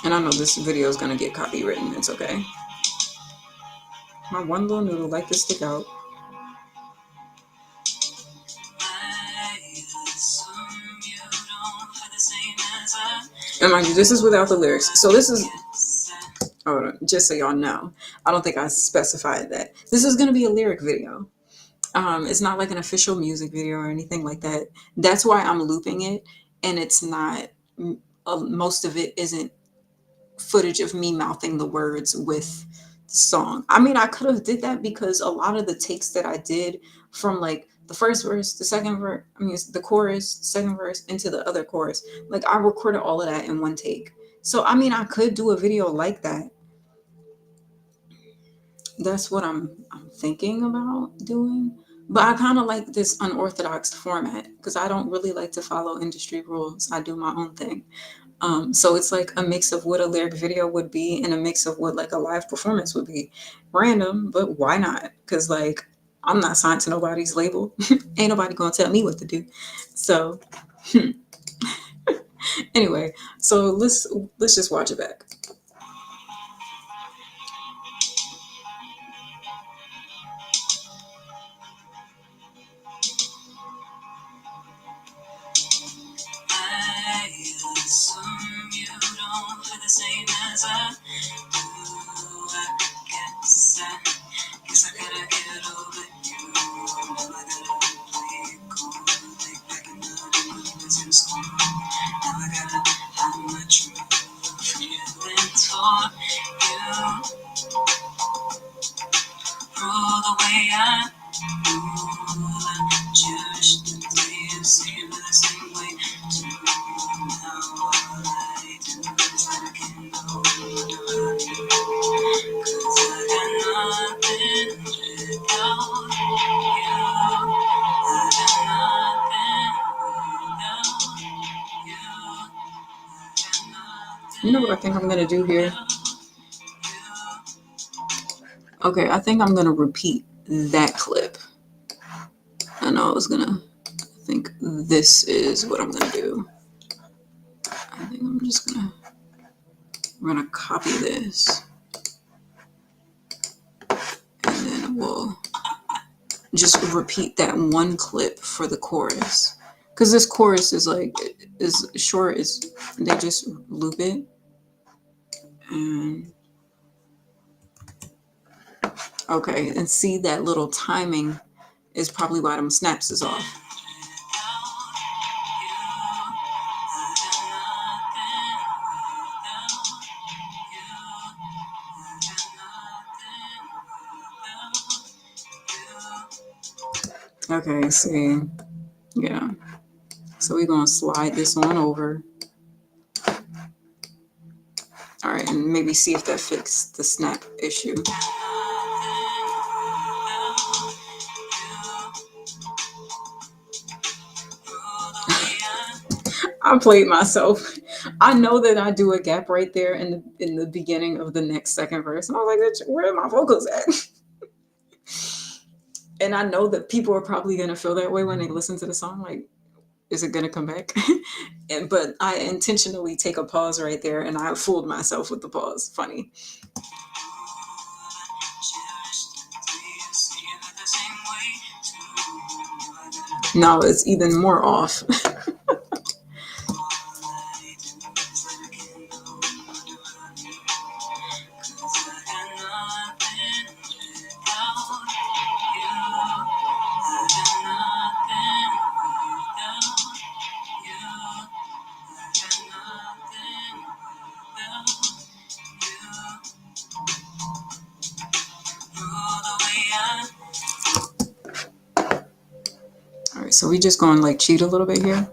And I know this video is gonna get copywritten. It's okay. My one little noodle like to stick out. And mind you, this is without the lyrics. So this is, just so y'all know, I don't think I specified that. This is going to be a lyric video. It's not like an official music video or anything like that. That's why I'm looping it. And it's not, most of it isn't footage of me mouthing the words with the song. I mean, I could have did that because a lot of the takes that I did from like the first verse, the second verse, the chorus, second verse into the other chorus, like I recorded all of that in one take. So, I mean, I could do a video like that. That's what I'm thinking about doing. But I kind of like this unorthodox format because I don't really like to follow industry rules. I do my own thing. So it's like a mix of what a lyric video would be and a mix of what like a live performance would be. Random, but why not? Because like I'm not signed to nobody's label. Ain't nobody gonna tell me what to do. So anyway, so let's just watch it back. Same as I do, I guess I gotta get over you. Never gotta play it cool. Think back in the day when we was in school. Now I gotta hide my truth. Rule the way I rule and cherish the day you see me the same way. To now all I do is let it go without you. 'Cause I got nothing without you. I got nothing without you. You know what I think I'm gonna do here? Okay, I think I'm gonna repeat that clip. I know I think this is what I'm gonna do. I think we're gonna copy this. And then we'll just repeat that one clip for the chorus. Because this chorus is short, they just loop it. And okay, and see that little timing is probably why them snaps is off. Okay, see, yeah. So we're gonna slide this on over. All right, and maybe see if that fixed the snap issue. I played myself. I know that I do a gap right there in the beginning of the next second verse, and I was like, "Where are my vocals at?" And I know that people are probably gonna feel that way when they listen to the song. Like, is it gonna come back? But I intentionally take a pause right there, and I fooled myself with the pause. Funny. Now it's even more off. All right, so we just going to like cheat a little bit here.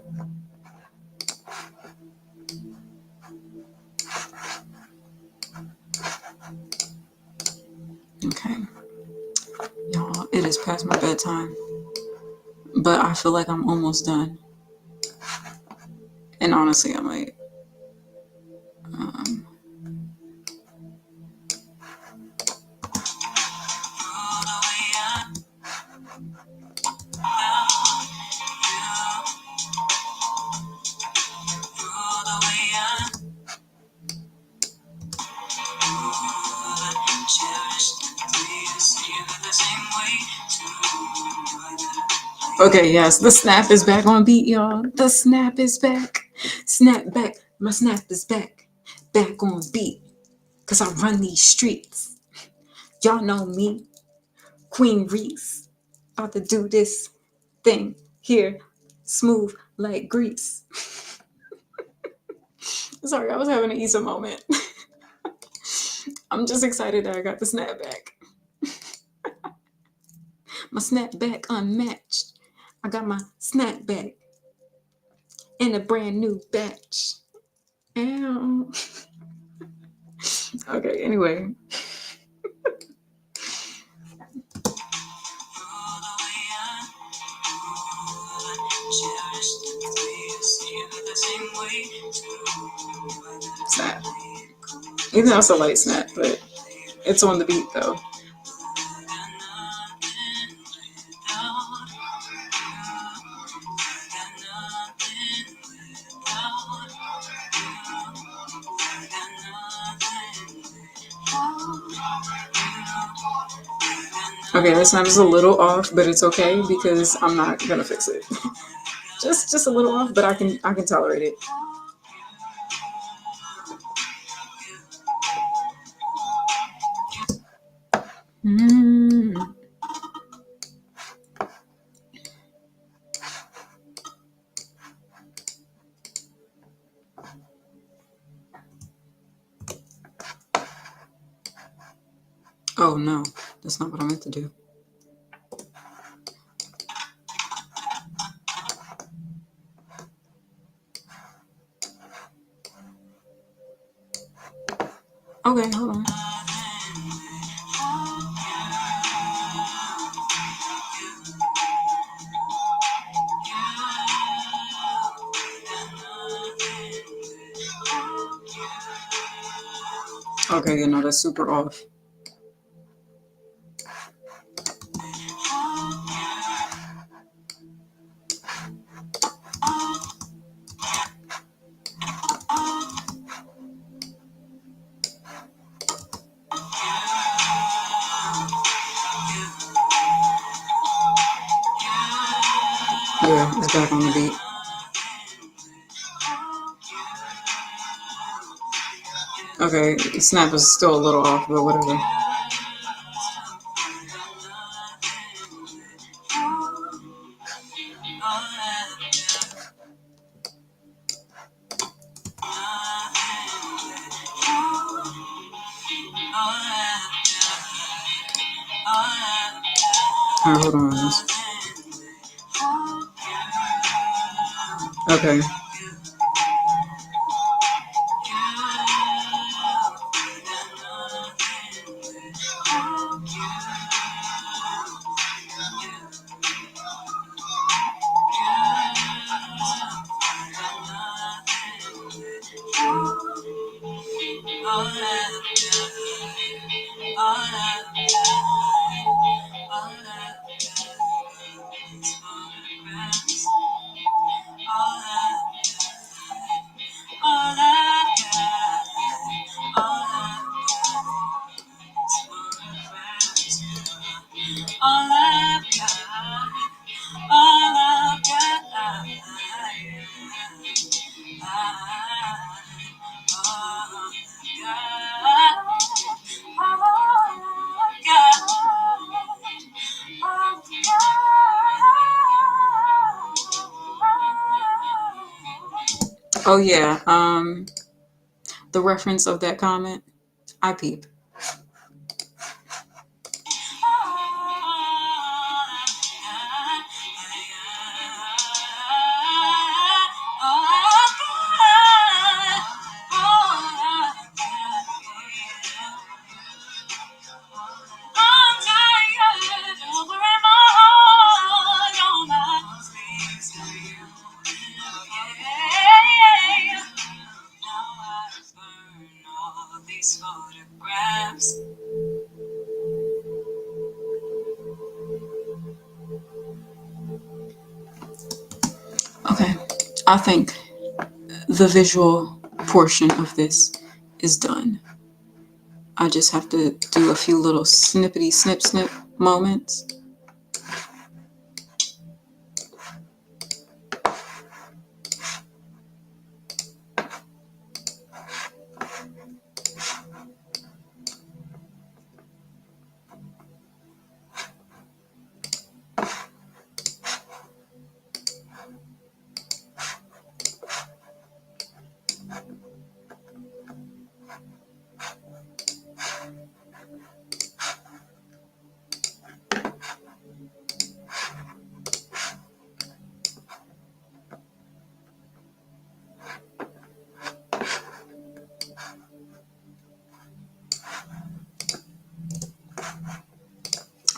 Okay. Y'all, it is past my bedtime, but I feel like I'm almost done. And honestly, I might. Okay, yes, the snap is back on beat, y'all. The snap is back. Snap back. My snap is back. Back on beat. Cause I run these streets. Y'all know me. Queen Reese. About to do this thing here. Smooth like grease. Sorry, I was having an Issa moment. I'm just excited that I got the snap back. My snapback unmatched. I got my snapback in a brand new batch. Ow. Okay, anyway. Snap. Even though it's a light snap, but it's on the beat though. Okay, this snap is a little off, but it's okay because I'm not gonna fix it. just a little off, but I can tolerate it. Oh no. That's not what I meant to do. Okay, hold on. Okay, that's super off. Yeah, it's back on the beat. Okay, the snap is still a little off, but whatever. Alright, hold on. Okay. Oh yeah, the reference of that comment, I peep. Okay, I think the visual portion of this is done. I just have to do a few little snippety snip snip moments.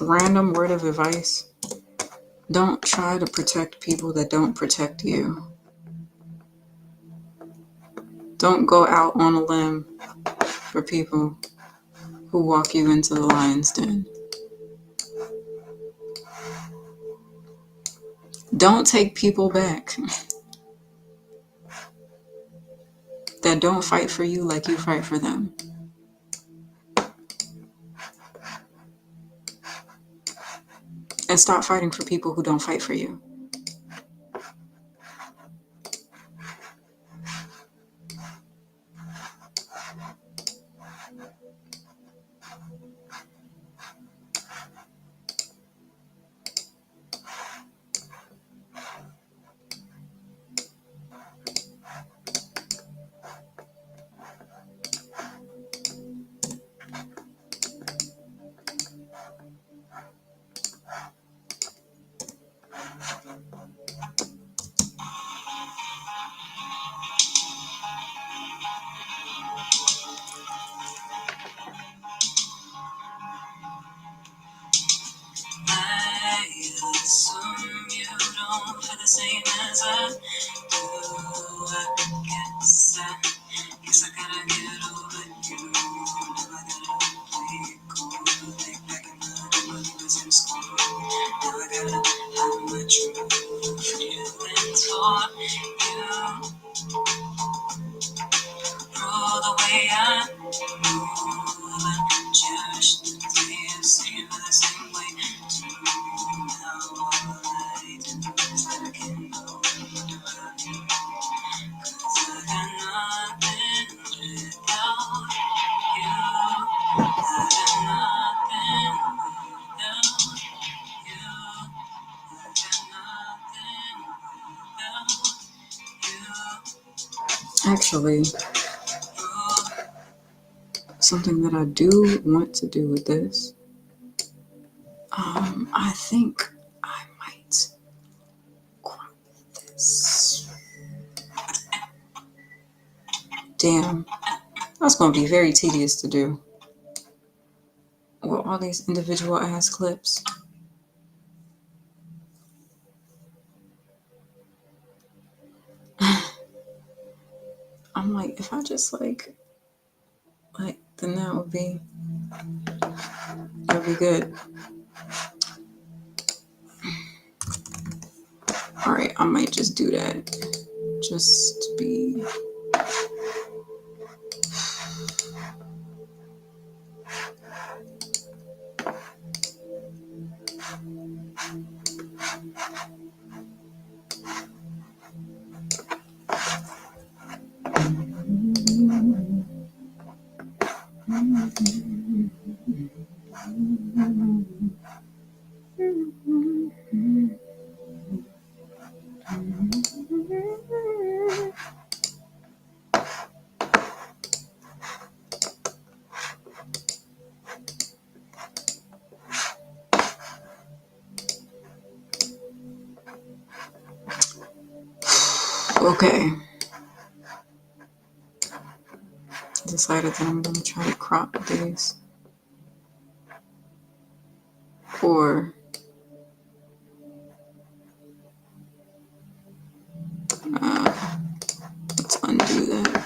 Random word of advice: don't try to protect people that don't protect you. Don't go out on a limb for people who walk you into the lion's den. Don't take people back that don't fight for you like you fight for them. And stop fighting for people who don't fight for you. don't feel the same as I do. I guess I gotta get over you. Now I gotta play it cool. Think back in the day when we was in school. Now I gotta hide my truth. You and taught you rule the way I rule. Cherish the days, see you the same way too. Now all I do is look in the window of you. 'Cause I got nothing without you. I got nothing without you. I got nothing without you. Actually, something that I do want to do with this, I think I might crop this. Damn, that's going to be very tedious to do. Well, all these individual ass clips. I'm like, if I just like, then that would be good. All right, I might just do that, just to be. Okay. Decided that I'm going to try to crop these. Or let's undo that.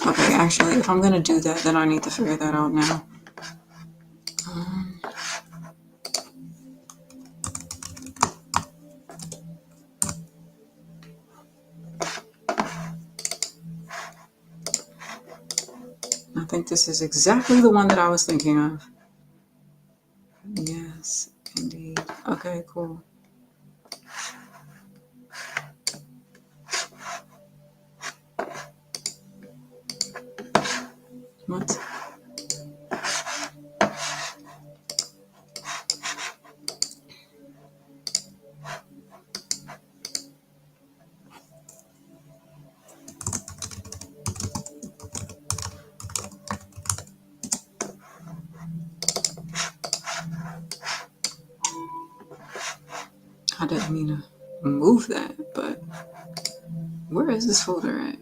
Okay, actually, if I'm going to do that, then I need to figure that out now. I think this is exactly the one that I was thinking of. Yes, indeed. Okay, cool. What? I didn't mean to move that, but where is this folder at?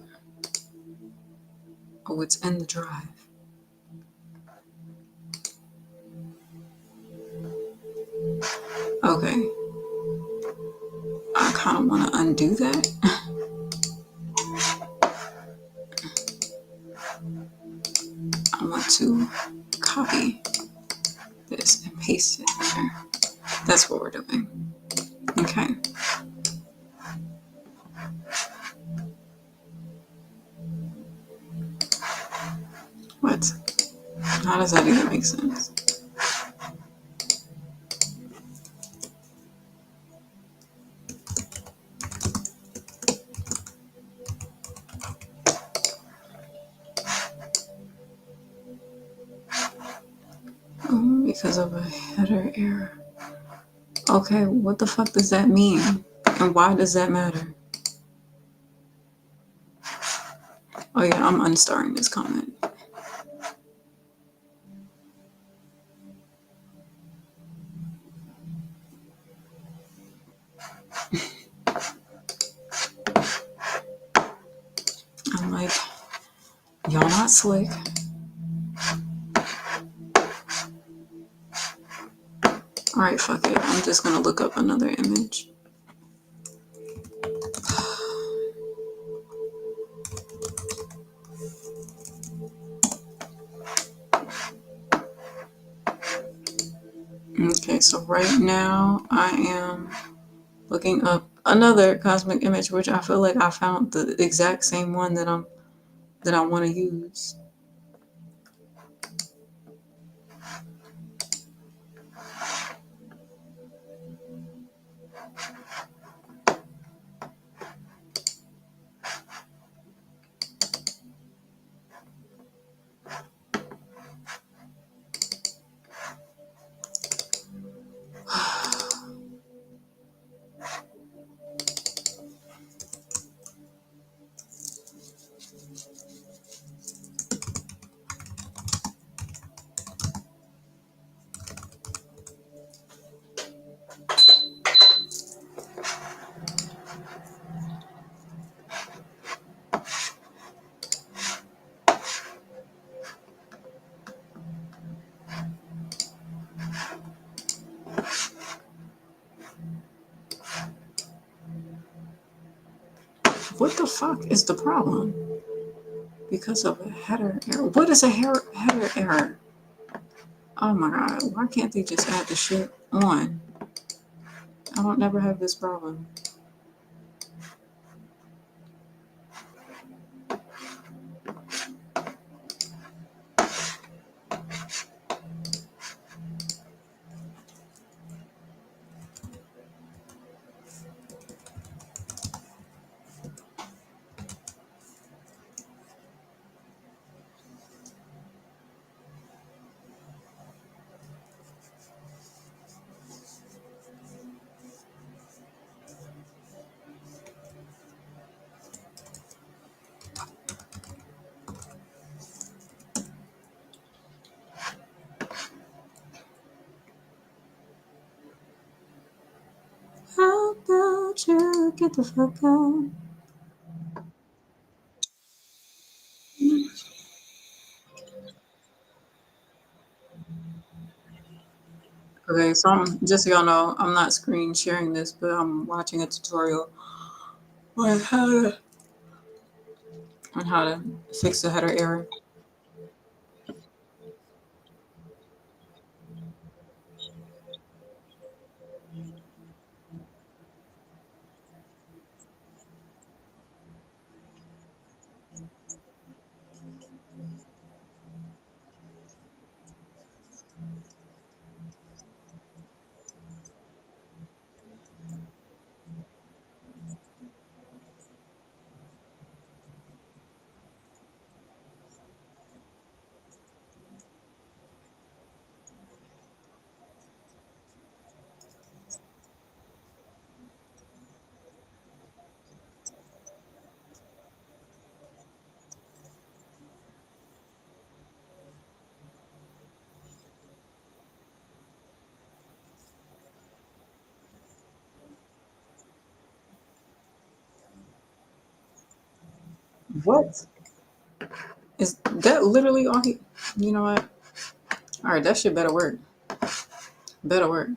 Oh, it's in the drive. Okay. I kind of want to undo that. I want to copy this and paste it there. That's what we're doing. Okay. What? How does that even make sense? Oh, because of a header error. Okay, what the fuck does that mean? And why does that matter? Oh yeah, I'm unstarring this comment. I'm like, y'all not slick. Alright, fuck it. I'm just gonna look up another image. Okay, so right now I am looking up another cosmic image, which I feel like I found the exact same one that I want to use. What the fuck is the problem? Because of a header error. What is a header error? Oh my god, why can't they just add the shit on? I don't never have this problem. How about you get the fuck out? Okay, so just so y'all know, I'm not screen sharing this, but I'm watching a tutorial on how to fix the header error. What? Is that literally all he? You know what? All right, that shit better work. Better work.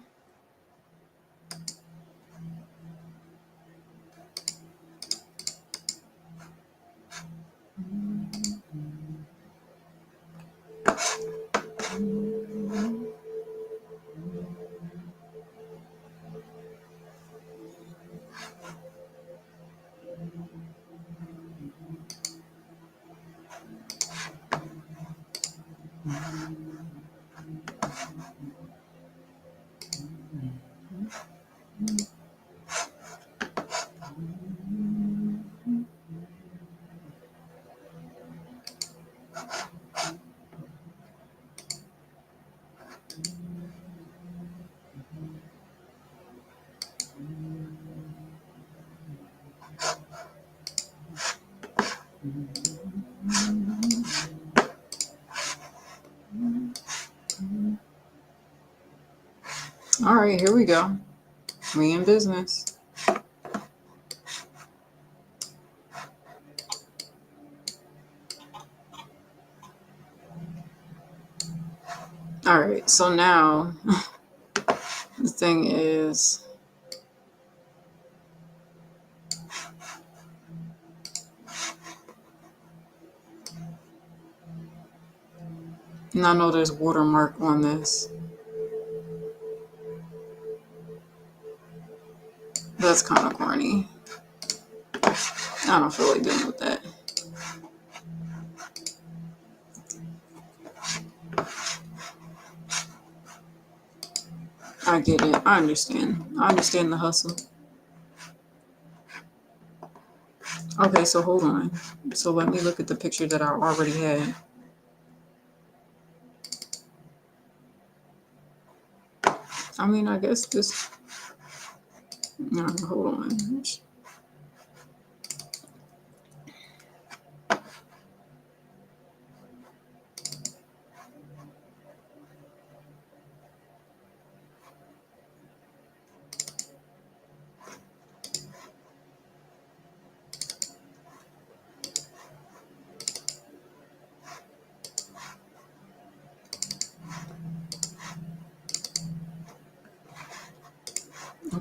All right, here we go. We in business. All right, so now the thing is, and I know there's watermark on this. That's kind of corny. I don't feel like dealing with that. I get it. I understand. I understand the hustle. Okay, so hold on. So let me look at the picture that I already had. I mean, I guess this. No, hold on.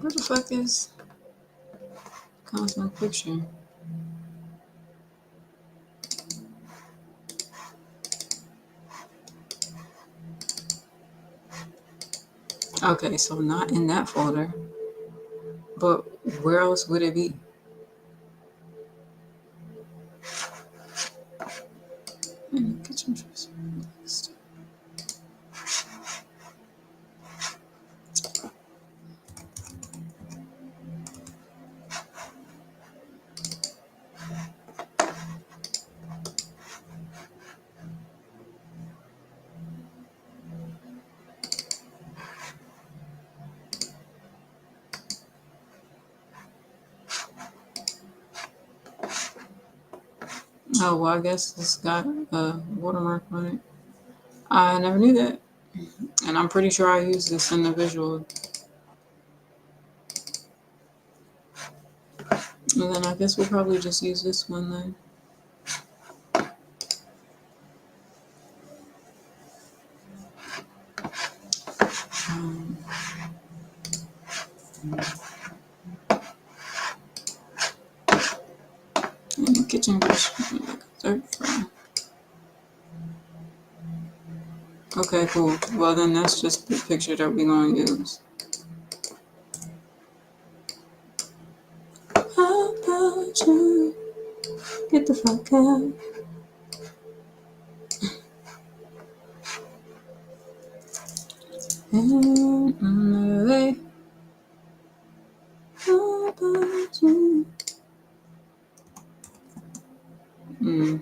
What the fuck is Cosmo picture? Okay, so not in that folder. But where else would it be? In the kitchen dresser. Next. Oh, well, I guess this got a watermark on it. I never knew that. And I'm pretty sure I used this in the visual. And then I guess we'll probably just use this one then. Um, in the kitchen brush. Okay, cool. Well, then that's just the picture that we're going to use. How about you get the fuck out? And on my way. How about you? Mm.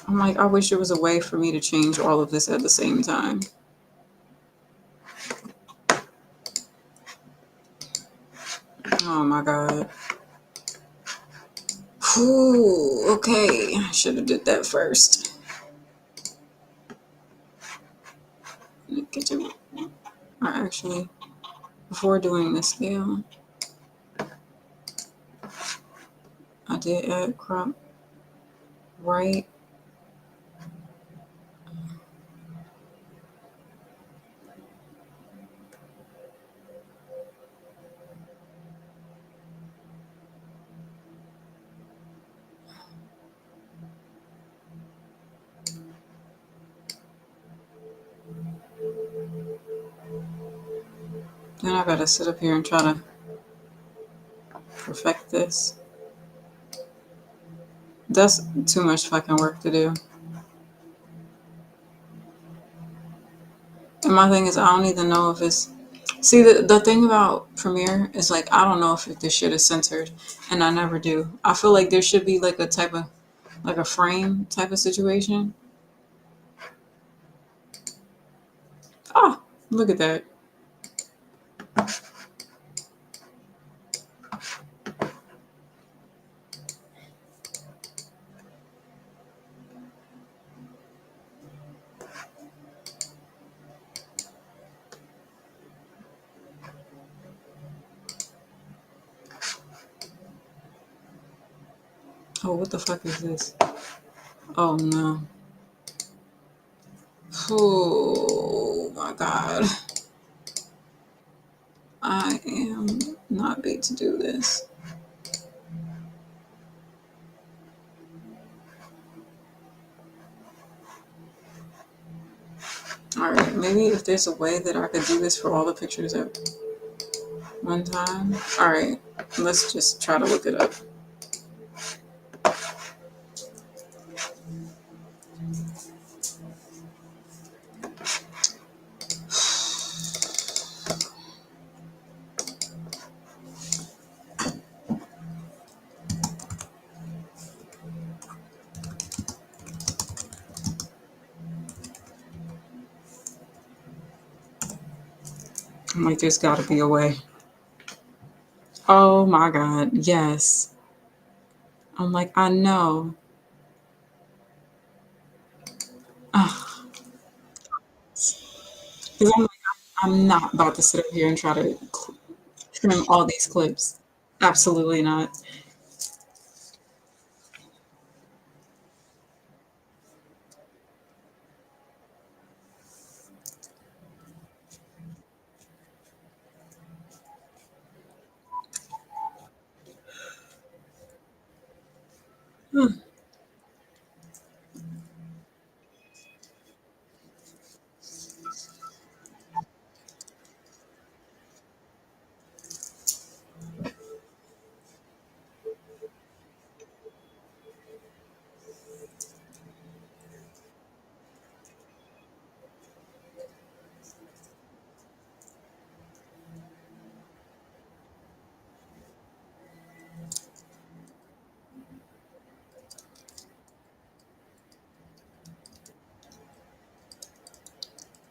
I'm like, I wish there was a way for me to change all of this at the same time. Oh my god. Whew, okay, I should have did that first. Kitchen. Or actually, before doing the scale, I did add crop right. Then I gotta sit up here and try to perfect this. That's too much fucking work to do. And my thing is, I don't even know if it's. See, the thing about Premiere is like, I don't know if this shit is censored, and I never do. I feel like there should be like a type of, like a frame type of situation. Ah, look at that. Oh, what the fuck is this? Oh no. Oh my god. I am not made to do this. Alright, maybe if there's a way that I could do this for all the pictures at one time. Alright, let's just try to look it up. I'm like, there's gotta be a way. Oh my god, yes. I'm like, I know. Ugh. 'Cause I'm not about to sit up here and try to trim all these clips. Absolutely not.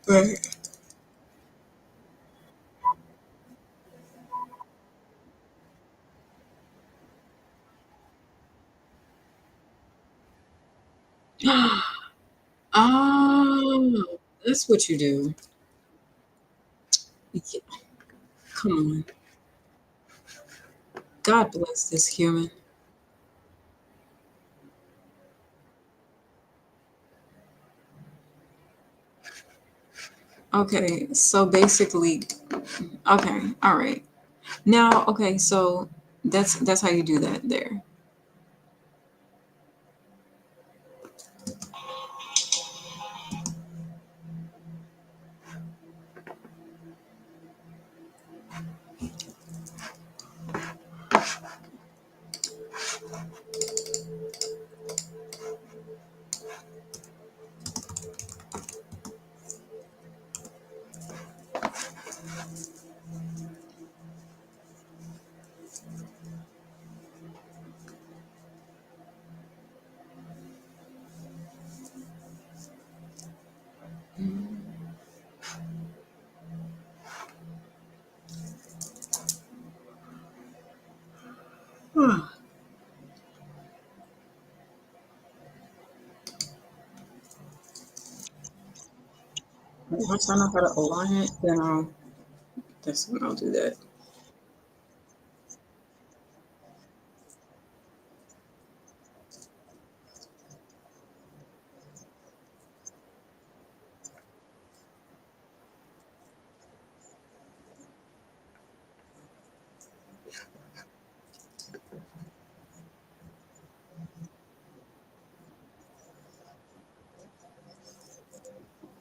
Right. Oh, that's what you do. Yeah, come on. God bless this human. Okay, so basically, okay, all right. Now, okay, so that's how you do that there. Once I know how to align it, then that's when I'll do that.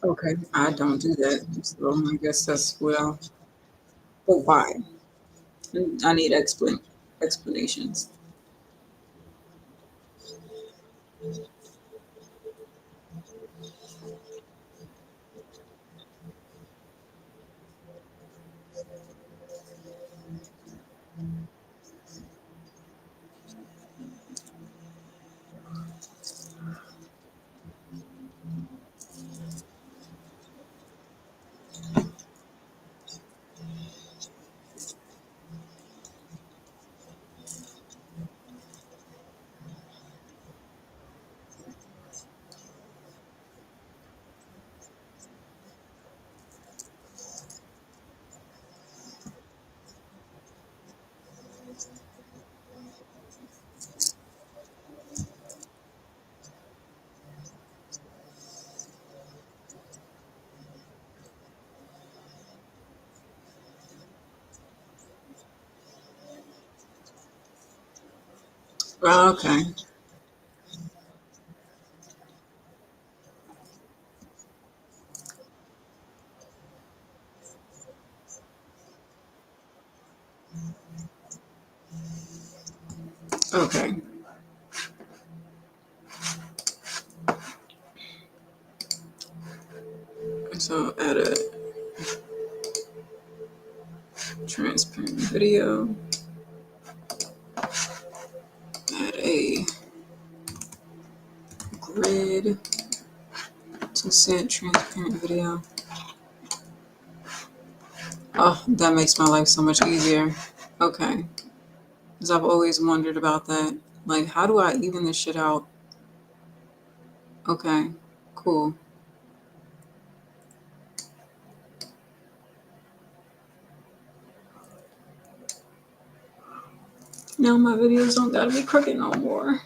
Okay, I don't do that. So I guess that's well. But why? I need explanations. Oh, okay. Okay. So add a transparent video. Add a grid to set transparent video. Oh, that makes my life so much easier. Okay. Because I've always wondered about that. Like, how do I even this shit out? Okay. Cool. Now my videos don't gotta be crooked no more.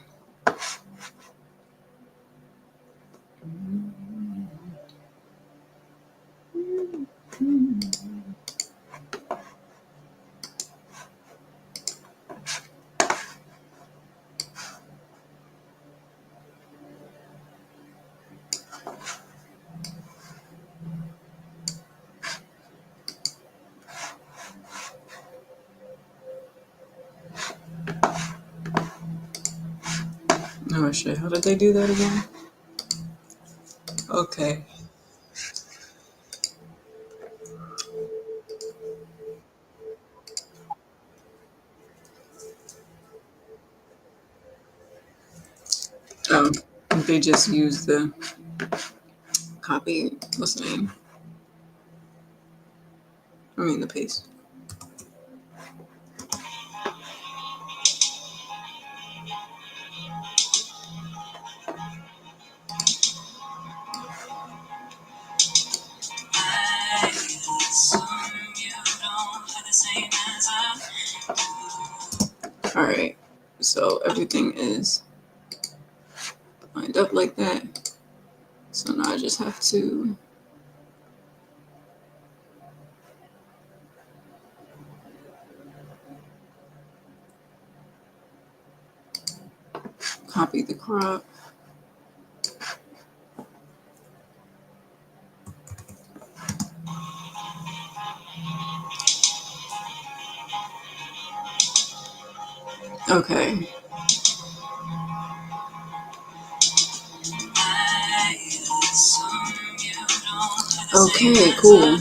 Oh shit, how did they do that again? Okay. Oh, they just used the copy. What's the name? I mean, the paste. All right. So everything is lined up like that. So now I just have to copy the crop. Okay. Okay, cool.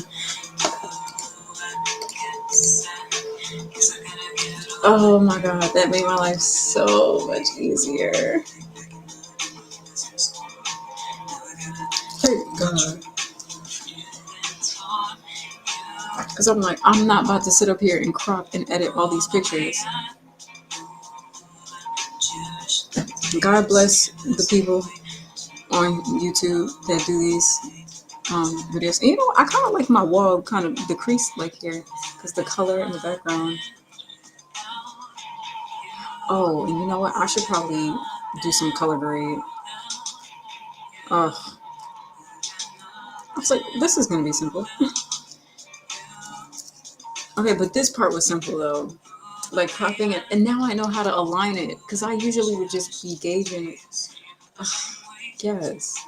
Oh my god, that made my life so much easier. Thank God. Because I'm like, I'm not about to sit up here and crop and edit all these pictures. God bless the people on YouTube that do these videos. And, you know, I kind of like my wall kind of decreased like here because the color in the background. Oh, and you know what? I should probably do some color grade. Oh, I was like, this is going to be simple. Okay, but this part was simple though. Like cropping it. And now I know how to align it because I usually would just be gauging it. Ugh, yes.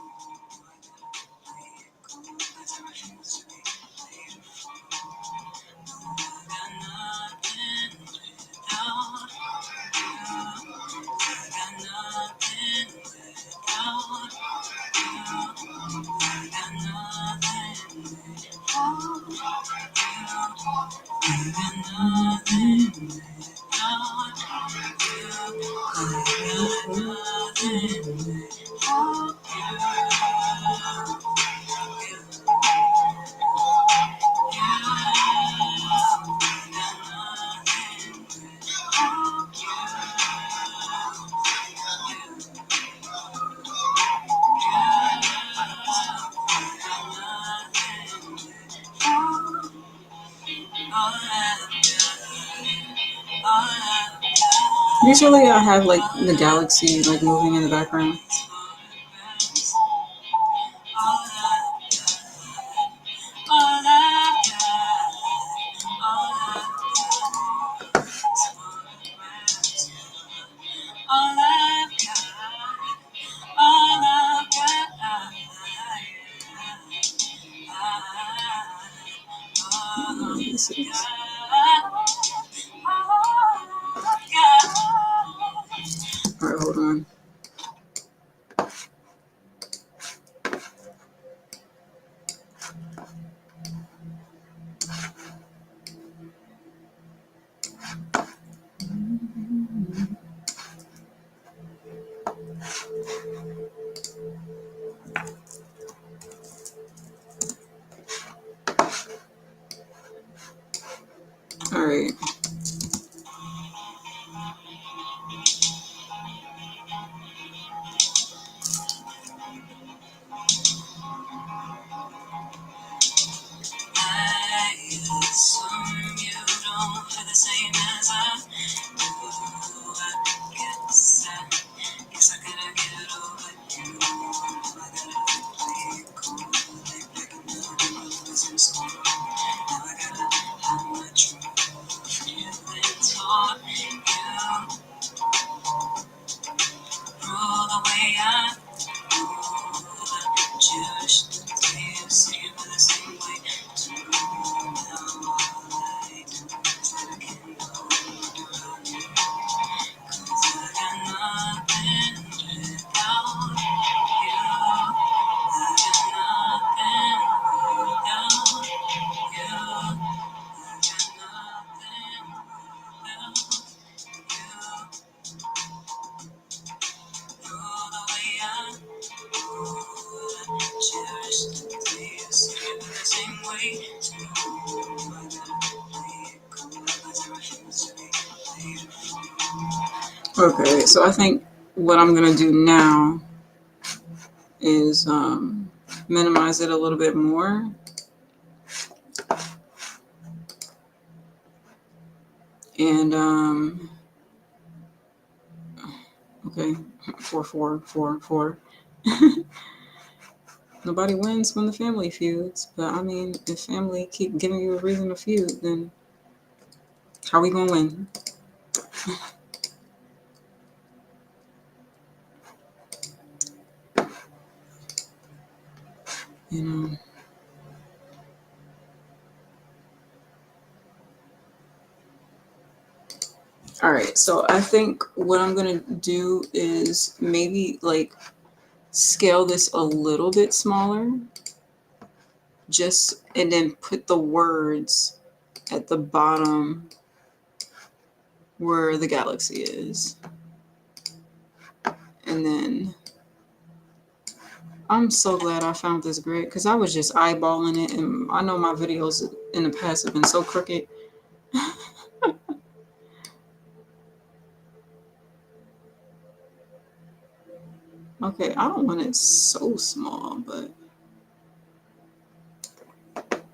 Usually I have like the galaxy like moving in the background. pieces. All right, hold on. All right. I assume you don't feel the same as I do. I guess I gotta get over you. I gotta play it cool, like back in the was in school. Now I gotta have my true feelings for you. Rule the way I cherish the day you see me the same way. To now all I do is that I can go around you. 'Cause I got nothing without you. I got nothing without you. I got nothing without you. All the way I cherish the day you see me the same way. So I gotta play it cool, 'cause I refuse to be played a fool. Okay, so I think what I'm gonna do now is minimize it a little bit more. And okay, 4. Nobody wins when the family feuds, but I mean, if family keep giving you a reason to feud, then how we gonna win? You know. All right, so I think what I'm gonna do is maybe like scale this a little bit smaller, just and then put the words at the bottom where the galaxy is. And then I'm so glad I found this grid because I was just eyeballing it, and I know my videos in the past have been so crooked. Okay, I don't want it so small, but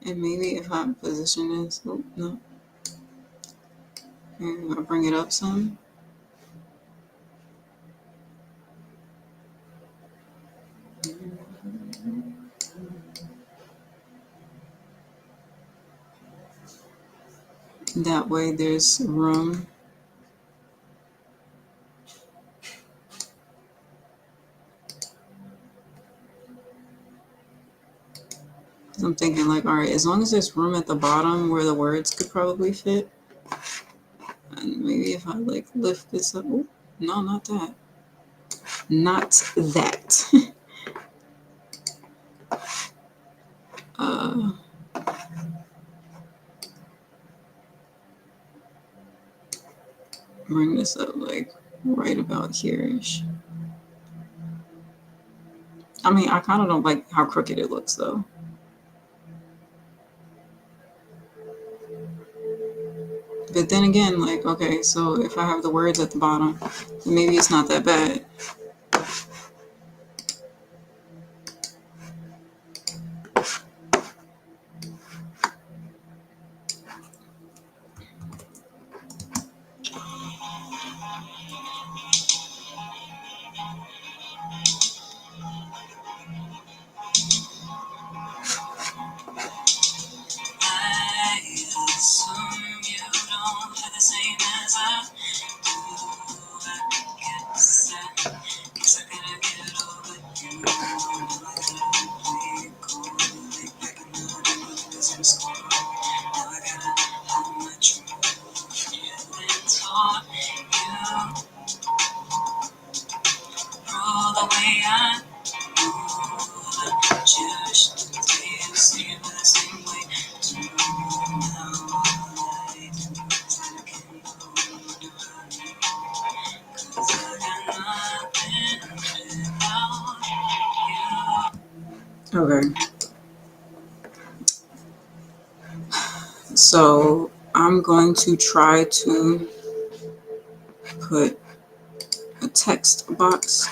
and maybe if I position this, oh no, and I'll bring it up some. That way there's room. I'm thinking like, all right, as long as there's room at the bottom where the words could probably fit, and maybe if I like lift this up, oh, no, not that, not that. uh, bring this up like right about here-ish. I mean, I kind of don't like how crooked it looks though. But then again, like, okay, so if I have the words at the bottom, then maybe it's not that bad. I assume you don't feel the same as I do. I guess Okay. So I'm going to try to put a text box.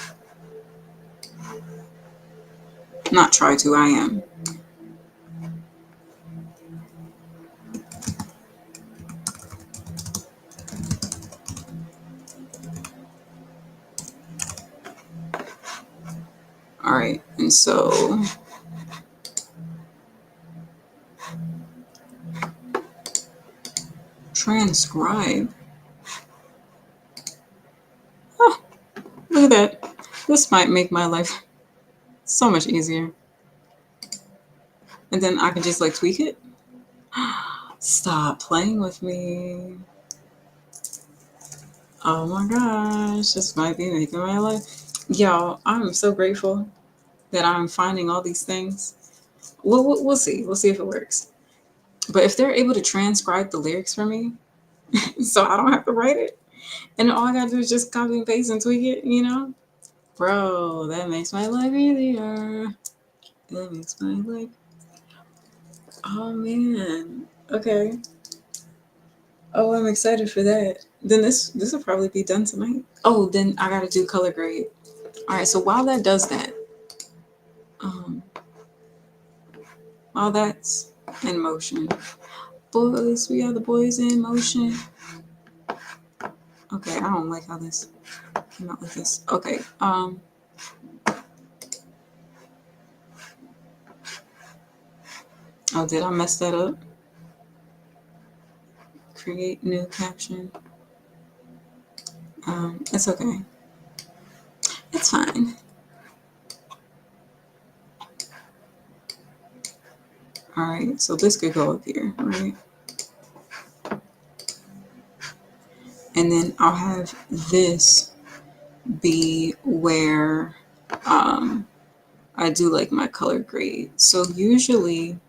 Not try to, I am. All right. And so transcribe. Oh, look at that. This might make my life so much easier. And then I can just like tweak it. Stop playing with me. Oh my gosh, this might be making my life. Y'all, I'm so grateful that I'm finding all these things. We'll see. We'll see if it works. But if they're able to transcribe the lyrics for me, so I don't have to write it, and all I gotta do is just copy and paste and tweak it, you know? Bro, that makes my life easier. That makes my life. Oh man. Okay. Oh, I'm excited for that. Then this will probably be done tonight. Oh, then I gotta do color grade. All right. So while that does that, um, while that's in motion, boys, we are the boys in motion. Okay, I don't like how this came out like this. Okay. Oh, did I mess that up? Create new caption. It's okay. It's fine. All right. So this could go up here, right? And then I'll have this be where I do like my color grade. So usually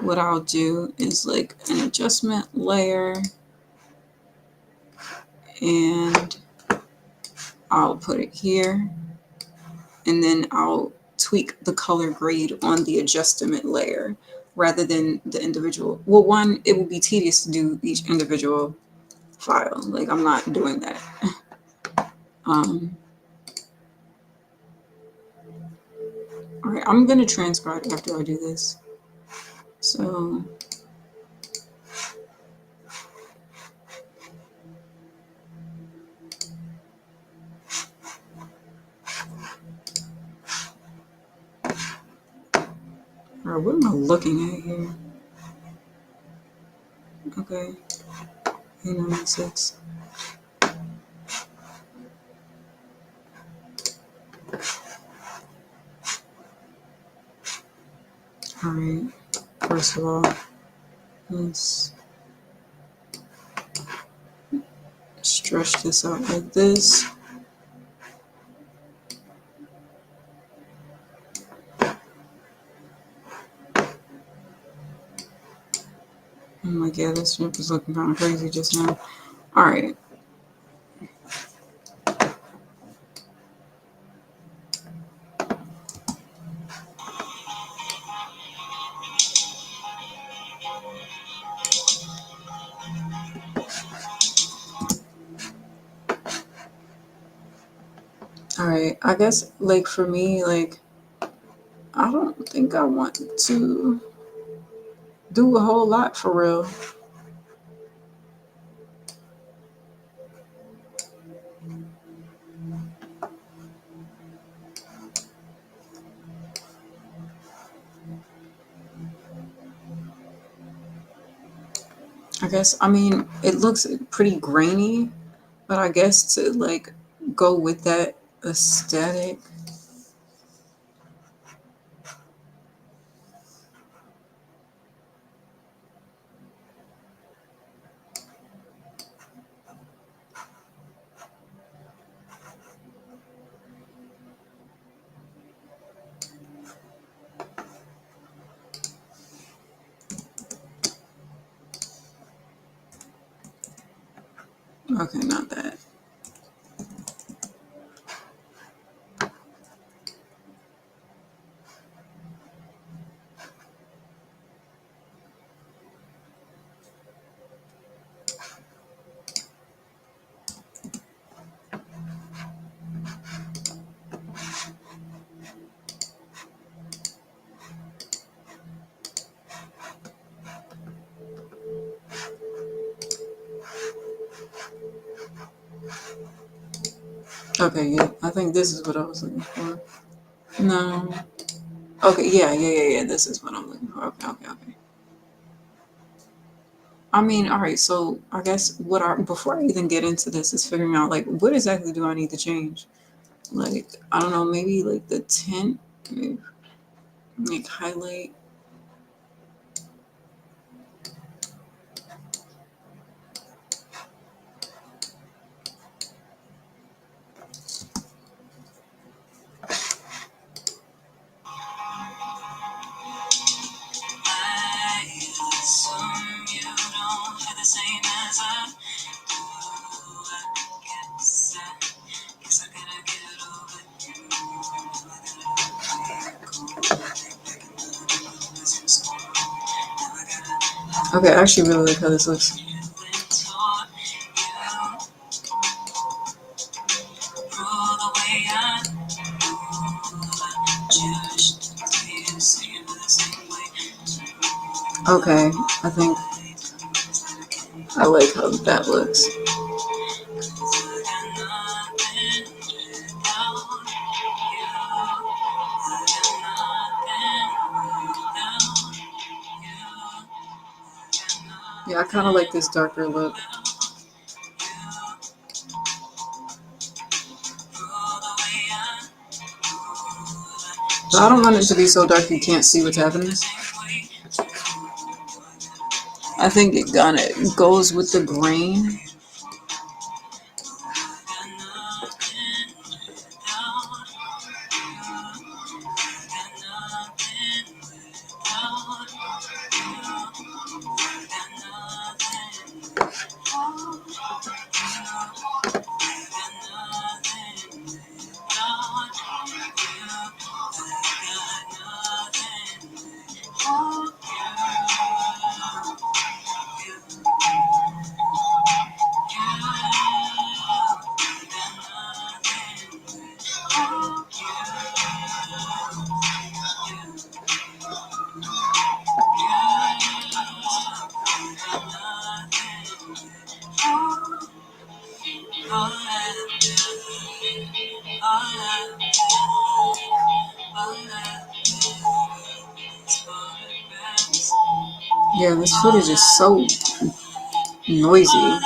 what I'll do is like an adjustment layer and I'll put it here and then I'll tweak the color grade on the adjustment layer rather than the individual. Well, one, it will be tedious to do each individual file. Like I'm not doing that. All right, I'm gonna transcribe after I do this. So all right, what am I looking at here? Okay, 896. All right, first of all, let's stretch this out like this. Oh my god, this strip is looking kind of crazy just now. All right. All right. I guess like for me, like I don't think I want to do a whole lot for real. I guess I mean it looks pretty grainy, but I guess to like go with that aesthetic. Okay, not that. Okay, yeah. I think this is what I was looking for. No. Okay, yeah. This is what I'm looking for. Okay. I mean, all right. So I guess before I even get into this is figuring out like what exactly do I need to change? Like I don't know, maybe like the tint, maybe, like highlight. Okay, I actually really like how this looks. Okay, I think I like how that looks. Yeah, I kind of like this darker look. But I don't want it to be so dark you can't see what's happening. I think it goes with the grain. Yeah, this footage is so noisy.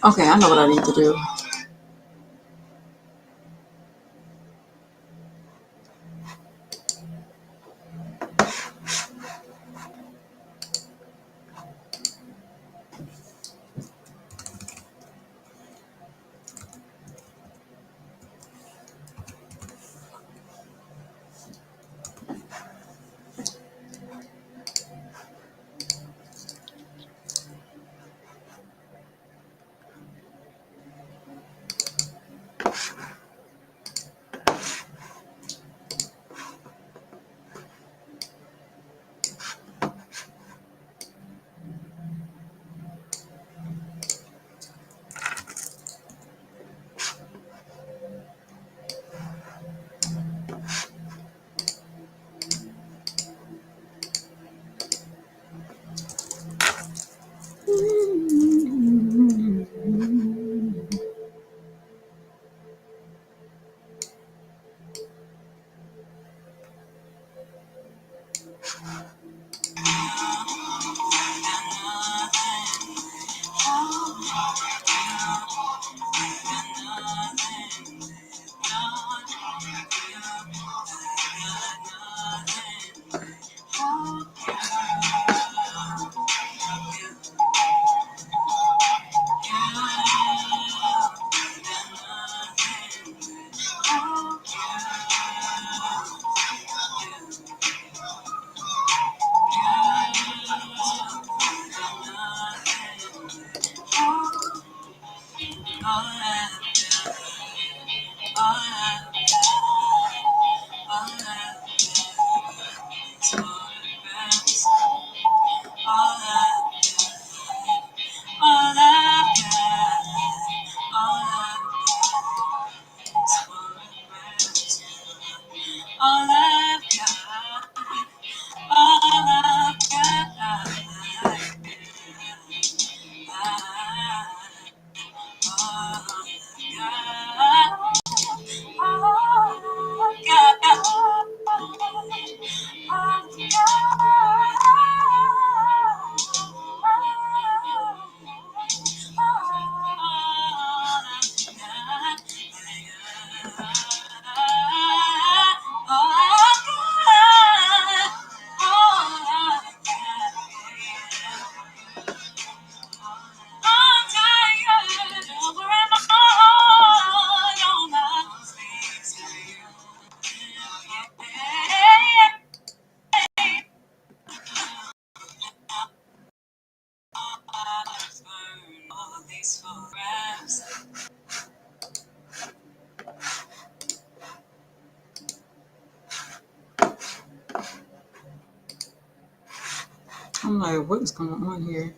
Okay, I know what I need to do. I'm like, what is going on here?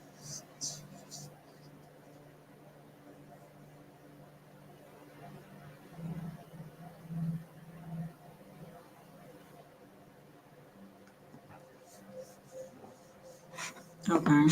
Okay.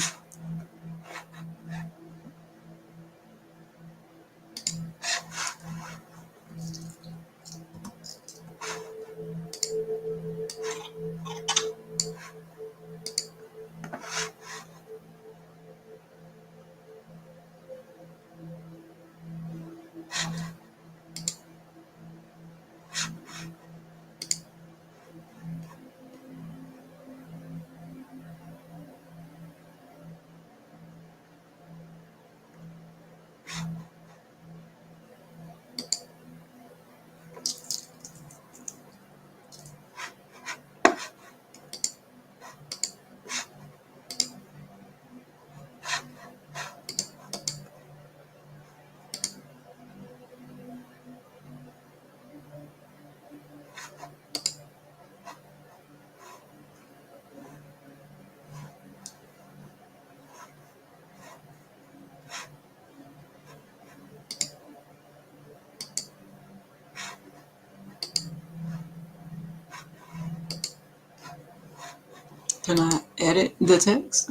Can I edit the text?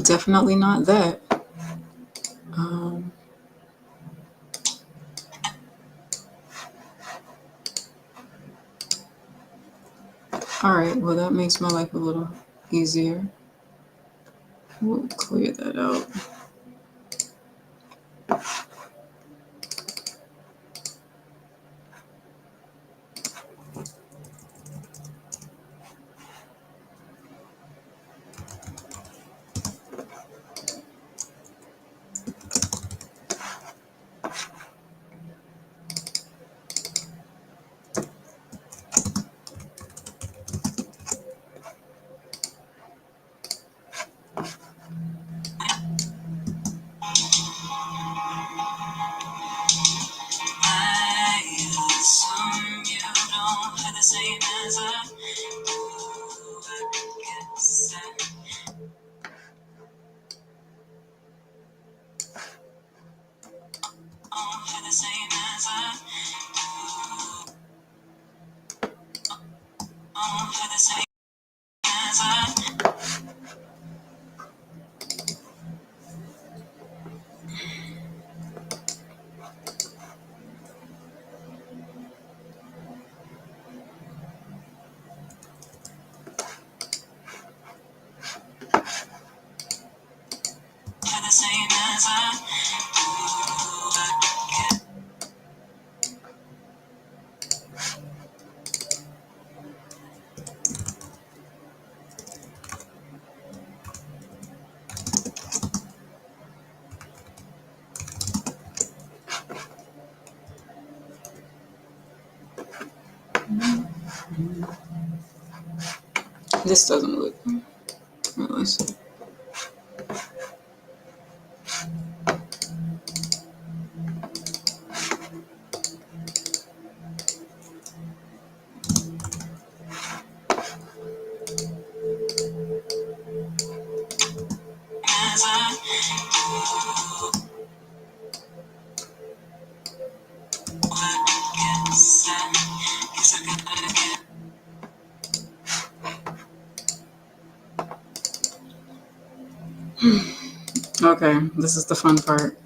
Definitely not that. Um, all right, well, that makes my life a little easier. We'll clear that out. This doesn't look. Let's see. Okay, this is the fun part.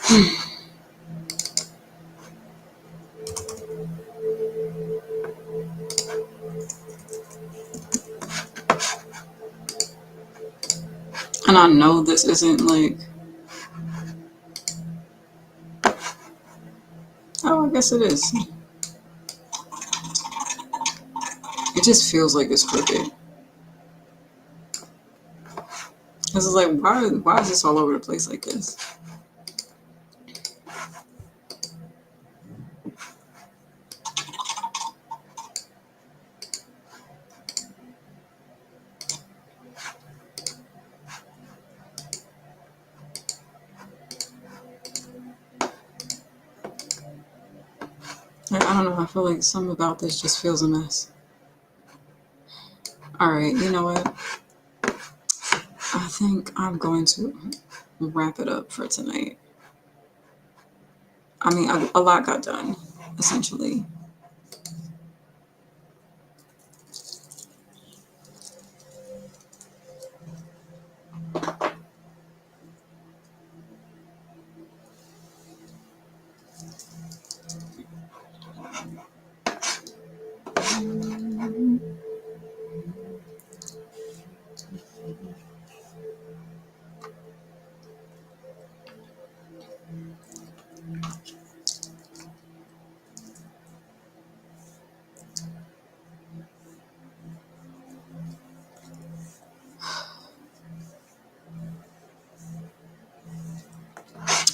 And I know this isn't like, oh, I guess it is. It just feels like it's crooked. This is like, why is this all over the place like this? Like, I don't know. I feel like something about this just feels a mess. All right, you know what? I think I'm going to wrap it up for tonight. I mean, a lot got done, essentially.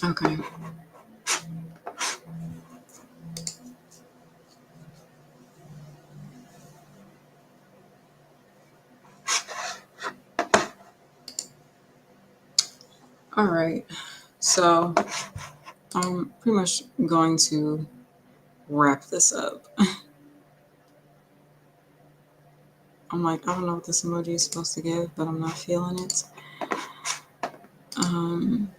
Okay. All right. So I'm pretty much going to wrap this up. I'm like, I don't know what this emoji is supposed to give, but I'm not feeling it. Um,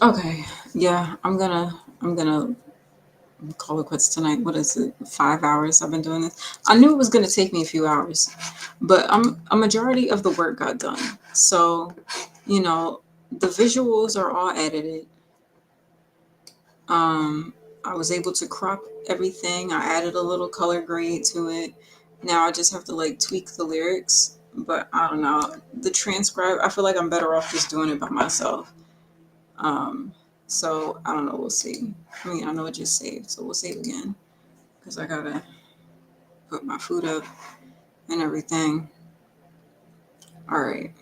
okay. Yeah, I'm gonna call it quits tonight. What is it? 5 hours I've been doing this. I knew it was gonna take me a few hours, but a majority of the work got done. So, you know, the visuals are all edited. Um, I was able to crop everything. I added a little color grade to it. Now I just have to like tweak the lyrics, but I don't know. The transcribe, I feel like I'm better off just doing it by myself. Um, so I don't know. We'll see. I mean, I know it just saved, so we'll save again because I gotta put my food up and everything. All right.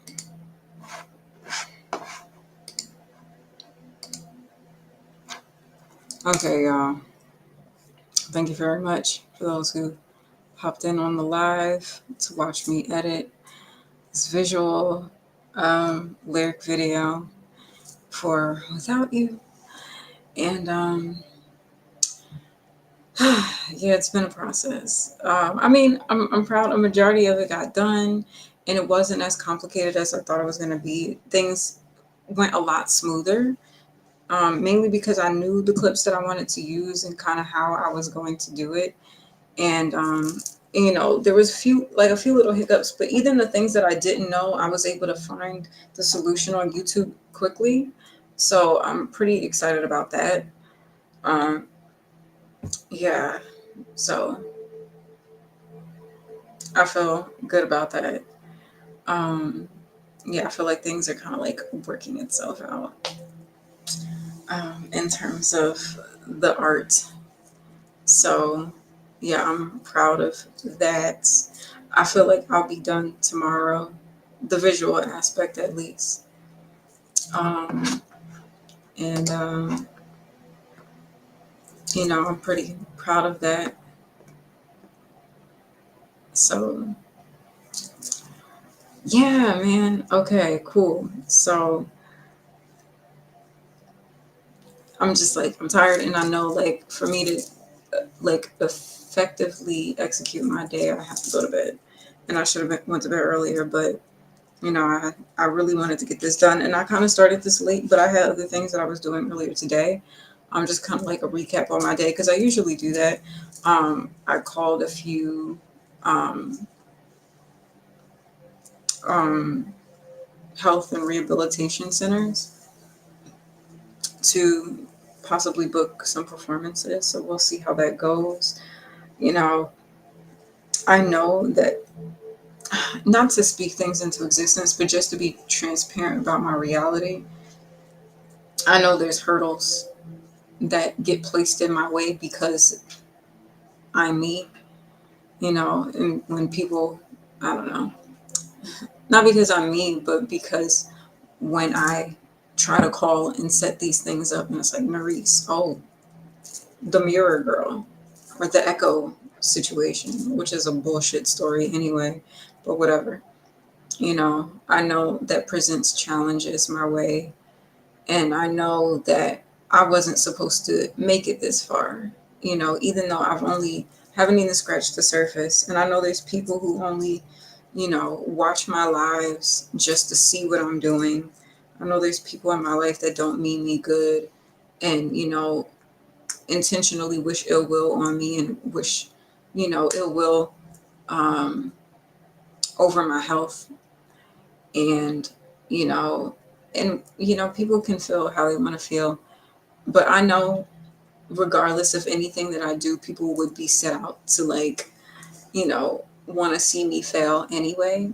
Okay, y'all. Thank you very much for those who hopped in on the live to watch me edit this visual lyric video for Without You. And yeah, it's been a process. I mean, I'm proud a majority of it got done, and it wasn't as complicated as I thought it was going to be. Things went a lot smoother, mainly because I knew the clips that I wanted to use and kind of how I was going to do it. And you know, there was a few little hiccups, but even the things that I didn't know, I was able to find the solution on YouTube quickly. So I'm pretty excited about that. Um, yeah, so I feel good about that. Um, yeah, I feel like things are kind of like working itself out in terms of the art. So yeah, I'm proud of that. I feel like I'll be done tomorrow, the visual aspect at least. Um, and you know, I'm pretty proud of that. So yeah, man. Okay, cool. So I'm just like I'm tired, and I know like for me to like effectively execute my day, I have to go to bed. And I should have went to bed earlier, but you know, I really wanted to get this done, and I kind of started this late, but I had other things that I was doing earlier today. I'm just kind of like a recap on my day because I usually do that. I called a few. Um, um, health and rehabilitation centers to possibly book some performances. So we'll see how that goes. You know, I know that, not to speak things into existence, but just to be transparent about my reality, I know there's hurdles that get placed in my way because I'm me, and when people, I don't know, not because I'm me, but because when I try to call and set these things up, and it's like, Maurice, oh, the mirror girl, or the echo situation, which is a bullshit story anyway, but whatever. I know that presents challenges my way, and I know that I wasn't supposed to make it this far, even though haven't even scratched the surface. And I know there's people who only, watch my lives just to see what I'm doing. I know there's people in my life that don't mean me good and, intentionally wish ill will on me and wish, ill will um, over my health. And, you know, people can feel how they want to feel. But I know, regardless of anything that I do, people would be set out to, like, want to see me fail anyway.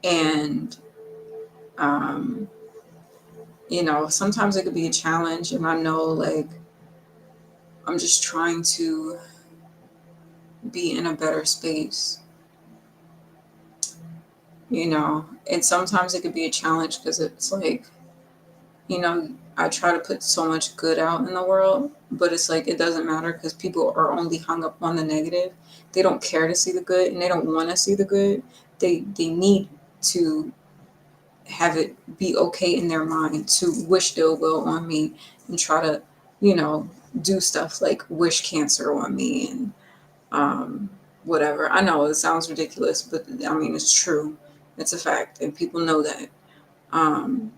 And, um, sometimes it could be a challenge. And I know, like, I'm just trying to be in a better space, and sometimes it could be a challenge because it's like, I try to put so much good out in the world, but it's like it doesn't matter because people are only hung up on the negative. They don't care to see the good, and they don't want to see the good. They need to have it be okay in their mind to wish ill will on me and try to, you know, do stuff like wish cancer on me and um, whatever. I know it sounds ridiculous, but I mean it's true. It's a fact, and people know that. Um,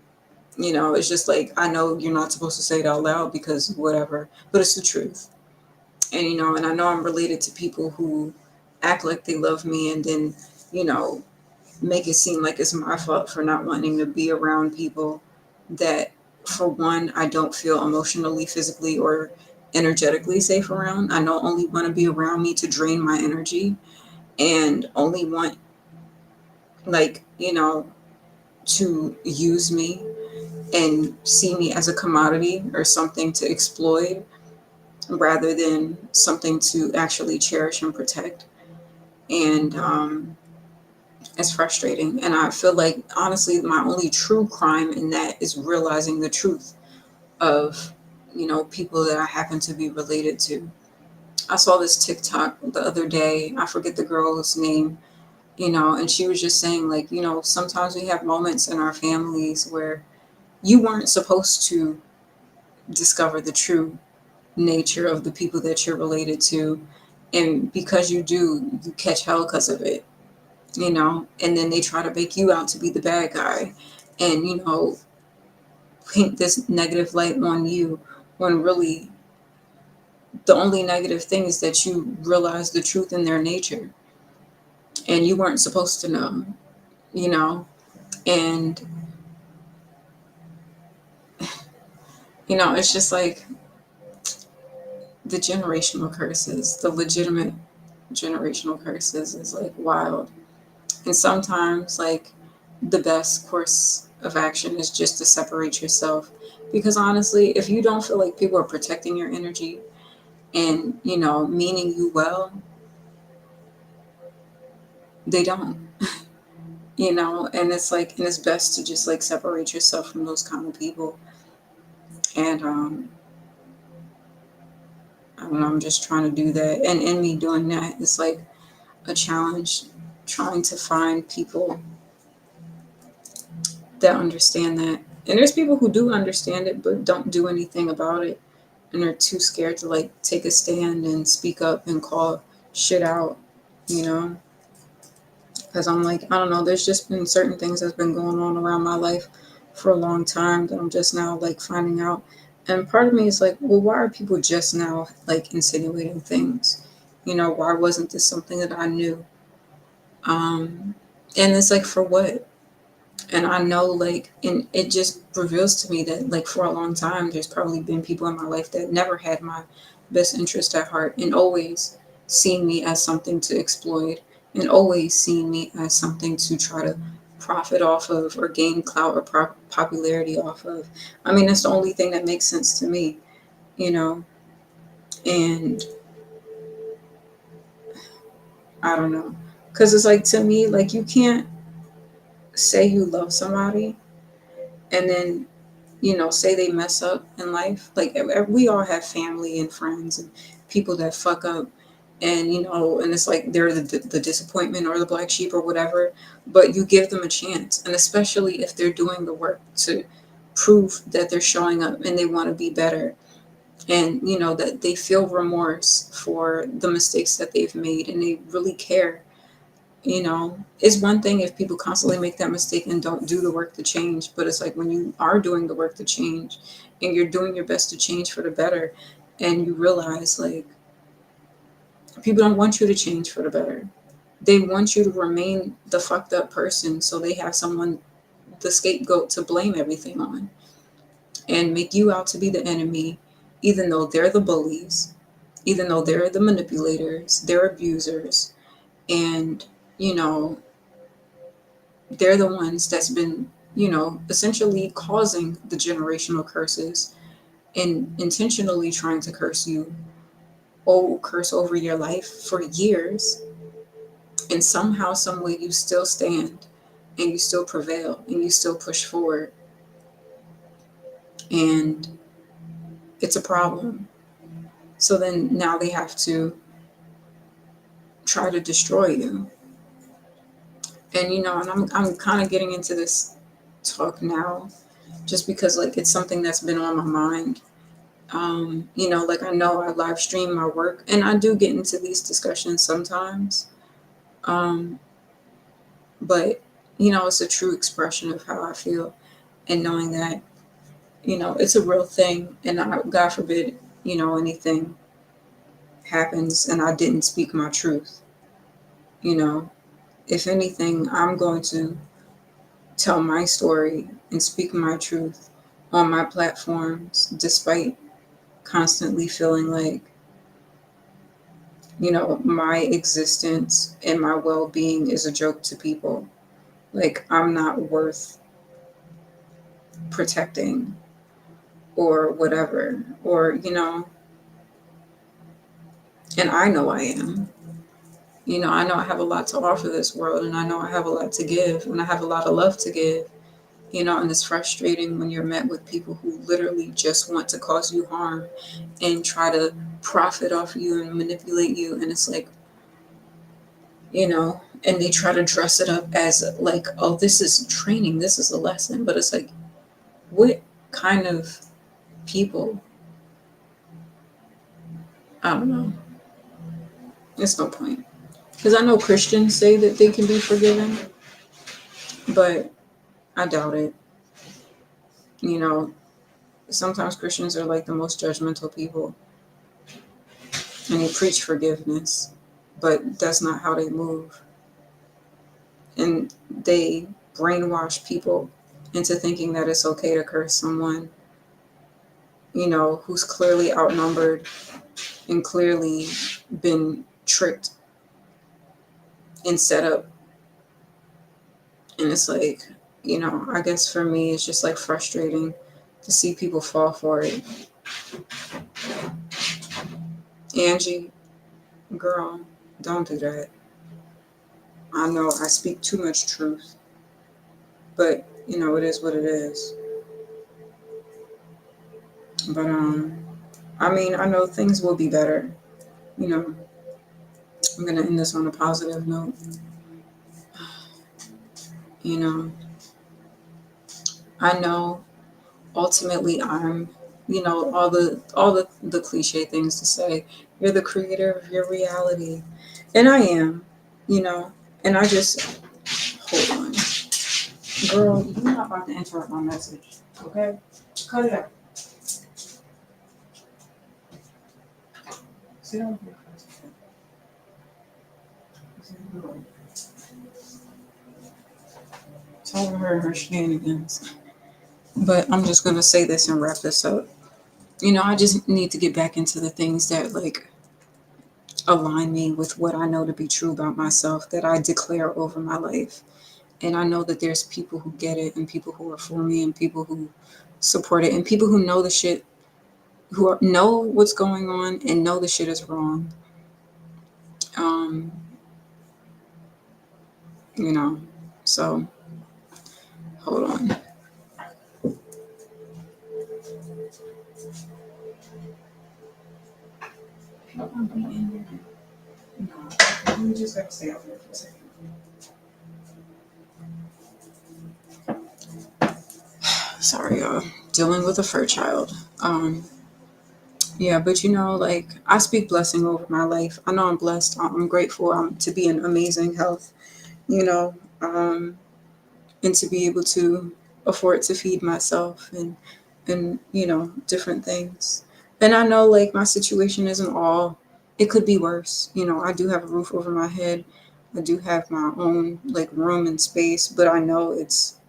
it's just like, I know you're not supposed to say it out loud because whatever, but it's the truth. And, and I know I'm related to people who act like they love me and then, you know, make it seem like it's my fault for not wanting to be around people that, for one, I don't feel emotionally, physically, or energetically safe around. I know only want to be around me to drain my energy and only want, like, to use me and see me as a commodity or something to exploit rather than something to actually cherish and protect. And it's frustrating. And I feel like, honestly, my only true crime in that is realizing the truth of, people that I happen to be related to. I saw this TikTok the other day. I forget the girl's name, and she was just saying, like, sometimes we have moments in our families where you weren't supposed to discover the true nature of the people that you're related to. And because you do, you catch hell because of it, and then they try to make you out to be the bad guy and, paint this negative light on you when really the only negative thing is that you realize the truth in their nature and you weren't supposed to know, you know, and, it's just like the generational curses, the legitimate generational curses is like wild. And sometimes, like, the best course of action is just to separate yourself. Because honestly, if you don't feel like people are protecting your energy and, meaning you well, they don't, and it's like, and it's best to just like separate yourself from those kind of people. And, I don't know, I'm just trying to do that. And in me doing that, it's like a challenge trying to find people that understand that. And there's people who do understand it, but don't do anything about it and are too scared to like take a stand and speak up and call shit out, you know? Because I'm like, I don't know, there's just been certain things that's been going on around my life for a long time that I'm just now like finding out. And part of me is like, well, why are people just now like insinuating things? Why wasn't this something that I knew? Um, And it's like, for what? And I know, like, and it just reveals to me that, like, for a long time, there's probably been people in my life that never had my best interest at heart and always seen me as something to exploit and always seen me as something to try to profit off of or gain clout or popularity off of. I mean, that's the only thing that makes sense to me, you know? And I don't know. Because it's like, to me, like, you can't say you love somebody and then, say they mess up in life. Like, we all have family and friends and people that fuck up, and and it's like they're the disappointment or the black sheep or whatever. But you give them a chance, and especially if they're doing the work to prove that they're showing up and they want to be better, and that they feel remorse for the mistakes that they've made and they really care. It's one thing if people constantly make that mistake and don't do the work to change, but it's like when you are doing the work to change and you're doing your best to change for the better, and you realize, like, people don't want you to change for the better. They want you to remain the fucked up person so they have someone, the scapegoat, to blame everything on and make you out to be the enemy, even though they're the bullies, even though they're the manipulators, they're abusers, and, you know, they're the ones that's been, essentially causing the generational curses and intentionally trying to curse you, curse over your life for years. And somehow, some way, you still stand and you still prevail and you still push forward. And it's a problem. So then now they have to try to destroy you. And and I'm kind of getting into this talk now just because, like, it's something that's been on my mind. Like, I know I live stream my work and I do get into these discussions sometimes. Um, but, it's a true expression of how I feel, and knowing that, it's a real thing. And God forbid, anything happens and I didn't speak my truth. You know, if anything, I'm going to tell my story and speak my truth on my platforms, despite constantly feeling like, my existence and my well being is a joke to people. Like, I'm not worth protecting or whatever. Or, and I know I am. I know I have a lot to offer this world, and I know I have a lot to give, and I have a lot of love to give. And it's frustrating when you're met with people who literally just want to cause you harm and try to profit off you and manipulate you. And it's like, and they try to dress it up as like, oh, this is training, this is a lesson. But it's like, what kind of people? I don't know. It's no point. Because I know Christians say that they can be forgiven, but I doubt it. You know, Sometimes Christians are like the most judgmental people, and they preach forgiveness, but that's not how they move. And they brainwash people into thinking that it's okay to curse someone, who's clearly outnumbered and clearly been tricked and set up. And it's like, I guess for me, it's just like frustrating to see people fall for it. Angie, girl, don't do that. I know I speak too much truth, but it is what it is. But I mean, I know things will be better. You know, I'm gonna end this on a positive note. You know, I know ultimately I'm, all the cliche things to say. You're the creator of your reality, and I am. You know, and I just hold on, girl. You're not about to interrupt my message, okay? Cut it out. Sit down here. Tired of her and her shenanigans. But I'm just gonna say this and wrap this up. I just need to get back into the things that like align me with what I know to be true about myself, that I declare over my life. And I know that there's people who get it, and people who are for me, and people who support it, and people who know the shit, know what's going on and know the shit is wrong. Um, you know, so hold on. No, we just gotta stay out there for a second. Sorry, y'all. Dealing with a fur child. Yeah, but like I speak blessing over my life. I know I'm blessed. I'm grateful to be in amazing health. You know, and to be able to afford to feed myself and different things. And I know like my situation isn't all. It could be worse. I do have a roof over my head. I do have my own like room and space, but I know it's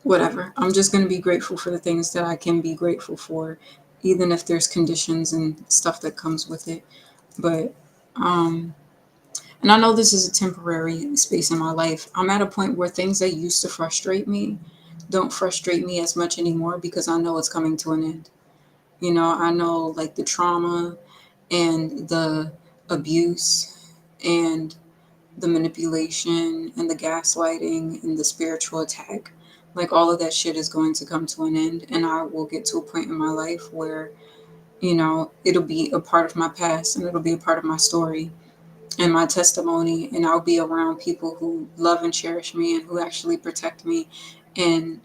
whatever. I'm just going to be grateful for the things that I can be grateful for, even if there's conditions and stuff that comes with it. But, and I know this is a temporary space in my life. I'm at a point where things that used to frustrate me don't frustrate me as much anymore because I know it's coming to an end. I know like the trauma and the abuse and the manipulation and the gaslighting and the spiritual attack, like all of that shit is going to come to an end. And I will get to a point in my life where, it'll be a part of my past and it'll be a part of my story and my testimony. And I'll be around people who love and cherish me and who actually protect me and,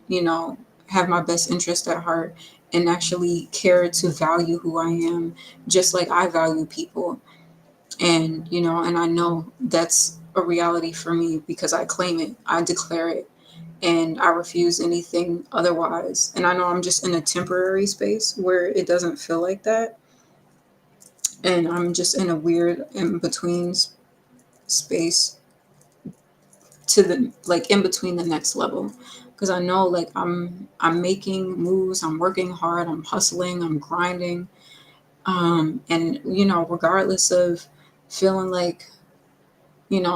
have my best interest at heart and actually care to value who I am, just like I value people. And and I know that's a reality for me because I claim it, I declare it, and I refuse anything otherwise. And I know I'm just in a temporary space where it doesn't feel like that, and I'm just in a weird in between space to the like in between the next level, because I know like I'm making moves, I'm working hard, I'm hustling, I'm grinding, and regardless of feeling like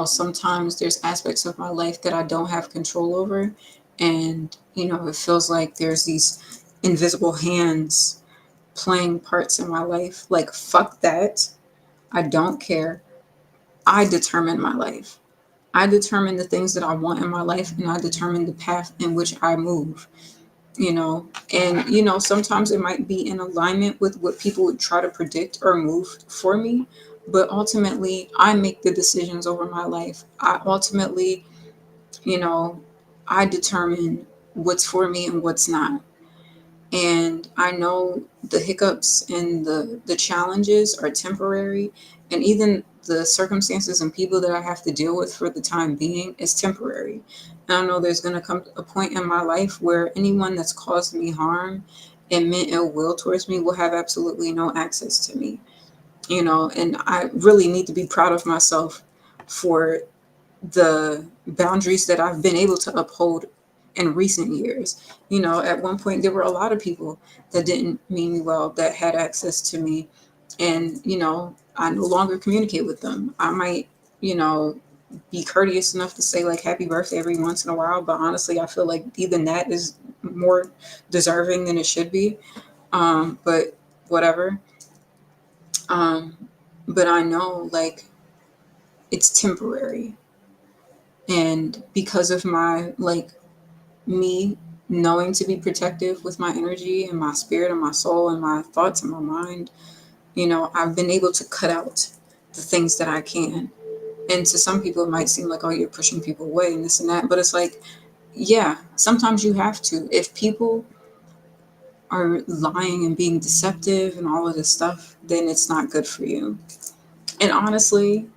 sometimes there's aspects of my life that I don't have control over. And, it feels like there's these invisible hands playing parts in my life. Like, fuck that. I don't care. I determine my life. I determine the things that I want in my life, and I determine the path in which I move. And sometimes it might be in alignment with what people would try to predict or move for me, but ultimately I make the decisions over my life. I ultimately, you know I determine what's for me and what's not. And I know the hiccups and the challenges are temporary, and even the circumstances and people that I have to deal with for the time being is temporary. And I know there's going to come a point in my life where anyone that's caused me harm and meant ill will towards me will have absolutely no access to me. And I really need to be proud of myself for the boundaries that I've been able to uphold in recent years. At one point, there were a lot of people that didn't mean me well that had access to me. And, I no longer communicate with them. I might, you know, be courteous enough to say like happy birthday every once in a while. But honestly, I feel like even that is more deserving than it should be. But whatever. Um, but I know like it's temporary. And because of my like me knowing to be protective with my energy and my spirit and my soul and my thoughts and my mind, I've been able to cut out the things that I can. And to some people, it might seem like, oh, you're pushing people away and this and that. But it's like, yeah, sometimes you have to. If people are lying and being deceptive and all of this stuff, then it's not good for you. And honestly,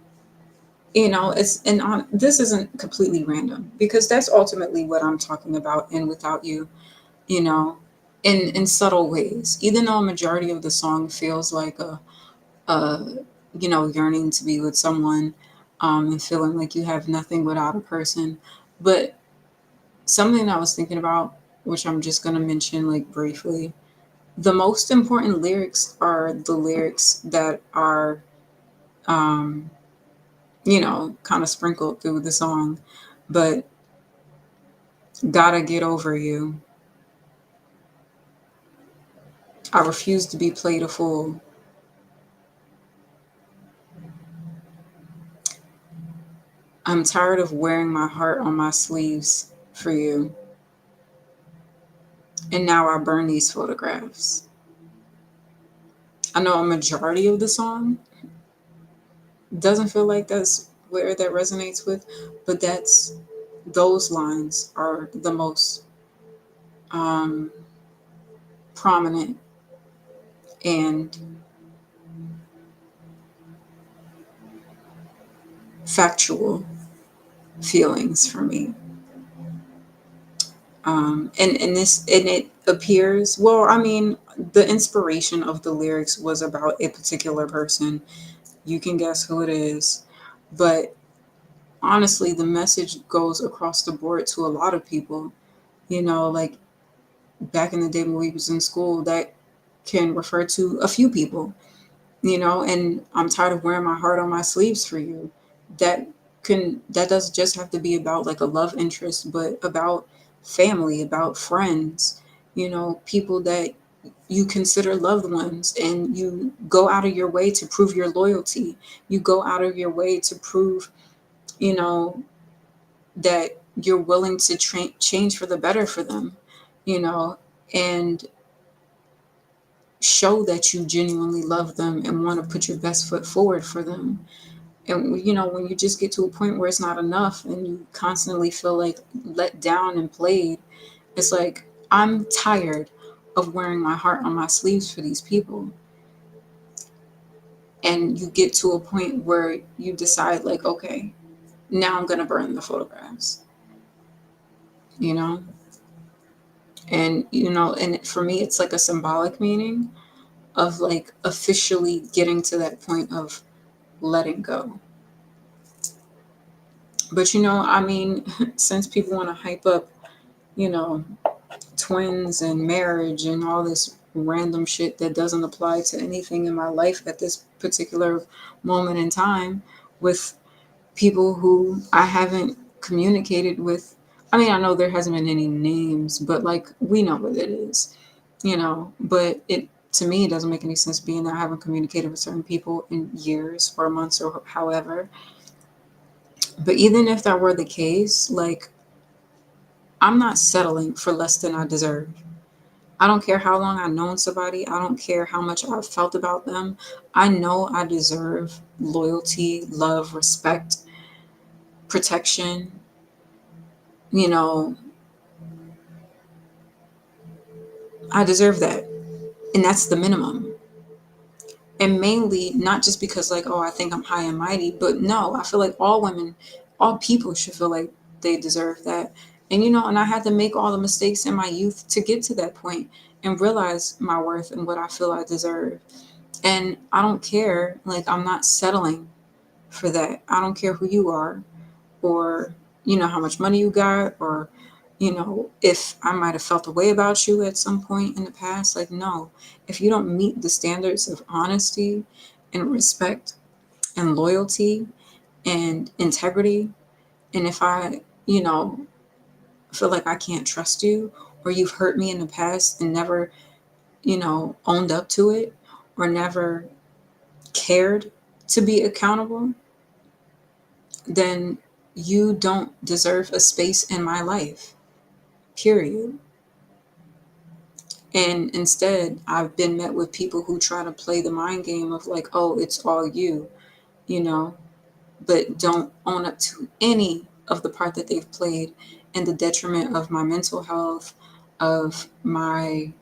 this isn't completely random because that's ultimately what I'm talking about. And without you, you know, in subtle ways. Even though a majority of the song feels like a yearning to be with someone, and feeling like you have nothing without a person. But something I was thinking about, which I'm just going to mention like briefly, the most important lyrics are the lyrics that are, um, kind of sprinkled through the song. But gotta get over you. I refuse to be played a fool. I'm tired of wearing my heart on my sleeves for you. And now I burn these photographs. I know a majority of the song doesn't feel like that's where that resonates with, but those lines are the most um, prominent and factual feelings for me. And it appears, well, I mean, the inspiration of the lyrics was about a particular person. You can guess who it is, but honestly, the message goes across the board to a lot of people. Like back in the day when we was in school, that can refer to a few people. And I'm tired of wearing my heart on my sleeves for you. That that doesn't just have to be about like a love interest, but about family, about friends, people that you consider loved ones, and you go out of your way to prove your loyalty. You go out of your way to prove, you know, that you're willing to change for the better for them, you know, and show that you genuinely love them and want to put your best foot forward for them. And when you just get to a point where it's not enough and you constantly feel like let down and played, it's like, I'm tired of wearing my heart on my sleeves for these people. And you get to a point where you decide, like, okay, now I'm going to burn the photographs, you know? And for me, it's like a symbolic meaning of like officially getting to that point of letting go. But I mean, since people want to hype up, you know, twins and marriage and all this random shit that doesn't apply to anything in my life at this particular moment in time, with people who I haven't communicated with. I mean, I know there hasn't been any names, but like we know what it is, but it to me it doesn't make any sense, being that I haven't communicated with certain people in years or months or however. But even if that were the case, like, I'm not settling for less than I deserve. I don't care how long I've known somebody. I don't care how much I've felt about them. I know I deserve loyalty, love, respect, protection. You know, I deserve that. And that's the minimum. And mainly not just because, like, oh, I think I'm high and mighty, but no, I feel like all women, all people should feel like they deserve that. And I had to make all the mistakes in my youth to get to that point and realize my worth and what I feel I deserve. And I don't care, like, I'm not settling for that. I don't care who you are, or how much money you got, or if I might have felt a way about you at some point in the past. Like, no, if you don't meet the standards of honesty and respect and loyalty and integrity, and if I feel like I can't trust you, or you've hurt me in the past and never owned up to it, or never cared to be accountable, then you don't deserve a space in my life, period. And instead, I've been met with people who try to play the mind game of like, oh, it's all you, you know, but don't own up to any of the part that they've played in the detriment of my mental health, of my,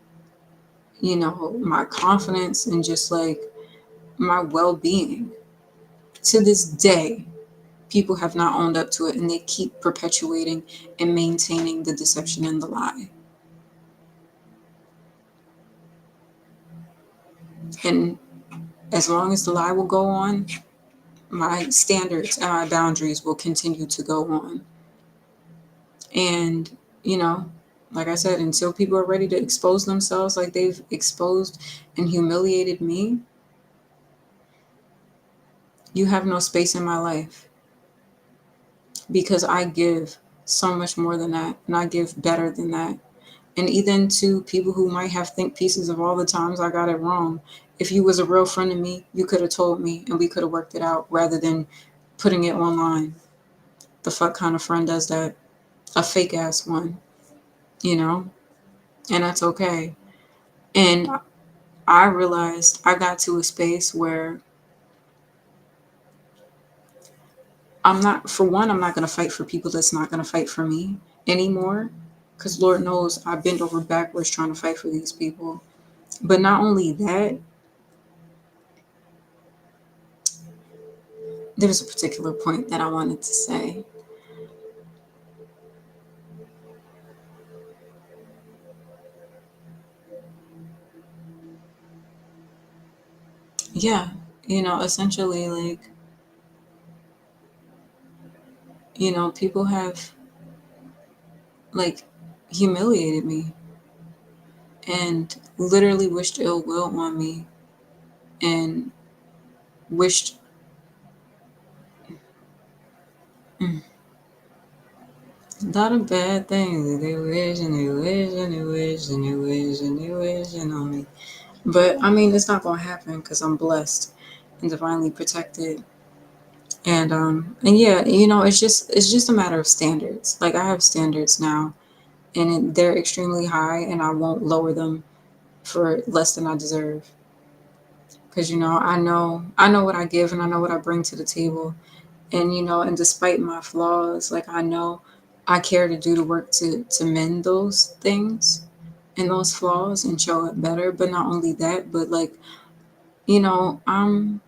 my confidence, and just like my well being. To this day, people have not owned up to it, and they keep perpetuating and maintaining the deception and the lie. And as long as the lie will go on, my standards and my boundaries will continue to go on. And, you know, like I said, until people are ready to expose themselves like they've exposed and humiliated me, you have no space in my life, because I give so much more than that, and I give better than that. And even to people who might have think pieces of all the times I got it wrong, if you was a real friend to me, you could have told me and we could have worked it out rather than putting it online. The fuck kind of friend does that? A fake ass one, you know? And that's okay. And I realized I got to a space where I'm not, for one, I'm not going to fight for people that's not going to fight for me anymore. Because Lord knows I bent over backwards trying to fight for these people. But not only that, there's a particular point that I wanted to say. Yeah, essentially, like, people have, like, humiliated me and literally wished ill will on me and wished. Mm, a lot of bad things. They wish and they wish and they wish and they wish and they wish and on me. But I mean, it's not gonna happen because I'm blessed and divinely protected. And yeah, it's just a matter of standards. Like, I have standards now, and they're extremely high, and I won't lower them for less than I deserve. Because I know what I give, and I know what I bring to the table. And despite my flaws, like, I know I care to do the work to mend those things and those flaws and show it better. But not only that, but, like, I'm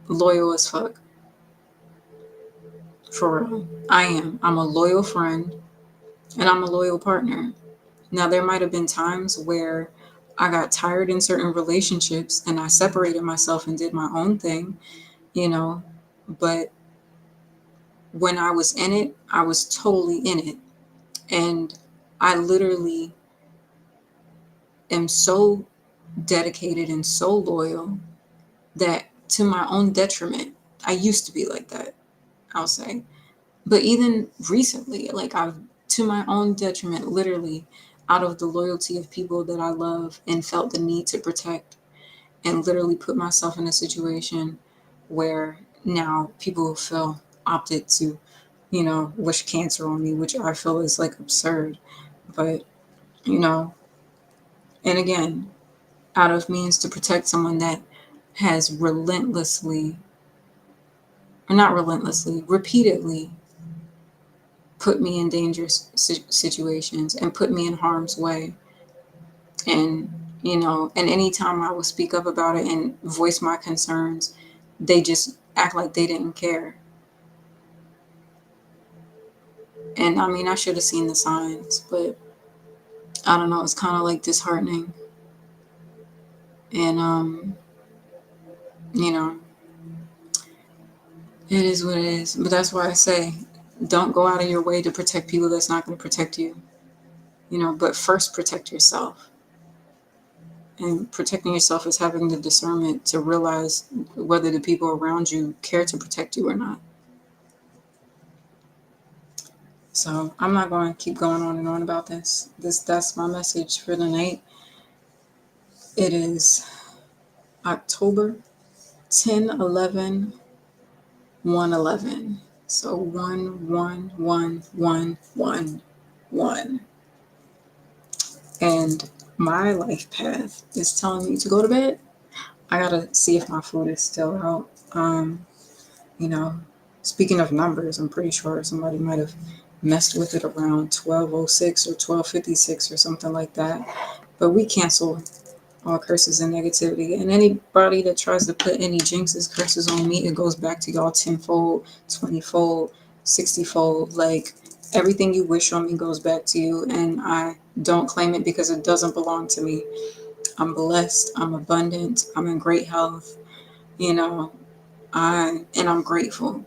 loyal as fuck. For real. I am. I'm a loyal friend and I'm a loyal partner. Now, there might have been times where I got tired in certain relationships and I separated myself and did my own thing, you know, but when I was in it, I was totally in it. And I literally am so dedicated and so loyal that, to my own detriment, I used to be like that, I'll say. But even recently, like, I've, to my own detriment, literally, out of the loyalty of people that I love and felt the need to protect, and literally put myself in a situation where now people feel opted to, wish cancer on me, which I feel is, like, absurd. But, you know, and again, out of means to protect someone that has relentlessly, or not relentlessly, repeatedly put me in dangerous situations and put me in harm's way. And anytime I would speak up about it and voice my concerns, they just act like they didn't care. And I mean, I should have seen the signs, but I don't know, it's kind of like disheartening. And, you know, it is what it is. But that's why I say, don't go out of your way to protect people that's not going to protect you, but first protect yourself. And protecting yourself is having the discernment to realize whether the people around you care to protect you or not. So I'm not going to keep going on and on about this. That's my message for the night. It is October 10/11/111. So 11111. And my life path is telling me to go to bed. I gotta see if my food is still out. You know, speaking of numbers, I'm pretty sure somebody might have messed with it around 12:06 or 12:56 or something like that. But we cancel all curses and negativity. And anybody that tries to put any jinxes, curses on me, it goes back to y'all tenfold, 20-fold, 60-fold. Like, everything you wish on me goes back to you. And I don't claim it because it doesn't belong to me. I'm blessed. I'm abundant. I'm in great health. You know, and I'm grateful.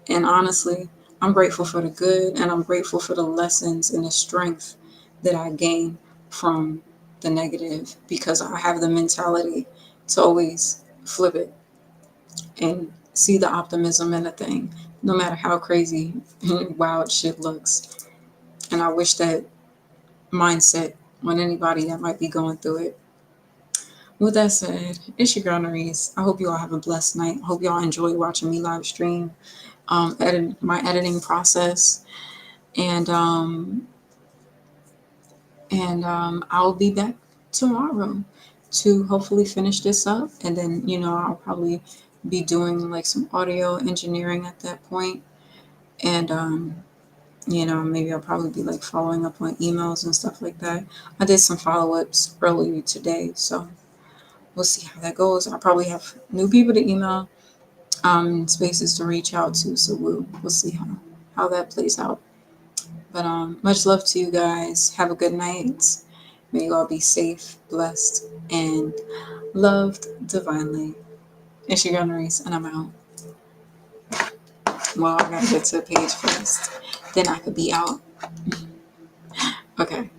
And honestly, I'm grateful for the good, and I'm grateful for the lessons and the strength that I gain from the negative, because I have the mentality to always flip it and see the optimism in a thing, no matter how crazy and wild shit looks. And I wish that mindset on anybody that might be going through it. With that said, it's your girl Nerese. I hope you all have a blessed night. I hope y'all enjoy watching me live stream, my editing process, and I'll be back tomorrow to hopefully finish this up, and then I'll probably be doing like some audio engineering at that point, and maybe I'll probably be like following up on emails and stuff like that. I did some follow-ups earlier today, so we'll see how that goes. I'll probably have new people to email, spaces to reach out to, so we'll see how that plays out. But much love to you guys. Have a good night. May you all be safe, blessed, and loved divinely. It's your girl Nerese, and I'm out. Well, I gotta get to the page first. Then I could be out. Okay.